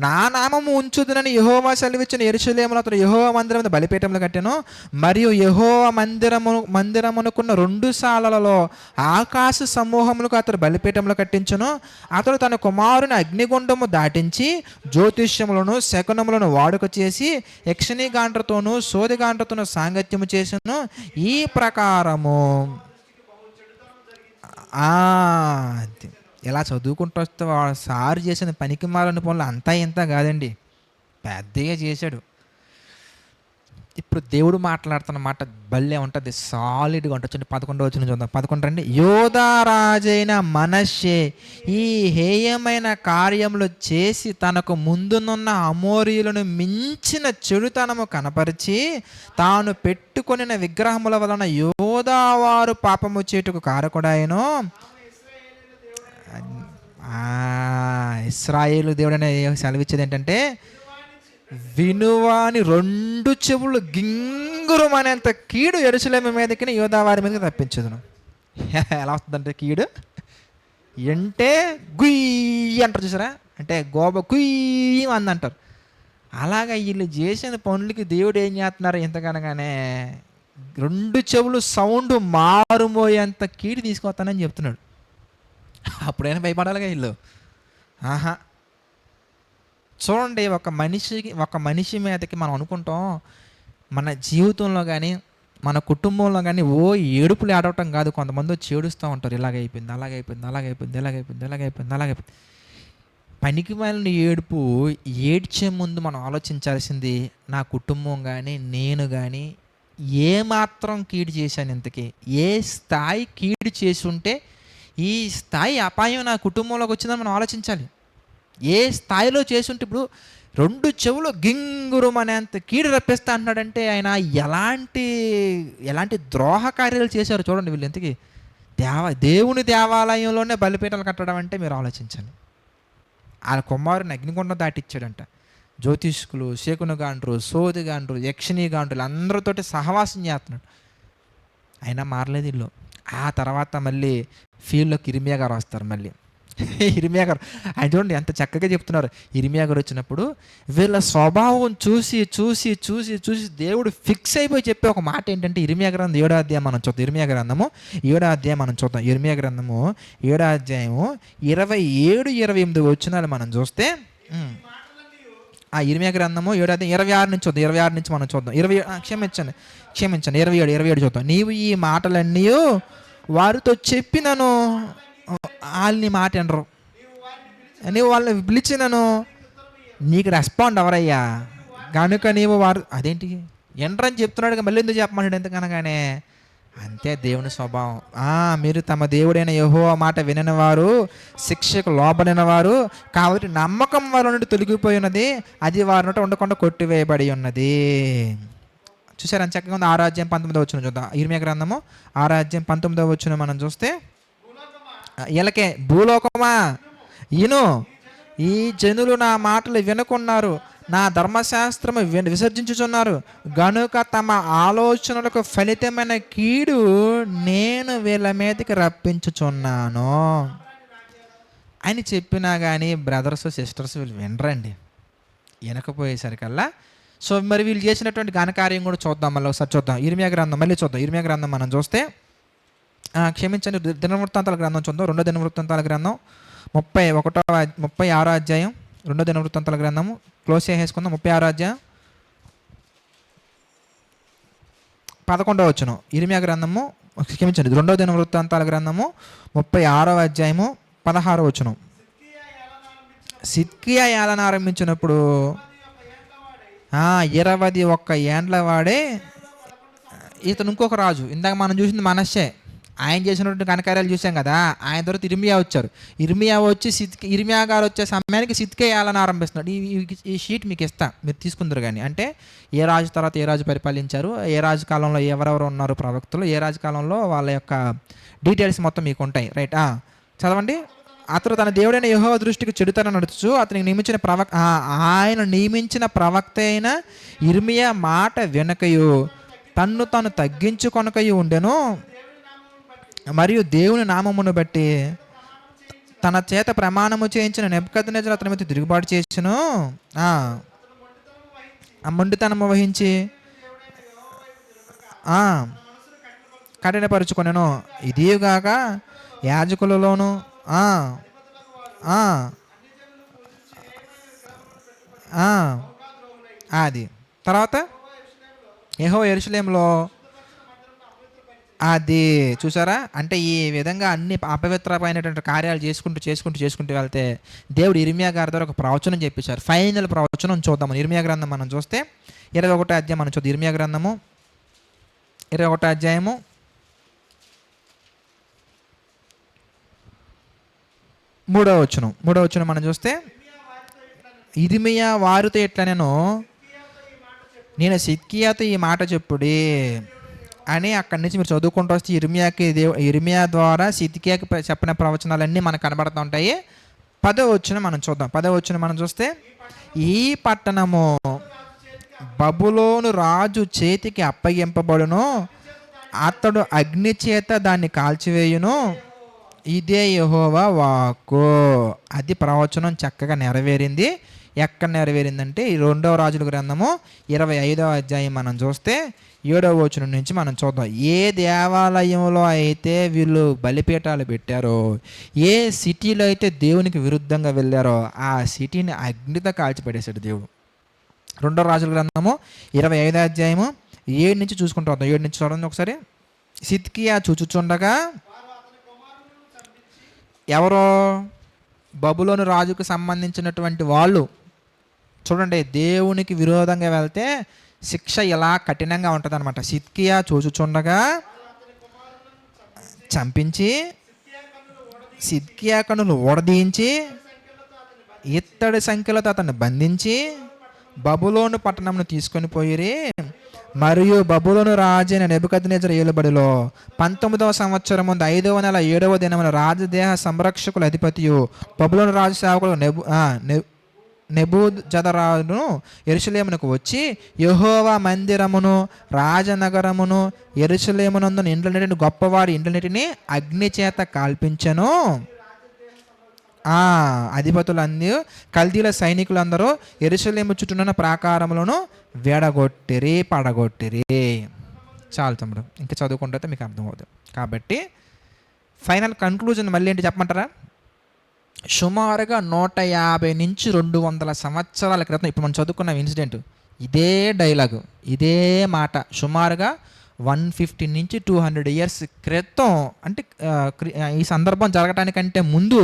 నా నామము ఉంచుదునని యెహోవా సెలవిచ్చిన యెరూషలేములో అతడు యెహోవా మందిరం మీద బలిపీఠములు కట్టెను. మరియు యెహోవా మందిరమునకున్న 2 సాలలలో ఆకాశ సమూహములకు అతడు బలిపీఠములు కట్టించును. అతడు తన కుమారుని అగ్నిగుండము దాటించి జ్యోతిష్యములను శకునములను వాడుక చేసి యక్షిణీగాండ్రతోనూ సోదిగాండ్రతోనూ సాంగత్యము చేసెను. ఈ ప్రకారము అంతే. ఇలా చదువుకుంటూ వస్తే సారు చేసిన పనికిమాలిన పనులు అంతా ఇంత కాదండి, పెద్దగా చేశాడు. ఇప్పుడు దేవుడు మాట్లాడుతున్న మాట భలే ఉంటుంది, సాలిడ్గా ఉంటుంది. చూడండి 11వ వచనం చూద్దాం. 11 రండి. యోధా రాజైన మనష్షే ఈ హేయమైన కార్యములు చేసి తనకు ముందునున్న అమోరీయులను మించిన చెడుతనము కనపరిచి తాను పెట్టుకొనిన విగ్రహముల వలన యోధావారు పాపము చేటుకు కారకుడాయను. ఇశ్రాయేలు దేవుడనే సెలవిచ్చేది ఏంటంటే, వినువాని 2 చెవులు గింగురుమనేంత కీడు యెరూషలేము మీదకి యోధావారి మీదకి తప్పించదును. ఎలా వస్తుందంటే కీడు అంటే గుయ్యి అంటారు చూసారా, అంటే గోబ కుయ్యి అందంటారు. అలాగా వీళ్ళు చేసిన పనులకి దేవుడు ఏం చేస్తున్నారు ఇంతకనగానే 2 చెవులు సౌండ్ మారుమోయేంత కీడు తీసుకొస్తానని చెప్తున్నాడు. అప్పుడైనా భయపడాలిగా వీళ్ళు. ఆహా చూడండి, ఒక మనిషి మీదకి మనం అనుకుంటాం, మన జీవితంలో కానీ మన కుటుంబంలో కానీ ఏడుపులు ఏడవటం కాదు, కొంతమంది వచ్చి ఏడుస్తూ ఉంటారు. ఇలాగైపోయింది, అలాగైపోయింది, అలాగైపోయింది, ఇలాగైపోయింది, ఇలాగైపోయింది, అలాగైపోయింది. పనికి మాలిన ఏడుపు ఏడ్చే ముందు మనం ఆలోచించాల్సింది, నా కుటుంబం కానీ నేను కానీ ఏమాత్రం కీడు చేశాను, ఇంతకీ ఏ స్థాయి కీడు చేసి ఉంటే ఈ స్థాయి అపాయం నా కుటుంబంలోకి వచ్చిందని మనం ఆలోచించాలి. ఏ స్థాయిలో చేసి ఉంటే, ఇప్పుడు 2 చెవులు గింగురుమనేంత కీడు రప్పిస్తా అంటున్నాడంటే ఆయన ఎలాంటి ద్రోహ కార్యాలు చేశారు చూడండి వీళ్ళు. ఇంతకీ దేవుని దేవాలయంలోనే బలిపీఠాలు కట్టడం అంటే మీరు ఆలోచించండి. ఆ కుమారుని అగ్నిగుండం దాటిచ్చాడంట. జ్యోతిష్కులు, శకునగాండ్రు, సోదిగాండ్రు, యక్షిణీగాండ్రులు అందరితోటి సహవాసం చేస్తున్నాడు. అయినా మారలేదు వీళ్ళు. ఆ తర్వాత మళ్ళీ ఫీల్డ్లోకి ఇర్మియా గారు వస్తారు. మళ్ళీ ఇర్మియా గారు, ఆయన చూడండి ఎంత చక్కగా చెప్తున్నారు. ఇర్మియా గారు వచ్చినప్పుడు వీళ్ళ స్వభావం చూసి చూసి చూసి చూసి దేవుడు ఫిక్స్ అయిపోయి చెప్పే ఒక మాట ఏంటంటే, ఇర్మియా గ్రంథం 7వ అధ్యాయం మనం చూద్దాం. ఇర్మియా గ్రంథము 7వ అధ్యాయం మనం చూద్దాం. ఇర్మియా గ్రంథము 7వ అధ్యాయము 27, 28 వచనాలు మనం చూస్తే, ఇర్మియా గ్రంథము 7వ అధ్యాయం 26 నుంచి చూద్దాం. 26 నుంచి మనం చూద్దాం. క్షమించండి 27 చూద్దాం. నీవు ఈ మాటలన్నీ వారితో చెప్పినను, వాళ్ళని మాట అనరు. నీవు వాళ్ళని పిలిచినను, నీకు రెస్పాండ్ ఎవరయ్యా కనుక నీవు వారు అదేంటి ఎండ్రని చెప్తున్నాడు, మళ్ళీ ఎందుకు చెప్పమంటాడు ఎంతకనగానే. అంతే దేవుని స్వభావం. మీరు తమ దేవుడైన యెహోవా మాట వినని వారు, శిక్షకు లోబడిన వారు కాబట్టి నమ్మకం వారి నుండి తొలగిపోయి ఉన్నది, అది వారి నుండి ఉండకుండా కొట్టివేయబడి ఉన్నది. చూసారు అని చక్కగా ఉంది. 6వ అధ్యాయం 19వ వచనం చూద్దాం. ఇర్మియా గ్రంథము 6వ అధ్యాయం 19వ వచనం మనం చూస్తే, వీళ్ళకే భూలోకమా ఇను, ఈ జనులు నా మాటలు వినుకున్నారు, నా ధర్మశాస్త్రము విసర్జించుచున్నారు గనుక తమ ఆలోచనలకు ఫలితమైన కీడు నేను వీళ్ళ మీదకి రప్పించుచున్నాను అని చెప్పినా కానీ బ్రదర్స్ సిస్టర్స్ వీళ్ళు వినరండి. వినకపోయేసరికల్లా సో మరి వీళ్ళు చేసినటువంటి ఘనకార్యం కూడా చూద్దాం, మళ్ళీ ఒకసారి చూద్దాం. ఇర్మియా గ్రంథం మళ్ళీ చూద్దాం. ఇర్మియా గ్రంథం మనం చూస్తే క్షమించండి, దినవృత్తాంతాల గ్రంథం చూద్దాం. 2వ దినవృత్తాంతాల గ్రంథం 36వ అధ్యాయం. 2వ దినవృత్తాంతాల గ్రంథము క్లోజ్ చేసేసుకుందాం. 36వ అధ్యాయం 11వ వచనం. ఇర్మియా గ్రంథము క్షమించండి, 2వ దినవృత్తాంతాల గ్రంథము 36వ అధ్యాయము 16వ వచనం. సిద్కియా ఏలన ఆరంభించినప్పుడు 21 ఏండ్ల వాడే ఇతను ఇంకొక రాజు. ఇందాక మనం చూసింది మనస్సే, ఆయన చేసినటువంటి ఘనకార్యాలు చూసాం కదా. ఆయన తర్వాత ఇర్మియా వచ్చారు. ఇర్మియా వచ్చి ఇర్మియా గారు వచ్చే సమయానికి సిద్కియా ఏలన ఆరంభిస్తున్నాడు. ఈ షీట్ మీకు ఇస్తా, మీరు తీసుకుందరు. కానీ అంటే ఏ రాజు తర్వాత ఏ రాజు పరిపాలించారు, ఏ రాజు కాలంలో ఎవరెవరు ఉన్నారు ప్రవక్తలు, ఏ రాజు కాలంలో వాళ్ళ యొక్క డీటెయిల్స్ మొత్తం మీకు ఉంటాయి. రైట్, చదవండి. అతడు తన దేవుడైన యెహోవా దృష్టికి చెడుతనం నడుచు అతనికి నియమించిన ఆయన నియమించిన ప్రవక్త అయిన ఇర్మియా మాట వెనకయు తన్ను తాను తగ్గించుకొనకయు ఉండెను. మరియు దేవుని నామమును బట్టి తన చేత ప్రమాణము చేయించిన నెబుకద్నెజరు అతని మీద తిరుగుబాటు చేసిను. మొండితనము వహించి కఠినపరుచుకొనెను. ఇదిగాక యాజకులలోను అది తర్వాత యెహోవా యెరూషలేములో అది చూసారా. అంటే ఈ విధంగా అన్ని అపవిత్రమైనటువంటి కార్యాలు చేసుకుంటూ వెళ్తే దేవుడు ఇర్మియా గారి ద్వారా ఒక ప్రవచనం చెప్పించారు. ఫైనల్ ప్రవచనం చూద్దాం. ఇర్మియా గ్రంథం మనం చూస్తే 21వ అధ్యాయం మనం చూద్దాం. ఇర్మియా గ్రంథము 21వ అధ్యాయము 3వ వచనం మనం చూస్తే, ఇర్మియా వారితో ఎట్లా నేను సిద్కియాతో ఈ మాట చెప్పుడి అని అక్కడి నుంచి మీరు చదువుకుంటూ వస్తే ఇర్మియా ద్వారా సిద్కియాకి చెప్పిన ప్రవచనాలన్నీ మనకు కనబడుతూ ఉంటాయి. 10వ వచనం మనం చూద్దాం. 10వ వచనం మనం చూస్తే, ఈ పట్టణము బబులోను రాజు చేతికి అప్పగింపబడును, అతడు అగ్ని చేత దాన్ని కాల్చివేయును, ఇదే యెహోవా వాక్కు. అది ప్రవచనం చక్కగా నెరవేరింది. ఎక్కడ నెరవేరిందంటే ఈ 2వ రాజుల గ్రంథము 25వ అధ్యాయం మనం చూస్తే 7వ వచనం నుంచి మనం చూద్దాం. ఏ దేవాలయంలో అయితే వీళ్ళు బలిపీఠాలు పెట్టారో, ఏ సిటీలో అయితే దేవునికి విరుద్ధంగా వెళ్ళారో ఆ సిటీని అగ్నితో కాల్చిపడేశాడు దేవుడు. 2వ రాజుల గ్రంథము 25వ అధ్యాయము 7 నుంచి చూసుకుంటూ వద్దాం. 7 నుంచి చూడండి ఒకసారి. సిద్కియా చూచుచుండగా ఎవరో బబులోను రాజుకు సంబంధించినటువంటి వాళ్ళు చూడండి, దేవునికి విరోధంగా వెళ్తే శిక్ష ఇలా కఠినంగా ఉంటుంది అనమాట. సిద్కియా చూచుచుండగా చంపించి, సిద్కియా కన్నులు ఊడదీయించి, ఇత్తడి సంఖ్యలతో అతన్ని బంధించి బబులోను పట్టణంను తీసుకొని పోయిరి. మరియు బబులోను రాజైన నెబుకద్నెజరు ఏలుబడిలో 19వ సంవత్సరం 5వ నెల 7వ దినమున రాజదేహ సంరక్షకుల అధిపతియు బబులోను రాజు సేవకులు నెబూజరదాను యెరూషలేమునకు వచ్చి యెహోవా మందిరమును రాజనగరమును యెరూషలేమునందున ఇండ్లన్నిటిని గొప్పవారి ఇండ్లన్నిటిని అగ్ని చేత కాల్పించెను. అధిపతులందరూ కల్దీల సైనికులందరూ యెరూషలేము చుట్టూనున్న ప్రాకారములను పడగొట్టిరి. చాలు తమ్ముడు, ఇంకా చదువుకుంటే మీకు అర్థమవుతుంది. కాబట్టి ఫైనల్ కన్క్లూజన్ మళ్ళీ ఏంటి చెప్పమంటారా? సుమారుగా 150 నుంచి 200 సంవత్సరాల క్రితం ఇప్పుడు మనం చదువుకున్న ఇన్సిడెంట్, ఇదే డైలాగు, ఇదే మాట సుమారుగా 150 నుంచి 200 ఇయర్స్ క్రితం, అంటే ఈ సందర్భం జరగటానికంటే ముందు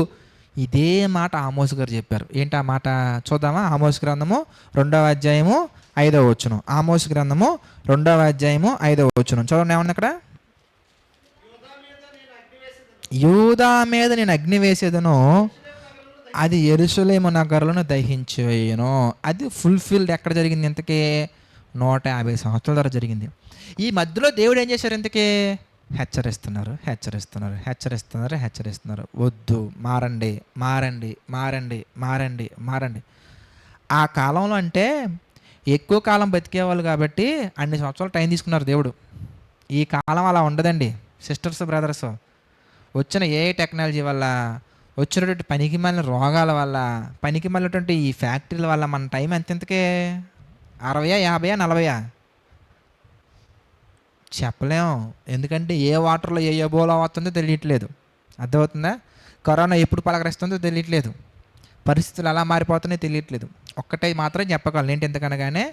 ఇదే మాట ఆమోస్ గారు చెప్పారు. ఏంటి ఆ మాట చూద్దామా? ఆమోస్ గ్రంథము 2వ అధ్యాయము 5వ వచనం. ఆమోస్ గ్రంథము 2వ అధ్యాయము 5వ వచనం చూడండి. ఏమన్నా అక్కడ? యూదా మీద నేను అగ్ని వేసేదను, అది యెరూషలేము నగరులను దహించేయను. అది ఫుల్ఫిల్డ్ ఎక్కడ జరిగింది? ఇంతకీ 150 సంవత్సరాల ద్వారా జరిగింది. ఈ మధ్యలో దేవుడు ఏం చేశారు? ఇంతకీ హెచ్చరిస్తున్నారు. వద్దు, మారండి. ఆ కాలంలో అంటే ఎక్కువ కాలం బతికేవాళ్ళు కాబట్టి అన్ని సంవత్సరాలు టైం తీసుకున్నారు దేవుడు. ఈ కాలం అలా ఉండదండి సిస్టర్స్ బ్రదర్స్. వచ్చిన ఏ టెక్నాలజీ వల్ల వచ్చినటువంటి పనికి మాలిన రోగాల వల్ల, పనికి మాలినటువంటి ఈ ఫ్యాక్టరీల వల్ల మన టైం ఎంతెంతకే 60, 50, 40 చెప్పలేం. ఎందుకంటే ఏ వాటర్లో ఏ ఎబోలా వస్తుందో తెలియట్లేదు. అర్థమవుతుందా? కరోనా ఎప్పుడు పలకరిస్తుందో తెలియట్లేదు. పరిస్థితులు ఎలా మారిపోతున్నాయో తెలియట్లేదు. ఒక్కటే మాత్రం చెప్పగలను, ఏంటి ఎందుకనగానే,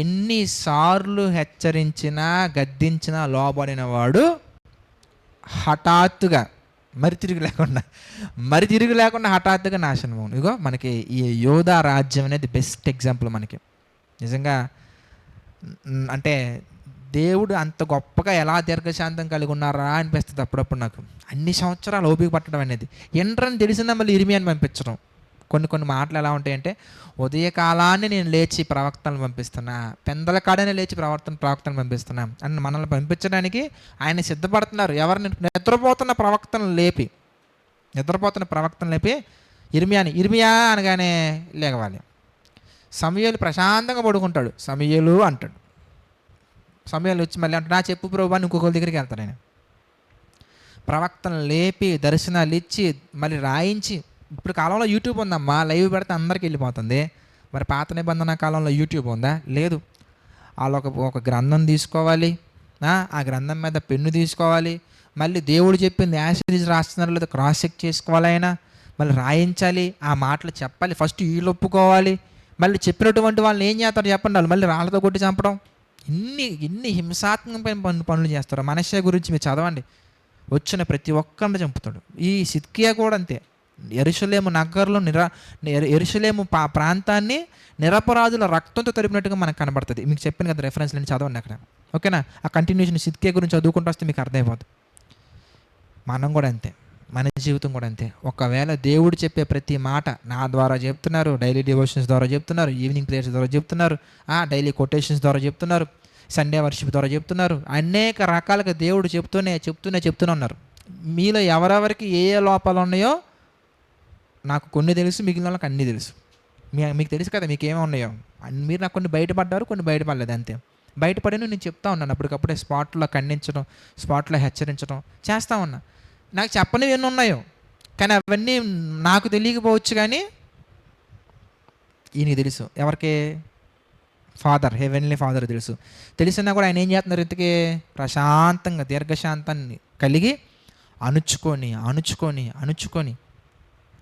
ఎన్నిసార్లు హెచ్చరించినా గద్దించినా లోబడిన వాడు హఠాత్తుగా మరి తిరిగి లేకుండా హఠాత్తుగా నాశనం అవును. ఇగో మనకి ఈ యోధా రాజ్యం అనేది బెస్ట్ ఎగ్జాంపుల్ మనకి. నిజంగా అంటే దేవుడు అంత గొప్పగా ఎలా దీర్ఘశాంతం కలిగి ఉన్నారా అనిపిస్తుంది అప్పుడప్పుడు నాకు. అన్ని సంవత్సరాలు ఓపిక పట్టడం అనేది, ఎంట్రని తెలిసిందా మళ్ళీ ఇర్మియాని పంపించడం. కొన్ని మాటలు ఎలా ఉంటాయంటే, ఉదయకాలాన్ని నేను లేచి ప్రవక్తలను పంపిస్తున్నా, పెందల కాడనే లేచి ప్రవక్తను పంపిస్తున్నా అని మనల్ని పంపించడానికి ఆయన సిద్ధపడుతున్నారు. ఎవరిని? నిద్రపోతున్న ప్రవక్తను లేపి ఇర్మియా అనగానే లేగవాలి. సమూయేలు ప్రశాంతంగా పడుకుంటాడు, సమూయేలు అంటాడు. సమూయేలు వచ్చి మళ్ళీ అంటాడు, నా చెప్పు ప్రభు అని ఇంకొకరి దగ్గరికి వెళ్తాడు ఆయన. ప్రవక్తను లేపి దర్శనాలు ఇచ్చి మళ్ళీ రాయించి. ఇప్పుడు కాలంలో యూట్యూబ్ ఉందమ్మా, లైవ్ పెడితే అందరికి వెళ్ళిపోతుంది. మరి పాత నిబంధన కాలంలో యూట్యూబ్ ఉందా? లేదు. వాళ్ళు ఒక గ్రంథం తీసుకోవాలి, ఆ గ్రంథం మీద పెన్ను తీసుకోవాలి, మళ్ళీ దేవుడు చెప్పింది యాసిరీస్ రాస్తున్నారు లేదా క్రాస్ చెక్ చేసుకోవాలి, ఆయన మళ్ళీ రాయించాలి, ఆ మాటలు చెప్పాలి, ఫస్ట్ వీళ్ళు ఒప్పుకోవాలి, మళ్ళీ చెప్పినటువంటి వాళ్ళని ఏం చేస్తారు చెప్పండి, వాళ్ళు మళ్ళీ రాళ్ళతో కొట్టి చంపడం. ఎన్ని హింసాత్మకమైన పనులు చేస్తారు. మనష్య గురించి మీరు చదవండి, వచ్చిన ప్రతి ఒక్కరిని చంపుతాడు. ఈ సిద్కియా కూడా అంతే. యెరూషలేము నగరంలో యెరూషలేము ప్రాంతాన్ని నిరపరాధుల రక్తంతో తరిపినట్టుగా మనకు కనబడుతుంది. మీకు చెప్పాను కదా రెఫరెన్స్ నేను చదవండి అక్కడ, ఓకేనా? ఆ కంటిన్యూషన్ సిద్కియా గురించి చదువుకుంటూ వస్తే మీకు అర్థమైపోతుంది. మనం కూడా అంతే, మన జీవితం కూడా అంతే. ఒకవేళ దేవుడు చెప్పే ప్రతి మాట నా ద్వారా చెప్తున్నారు, డైలీ డివోషన్స్ ద్వారా చెప్తున్నారు, ఈవినింగ్ ప్రేయర్స్ ద్వారా చెప్తున్నారు, డైలీ కొటేషన్స్ ద్వారా చెప్తున్నారు, సండే వర్షిప్ ద్వారా చెప్తున్నారు, అనేక రకాలుగా దేవుడు చెప్తూనే ఉన్నారు. మీలో ఎవరెవరికి ఏ లోపాలు ఉన్నాయో నాకు కొన్ని తెలుసు, మిగిలిన వాళ్ళకి అన్నీ తెలుసు. మీకు తెలుసు కదా మీకు ఏమేమి ఉన్నాయో. మీరు నాకు కొన్ని బయటపడ్డారు, కొన్ని బయటపడలేదు, అంతే. బయటపడిన నేను చెప్తా ఉన్నాను, అప్పటికప్పుడే స్పాట్లో ఖండించడం, స్పాట్లో హెచ్చరించడం చేస్తూ ఉన్నా. నాకు చెప్పనివి ఎన్ని ఉన్నాయో, కానీ అవన్నీ నాకు తెలియకపోవచ్చు, కానీ ఈయనకి తెలుసు. ఎవరికి? ఫాదర్, హెవెన్లీ ఫాదర్ తెలుసు. తెలిసినా కూడా ఆయన ఏం చేస్తున్నారు? ఇంతకీ ప్రశాంతంగా దీర్ఘశాంతాన్ని కలిగి అణుచుకొని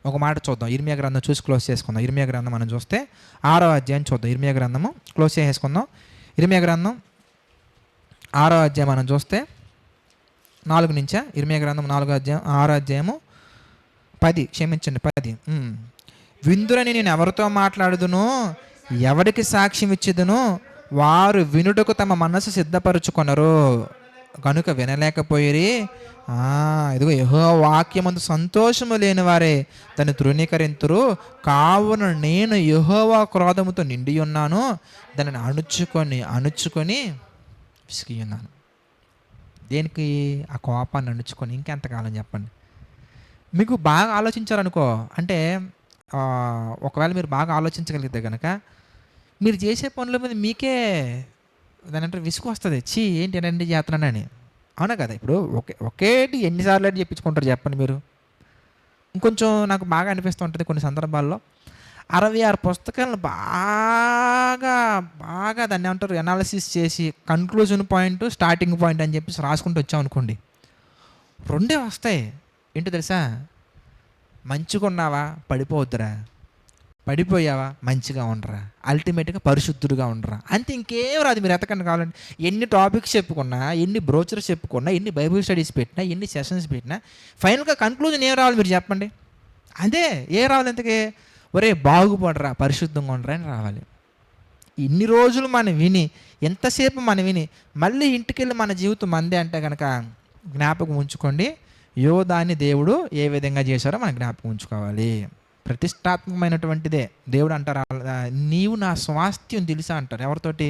ఒక మాట చూద్దాం. ఇర్మియా గ్రంథం చూసి క్లోజ్ చేసుకుందాం. ఇర్మియా గ్రంథం మనం చూస్తే 6వ అధ్యాయం చూద్దాం. ఇర్మియా గ్రంథము క్లోజ్ చేసుకుందాం. ఇర్మియా గ్రంథం 6వ అధ్యాయం మనం చూస్తే 4 నుంచా? ఇర్మియా గ్రంథం 6వ అధ్యాయము 10. విందురని నేను ఎవరితో మాట్లాడుదును, ఎవరికి సాక్ష్యం ఇచ్చేదును, వారు వినుటకు తమ మనసు సిద్ధపరచుకొనరు కనుక వినలేకపోయిరి. ఇదిగో యెహోవా వాక్యమందు సంతోషము లేని వారే దాన్ని తృణీకరింతురు. కావున నేను యెహోవా క్రోధముతో నిండి ఉన్నాను, దానిని అణుచుకొని విసిగి ఉన్నాను. దేనికి? ఆ కోపాన్ని అణుచుకొని. ఇంకెంతకాలం చెప్పండి? మీకు బాగా ఆలోచించారనుకో, అంటే ఒకవేళ మీరు బాగా ఆలోచించగలిగితే కనుక మీరు చేసే పనుల మీద మీకే దాని అంటే విసుగు వస్తుంది. ఏంటి ఎనండి చేస్తున్నానని. అవునా కదా? ఇప్పుడు ఒకేటి ఎన్నిసార్లు అని చెప్పించుకుంటారు చెప్పండి మీరు? ఇంకొంచెం నాకు బాగా అనిపిస్తూ ఉంటుంది కొన్ని సందర్భాల్లో 66 పుస్తకాలను బాగా దాన్ని ఏమంటారు అనాలిసిస్ చేసి కన్క్లూజన్ పాయింట్, స్టార్టింగ్ పాయింట్ అని చెప్పేసి రాసుకుంటూ వచ్చామనుకోండి, 2 వస్తాయి. ఏంటో తెలుసా? మంచిగా ఉన్నావా? పడిపోవద్దురా. పడిపోయావా? మంచిగా ఉండరా. అల్టిమేట్గా పరిశుద్ధుడుగా ఉండరా. అంతే, ఇంకేం రాదు. మీరు ఎతకండి కావాలంటే. ఎన్ని టాపిక్స్ చెప్పుకున్నా, ఎన్ని బ్రోచర్స్ చెప్పుకున్నా, ఎన్ని బైబిల్ స్టడీస్ పెట్టినా, ఎన్ని సెషన్స్ పెట్టినా, ఫైనల్గా కన్క్లూజన్ ఏం రావాలి మీరు చెప్పండి? అదే ఏం రావాలి? ఇంతకీ ఒరే బాగుపడరా, పరిశుద్ధంగా ఉండరా అని రావాలి. ఇన్ని రోజులు మనం విని, ఎంతసేపు మనం విని, మళ్ళీ ఇంటికి వెళ్ళి మన జీవితం మందే అంటే కనుక జ్ఞాపకం ఉంచుకోండి, యోధాన్ని దేవుడు ఏ విధంగా చేశారో మనం జ్ఞాపకం ఉంచుకోవాలి. ప్రతిష్టాత్మకమైనటువంటిదే. దేవుడు అంటారు, నీవు నా స్వాస్థ్యం తెలుసా అంటారు. ఎవరితోటి?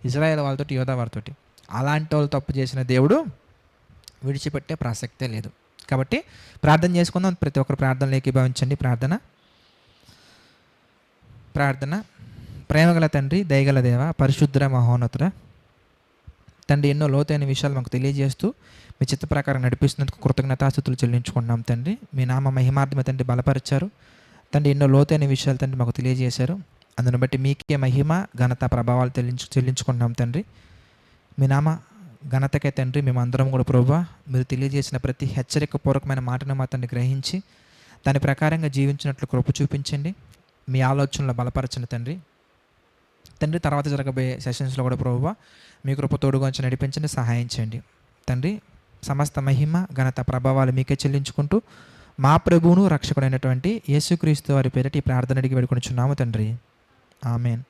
ఇజ్రాయేల్ వాళ్ళతోటి, యోధా వారితోటి. అలాంటి వాళ్ళు తప్పు చేసిన దేవుడు విడిచిపెట్టే ప్రసక్తే లేదు. కాబట్టి ప్రార్థన చేసుకుందాం. ప్రతి ఒక్కరు ప్రార్థనలు ఏకీభవించండి. ప్రార్థన. ప్రేమగల తండ్రి, దయగల దేవ, పరిశుద్ధ మహోన్నతుడ, తండ్రి ఎన్నో లోతైన విషయాలు మాకు తెలియజేస్తూ మీ చిత్త ప్రకారం నడిపిస్తున్నందుకు కృతజ్ఞతాస్తుతులు చెల్లించుకుంటున్నాం తండ్రి. మీ నామ మహిమార్థమే తండ్రి బలపరిచారు తండ్రి. ఎన్నో లోతైన విషయాలు తండ్రి మాకు తెలియజేశారు. అందును బట్టి మీకే మహిమ ఘనత ప్రభావాలు చెల్లించుకుంటున్నాం తండ్రి. మీ నామ ఘనతకే తండ్రి మేమందరం కూడా ప్రభువా మీరు తెలియజేసిన ప్రతి హెచ్చరికపూర్వకమైన మాటను మా తండ్రి గ్రహించి దాని ప్రకారంగా జీవించినట్లు కృప చూపించండి. మీ ఆలోచనలో బలపరచండి తండ్రి. తండ్రి తర్వాత జరగబోయే సెషన్స్లో కూడా ప్రభువా మీ కృప తోడుగా ఉంచి నడిపించండి, సహాయం చేయండి తండ్రి. సమస్త మహిమ ఘనత ప్రభావాలు మీకే చెల్లించుకుంటూ మా ప్రభువును రక్షకుడైనటువంటి యేసుక్రీస్తు వారి పేరిట ఈ ప్రార్థన అడిగి వేడుకొనుచున్నాము తండ్రి. ఆమెన్.